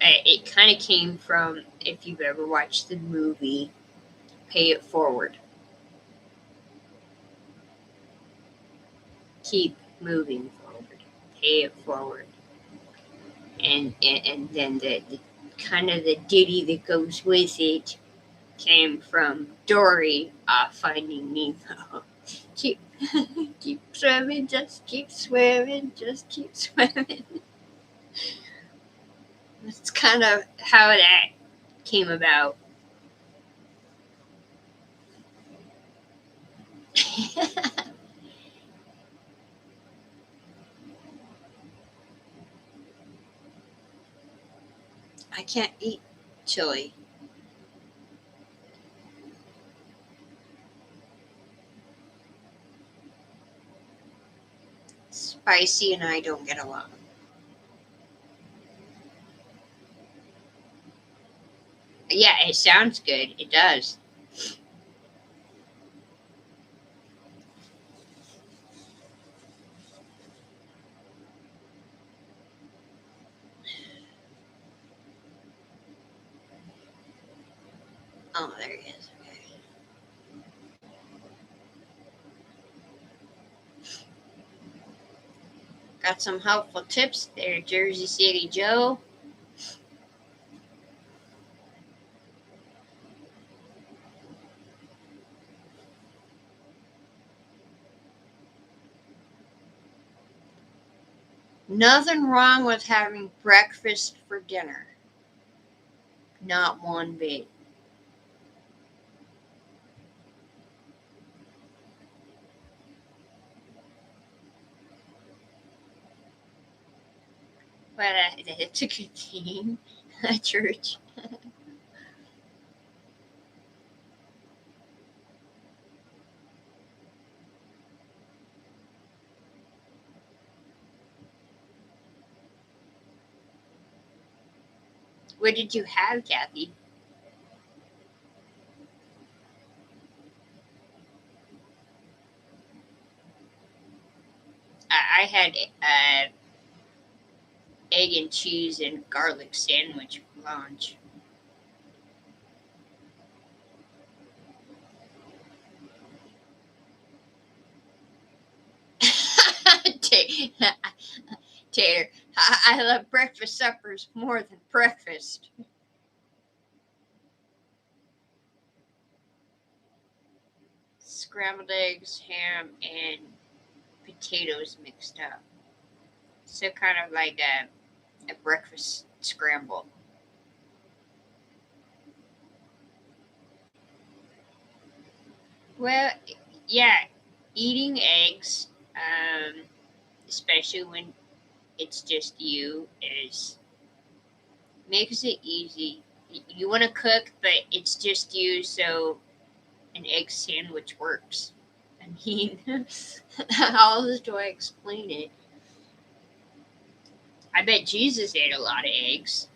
It kind of came from if you've ever watched the movie Pay It Forward. Keep moving forward. Pay it forward. And then the kind of the ditty that goes with it came from Dory Finding Nemo. Keep keep swimming, just keep swimming, just keep swimming. That's kind of how that came about. I can't eat chili. Spicy and I don't get along. Yeah, it sounds good. It does. Oh, there he is. Okay. Got some helpful tips there, Jersey City Joe. Nothing wrong with having breakfast for dinner. Not one bit. But it's a good thing. Church. What did you have, Kathy? I had egg and cheese and garlic sandwich for lunch. Tater, I love breakfast suppers more than breakfast. Scrambled eggs, ham, and potatoes mixed up. So kind of like a breakfast scramble. Well, yeah, eating eggs, especially when it's just you, is makes it easy. You want to cook, but it's just you, so an egg sandwich works. I mean, how else do I explain it? I bet Jesus ate a lot of eggs.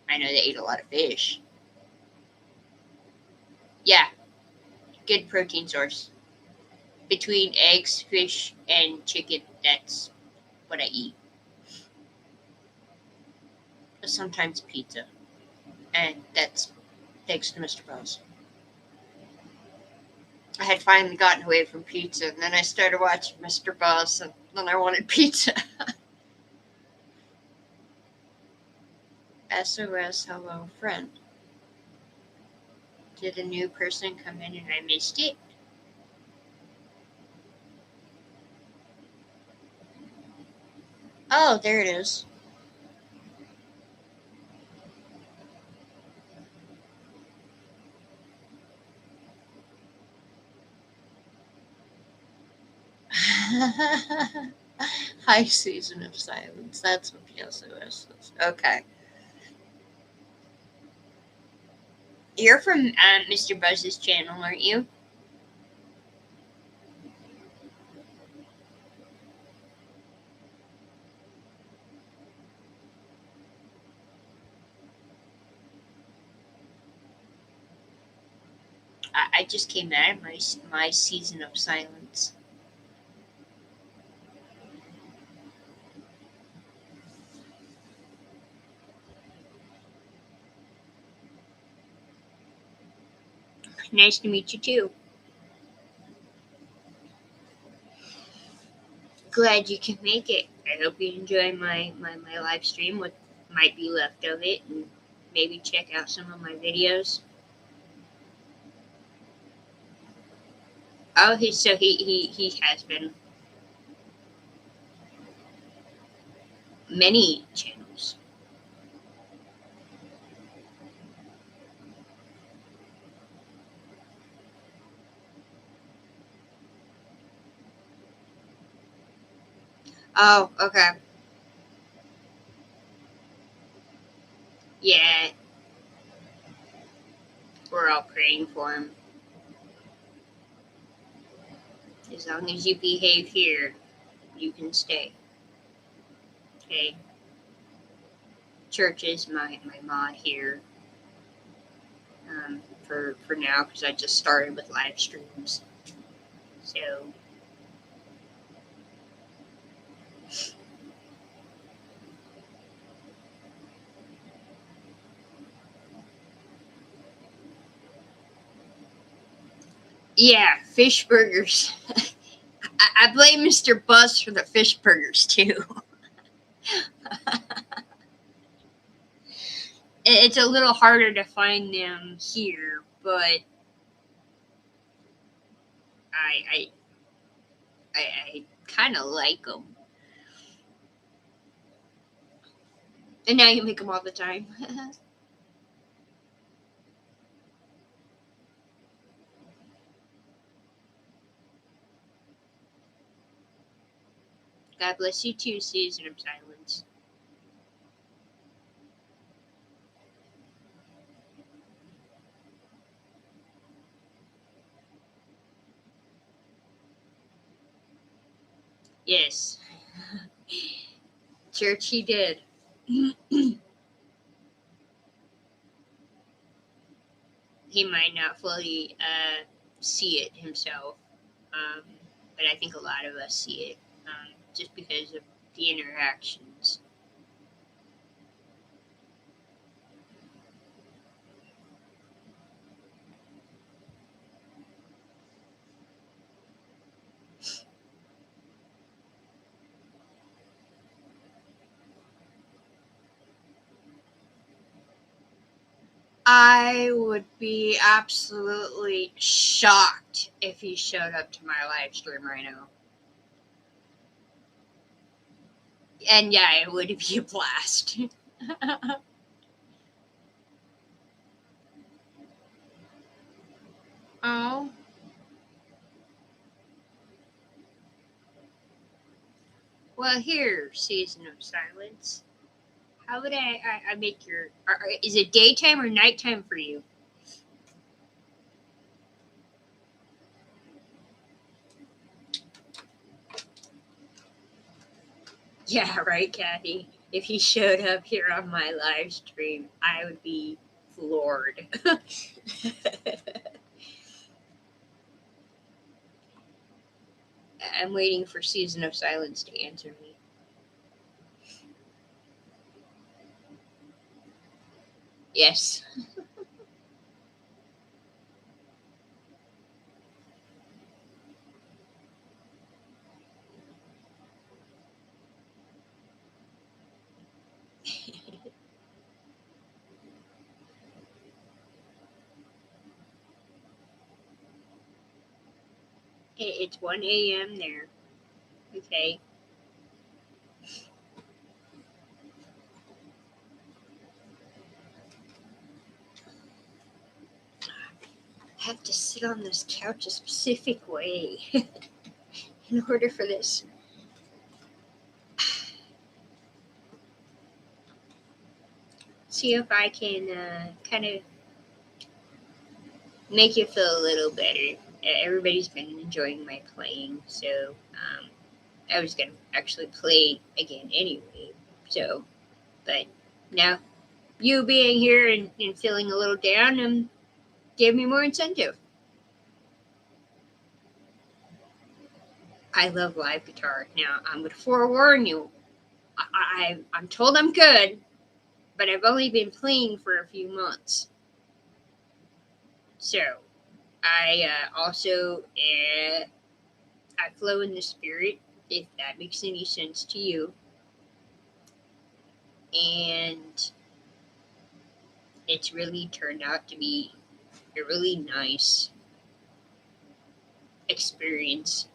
I know they ate a lot of fish. Yeah, good protein source. Between eggs, fish, and chicken, that's what I eat. Sometimes pizza. And that's thanks to Mr. Buzz. I had finally gotten away from pizza, and then I started watching Mr. Buzz, and then I wanted pizza. SOS, hello, friend. Did a new person come in and I missed it? Oh, there it is. High season of silence. That's what the SOS is. Okay. You're from Mr. Buzz's channel, aren't you? I just came out of my season of silence. Nice to meet you too. Glad you can make it. I hope you enjoy my live stream, what might be left of it, and maybe check out some of my videos. Oh, he has been many channels. Oh, okay. Yeah, we're all praying for him. As long as you behave here, you can stay. Okay. Church is my mod here for now because I just started with live streams. So yeah, fish burgers. I blame Mr. Buzz for the fish burgers too. It's a little harder to find them here, but I I I kind of like them. And now you make them all the time. God bless you too, Season of Silence. Yes, church he did. He might not fully see it himself, um, but I think a lot of us see it just because of the interactions. I would be absolutely shocked if he showed up to my live stream right now. And yeah, it would be a blast. Oh, well, here, Season of Silence. How would I make your. Is it daytime or nighttime for you? Yeah, right, Kathy. If he showed up here on my live stream, I would be floored. I'm waiting for Season of Silence to answer me. Yes. It's 1 a.m. there. Okay. I have to sit on this couch a specific way in order for this. See if I can kind of make you feel a little better. Everybody's been enjoying my playing, so I was gonna actually play again anyway. So, but now you being here and feeling a little down gave me more incentive. I love live guitar. Now I'm gonna forewarn you. I'm told I'm good, but I've only been playing for a few months. So I also I flow in the spirit, if that makes any sense to you. And it's really turned out to be a really nice experience,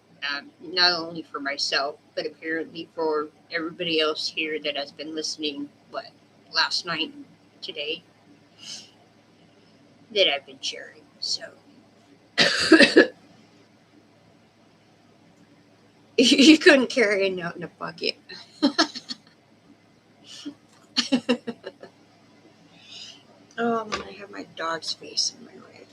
not only for myself, but apparently for everybody else here that has been listening, last night, today, that I've been sharing. So you couldn't carry a note in a bucket. Oh, I'm gonna have my dog's face in my way.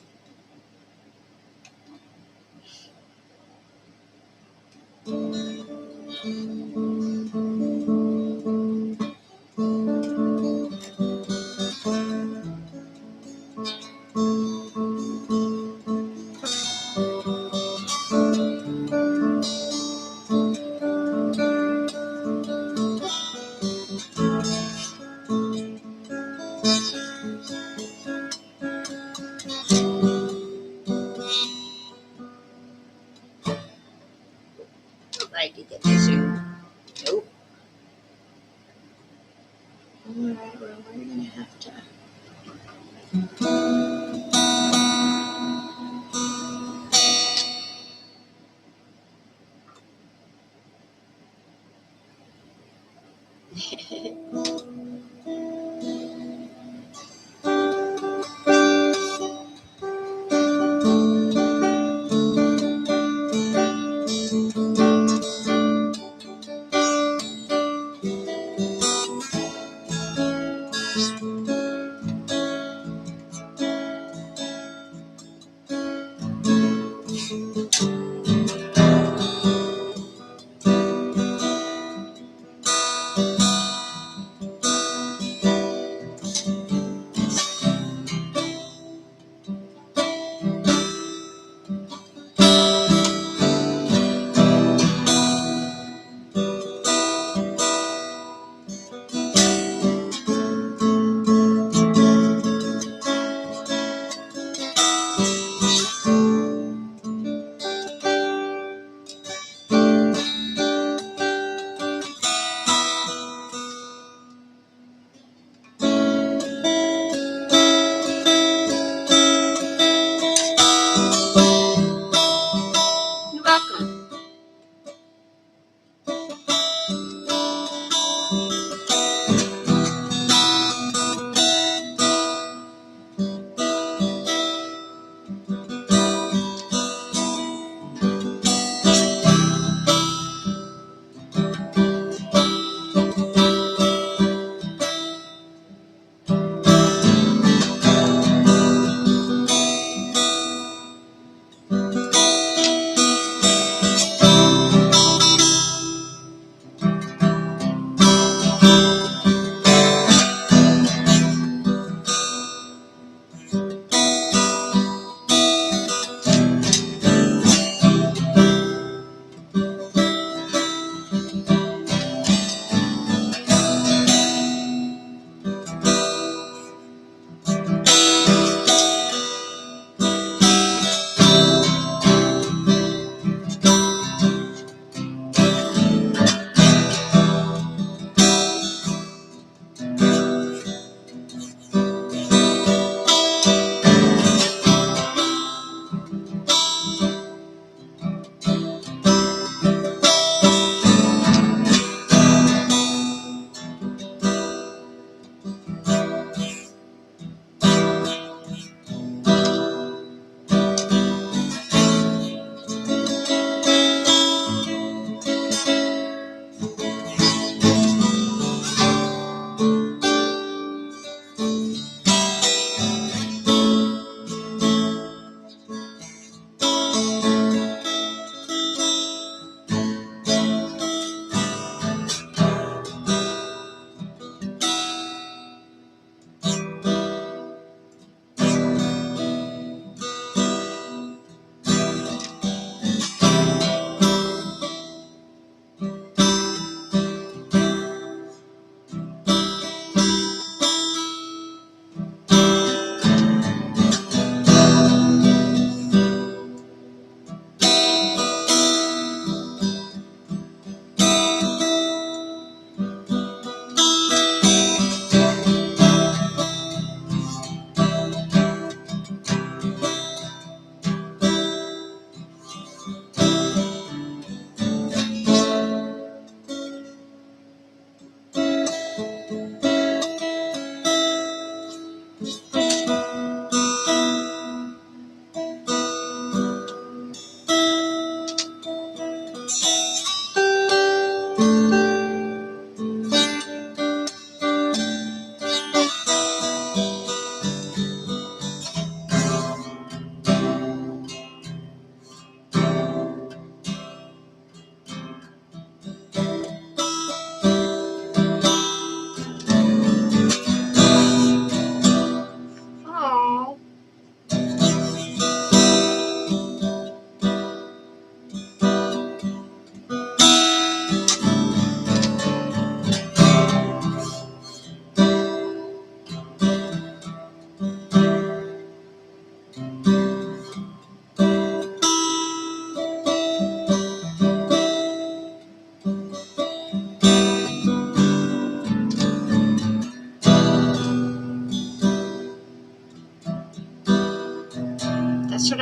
Like to get this in. Nope. Alright, well, we're gonna have to.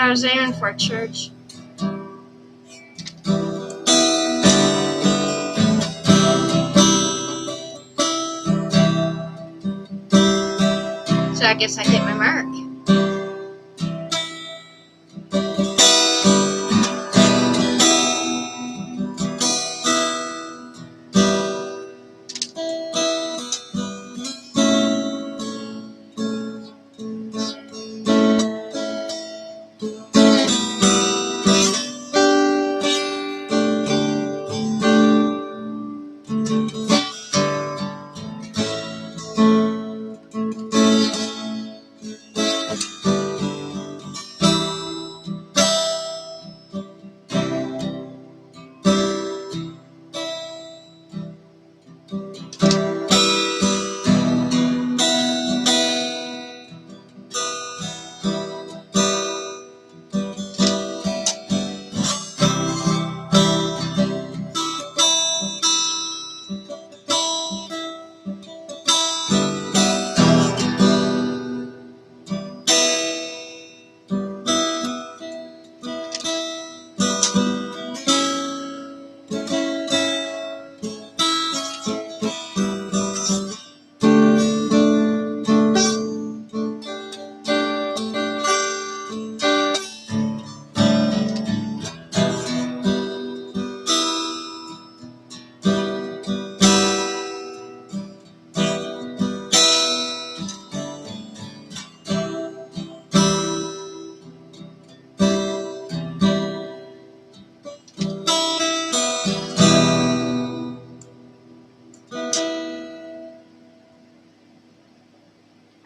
I was aiming for church. So I guess I hit my mark.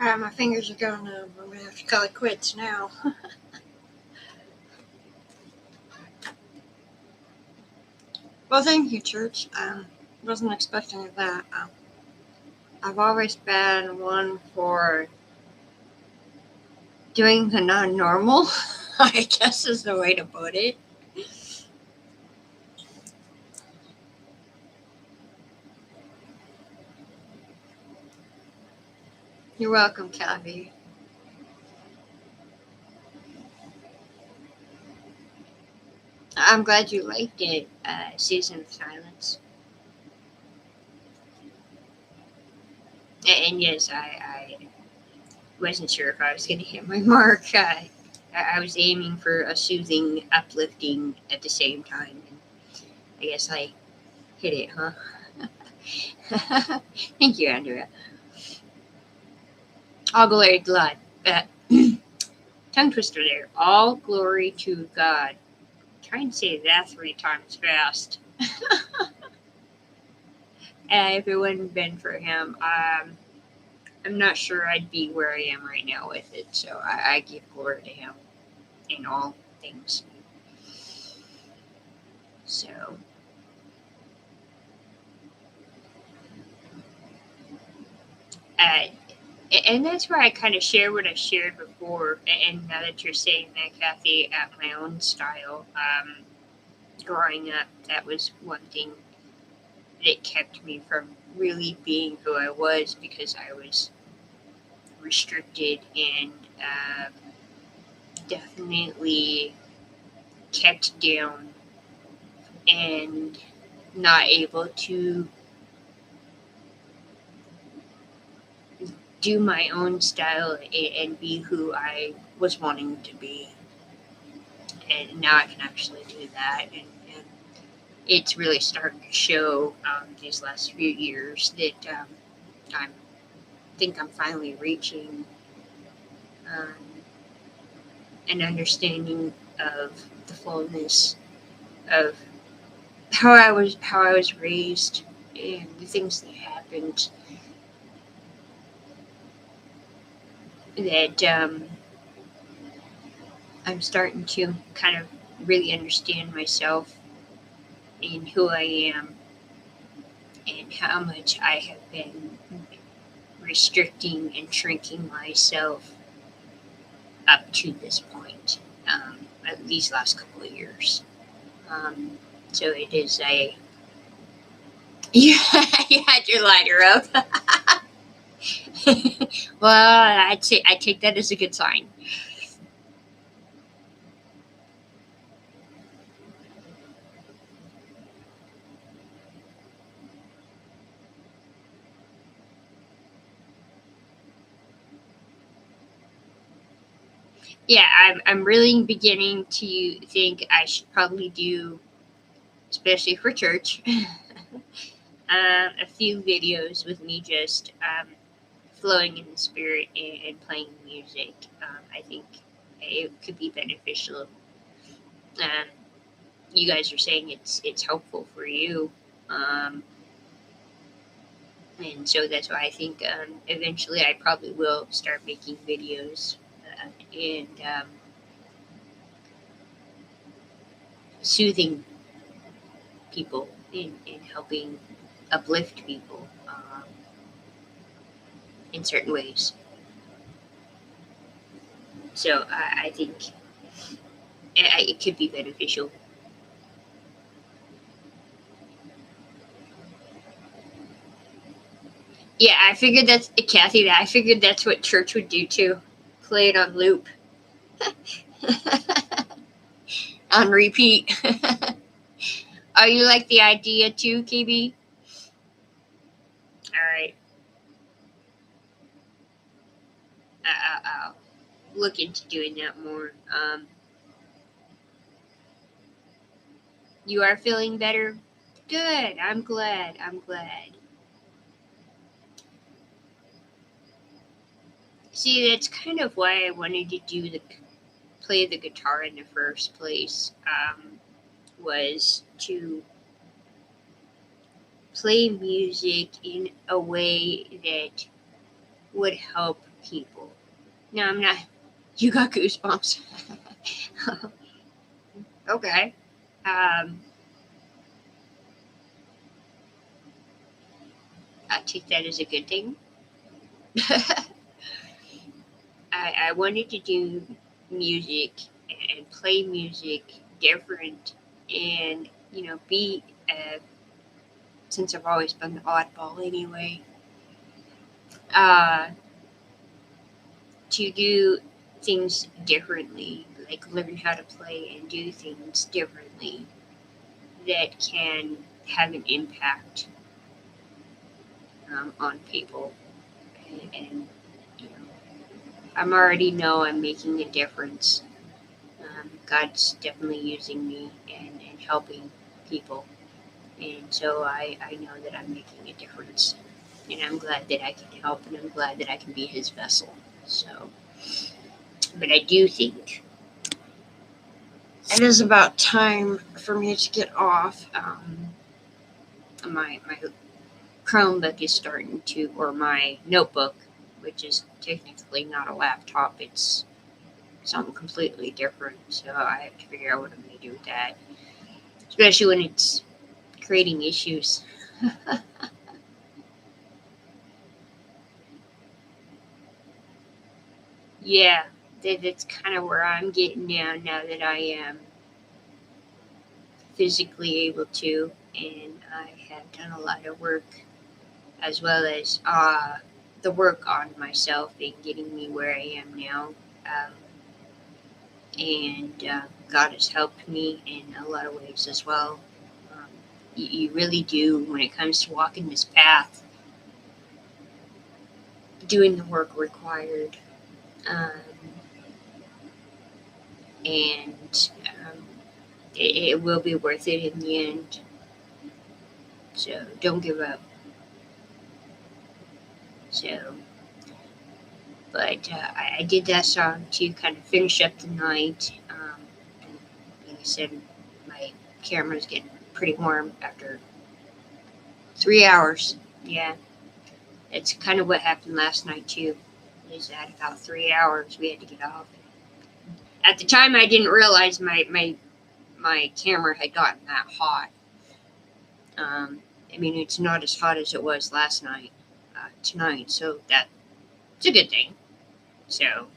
Alright, my fingers are going numb. I'm going to have to call it quits now. Well, thank you, church. Wasn't expecting that. I've always been one for doing the non-normal, I guess is the way to put it. You're welcome, Kathy. I'm glad you liked it, Season of Silence. And yes, I wasn't sure if I was going to hit my mark. I was aiming for a soothing, uplifting at the same time. And I guess I hit it, huh? Thank you, Andrea. All glory to God. Tongue twister there. All glory to God. Try and say that 3 times fast. If it wouldn't been for him, I'm not sure I'd be where I am right now with it. So I give glory to him in all things. So, and that's where I kind of share what I shared before. And now that you're saying that, Kathy, at my own style, growing up, that was one thing that kept me from really being who I was, because I was restricted and definitely kept down and not able to do my own style and be who I was wanting to be. And now I can actually do that, and it's really starting to show these last few years that I think I'm finally reaching an understanding of the fullness of how I was raised and the things that happened, that I'm starting to kind of really understand myself and who I am and how much I have been restricting and shrinking myself up to this point, these last couple of years. So it is a... You had your lighter up. Well, I take that as a good sign. Yeah, I'm really beginning to think I should probably do, especially for church, a few videos with me just flowing in the spirit and playing music. I think it could be beneficial. Um, you guys are saying it's helpful for you, um, and so that's why I think eventually I probably will start making videos and soothing people and helping uplift people in certain ways. So I think it could be beneficial. Yeah, I figured that's Kathy. I figured that's what church would do too. Play it on loop, on repeat. Are you like the idea too, KB? All right, I'll look into doing that more. You are feeling better. Good. I'm glad. I'm glad. See, that's kind of why I wanted to do the play the guitar in the first place. Was to play music in a way that would help people. No, I'm not. You got goosebumps. Okay. Um, I take that as a good thing. I wanted to do music and play music different and, be, since I've always been the oddball anyway, uh, to do things differently, like learn how to play and do things differently that can have an impact on people. And you know, I'm already know I'm making a difference. God's definitely using me and helping people. And so I know that I'm making a difference. And I'm glad that I can help and I'm glad that I can be his vessel. So, but I do think it is about time for me to get off. My Chromebook is starting to, or my notebook, which is technically not a laptop, it's something completely different. So I have to figure out what I'm going to do with that, especially when it's creating issues. Yeah, that's kind of where I'm getting now that I am physically able to, and I have done a lot of work as well as the work on myself and getting me where I am now. Um, and God has helped me in a lot of ways as well. Um, you really do, when it comes to walking this path, doing the work required. Um, and it will be worth it in the end. So don't give up. So, but I did that song to kind of finish up the night. And like I said, my camera's getting pretty warm after 3 hours. Yeah, it's kind of what happened last night too. Is at about 3 hours we had to get off. At the time, I didn't realize my camera had gotten that hot. Um, I mean, it's not as hot as it was last night, tonight, so that's a good thing. So,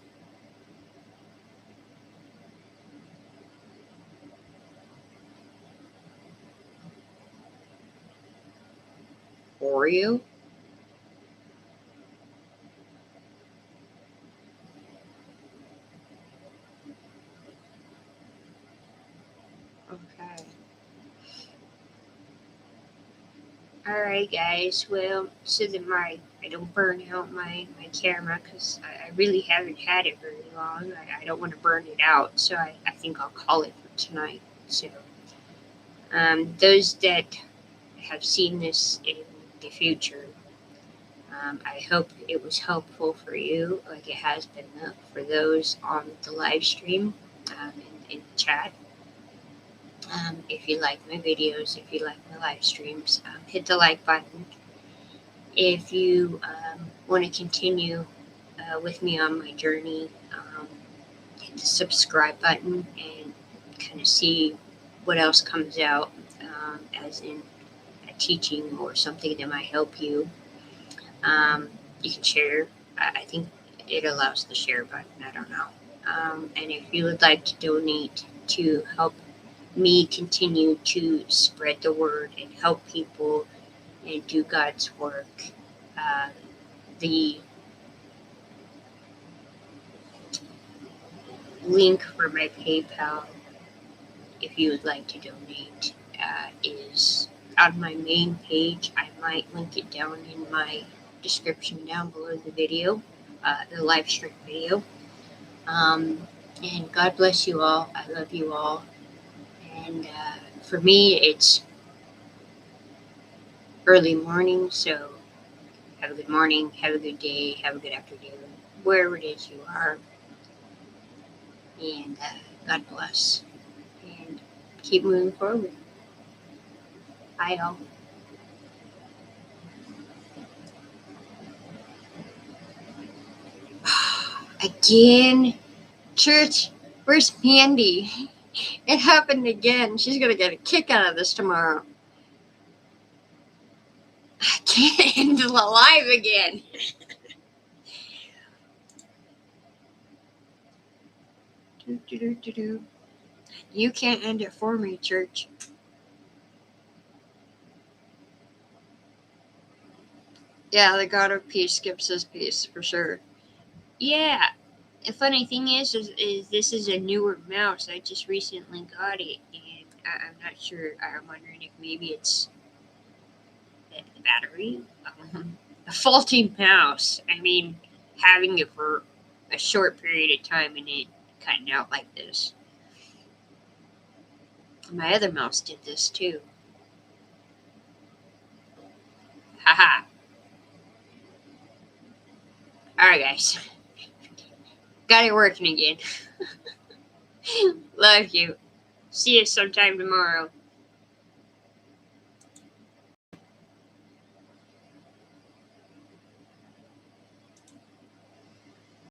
Oreo? Okay. Alright, guys. Well, so that I don't burn out my camera because I really haven't had it very long. I don't want to burn it out, so I think I'll call it for tonight. So, those that have seen this in the future, I hope it was helpful for you, like it has been for those on the live stream in the chat. If you like my videos, if you like my live streams, hit the like button. If you want to continue with me on my journey, hit the subscribe button and kind of see what else comes out, as in a teaching or something that might help you. You can share. I think it allows the share button. I don't know. And if you would like to donate to help me continue to spread the word and help people and do God's work, uh, the link for my PayPal, if you would like to donate, is on my main page. I might link it down in my description down below the video, the live stream video. And God bless you all. I love you all. And for me, it's early morning, so have a good morning, have a good day, have a good afternoon, wherever it is you are. And God bless. And keep moving forward. Bye, all. Again? Church, where's Mandy? It happened again. She's going to get a kick out of this tomorrow. I can't end the live again. You can't end it for me, church. Yeah, the God of Peace skips his peace, for sure. Yeah. The funny thing is this is a newer mouse. I just recently got it, and I'm not sure. I'm wondering if maybe it's the battery. A faulty mouse. I mean, having it for a short period of time and it cutting out like this. My other mouse did this too. Haha. Alright, guys. Got it working again. Love you. See you sometime tomorrow.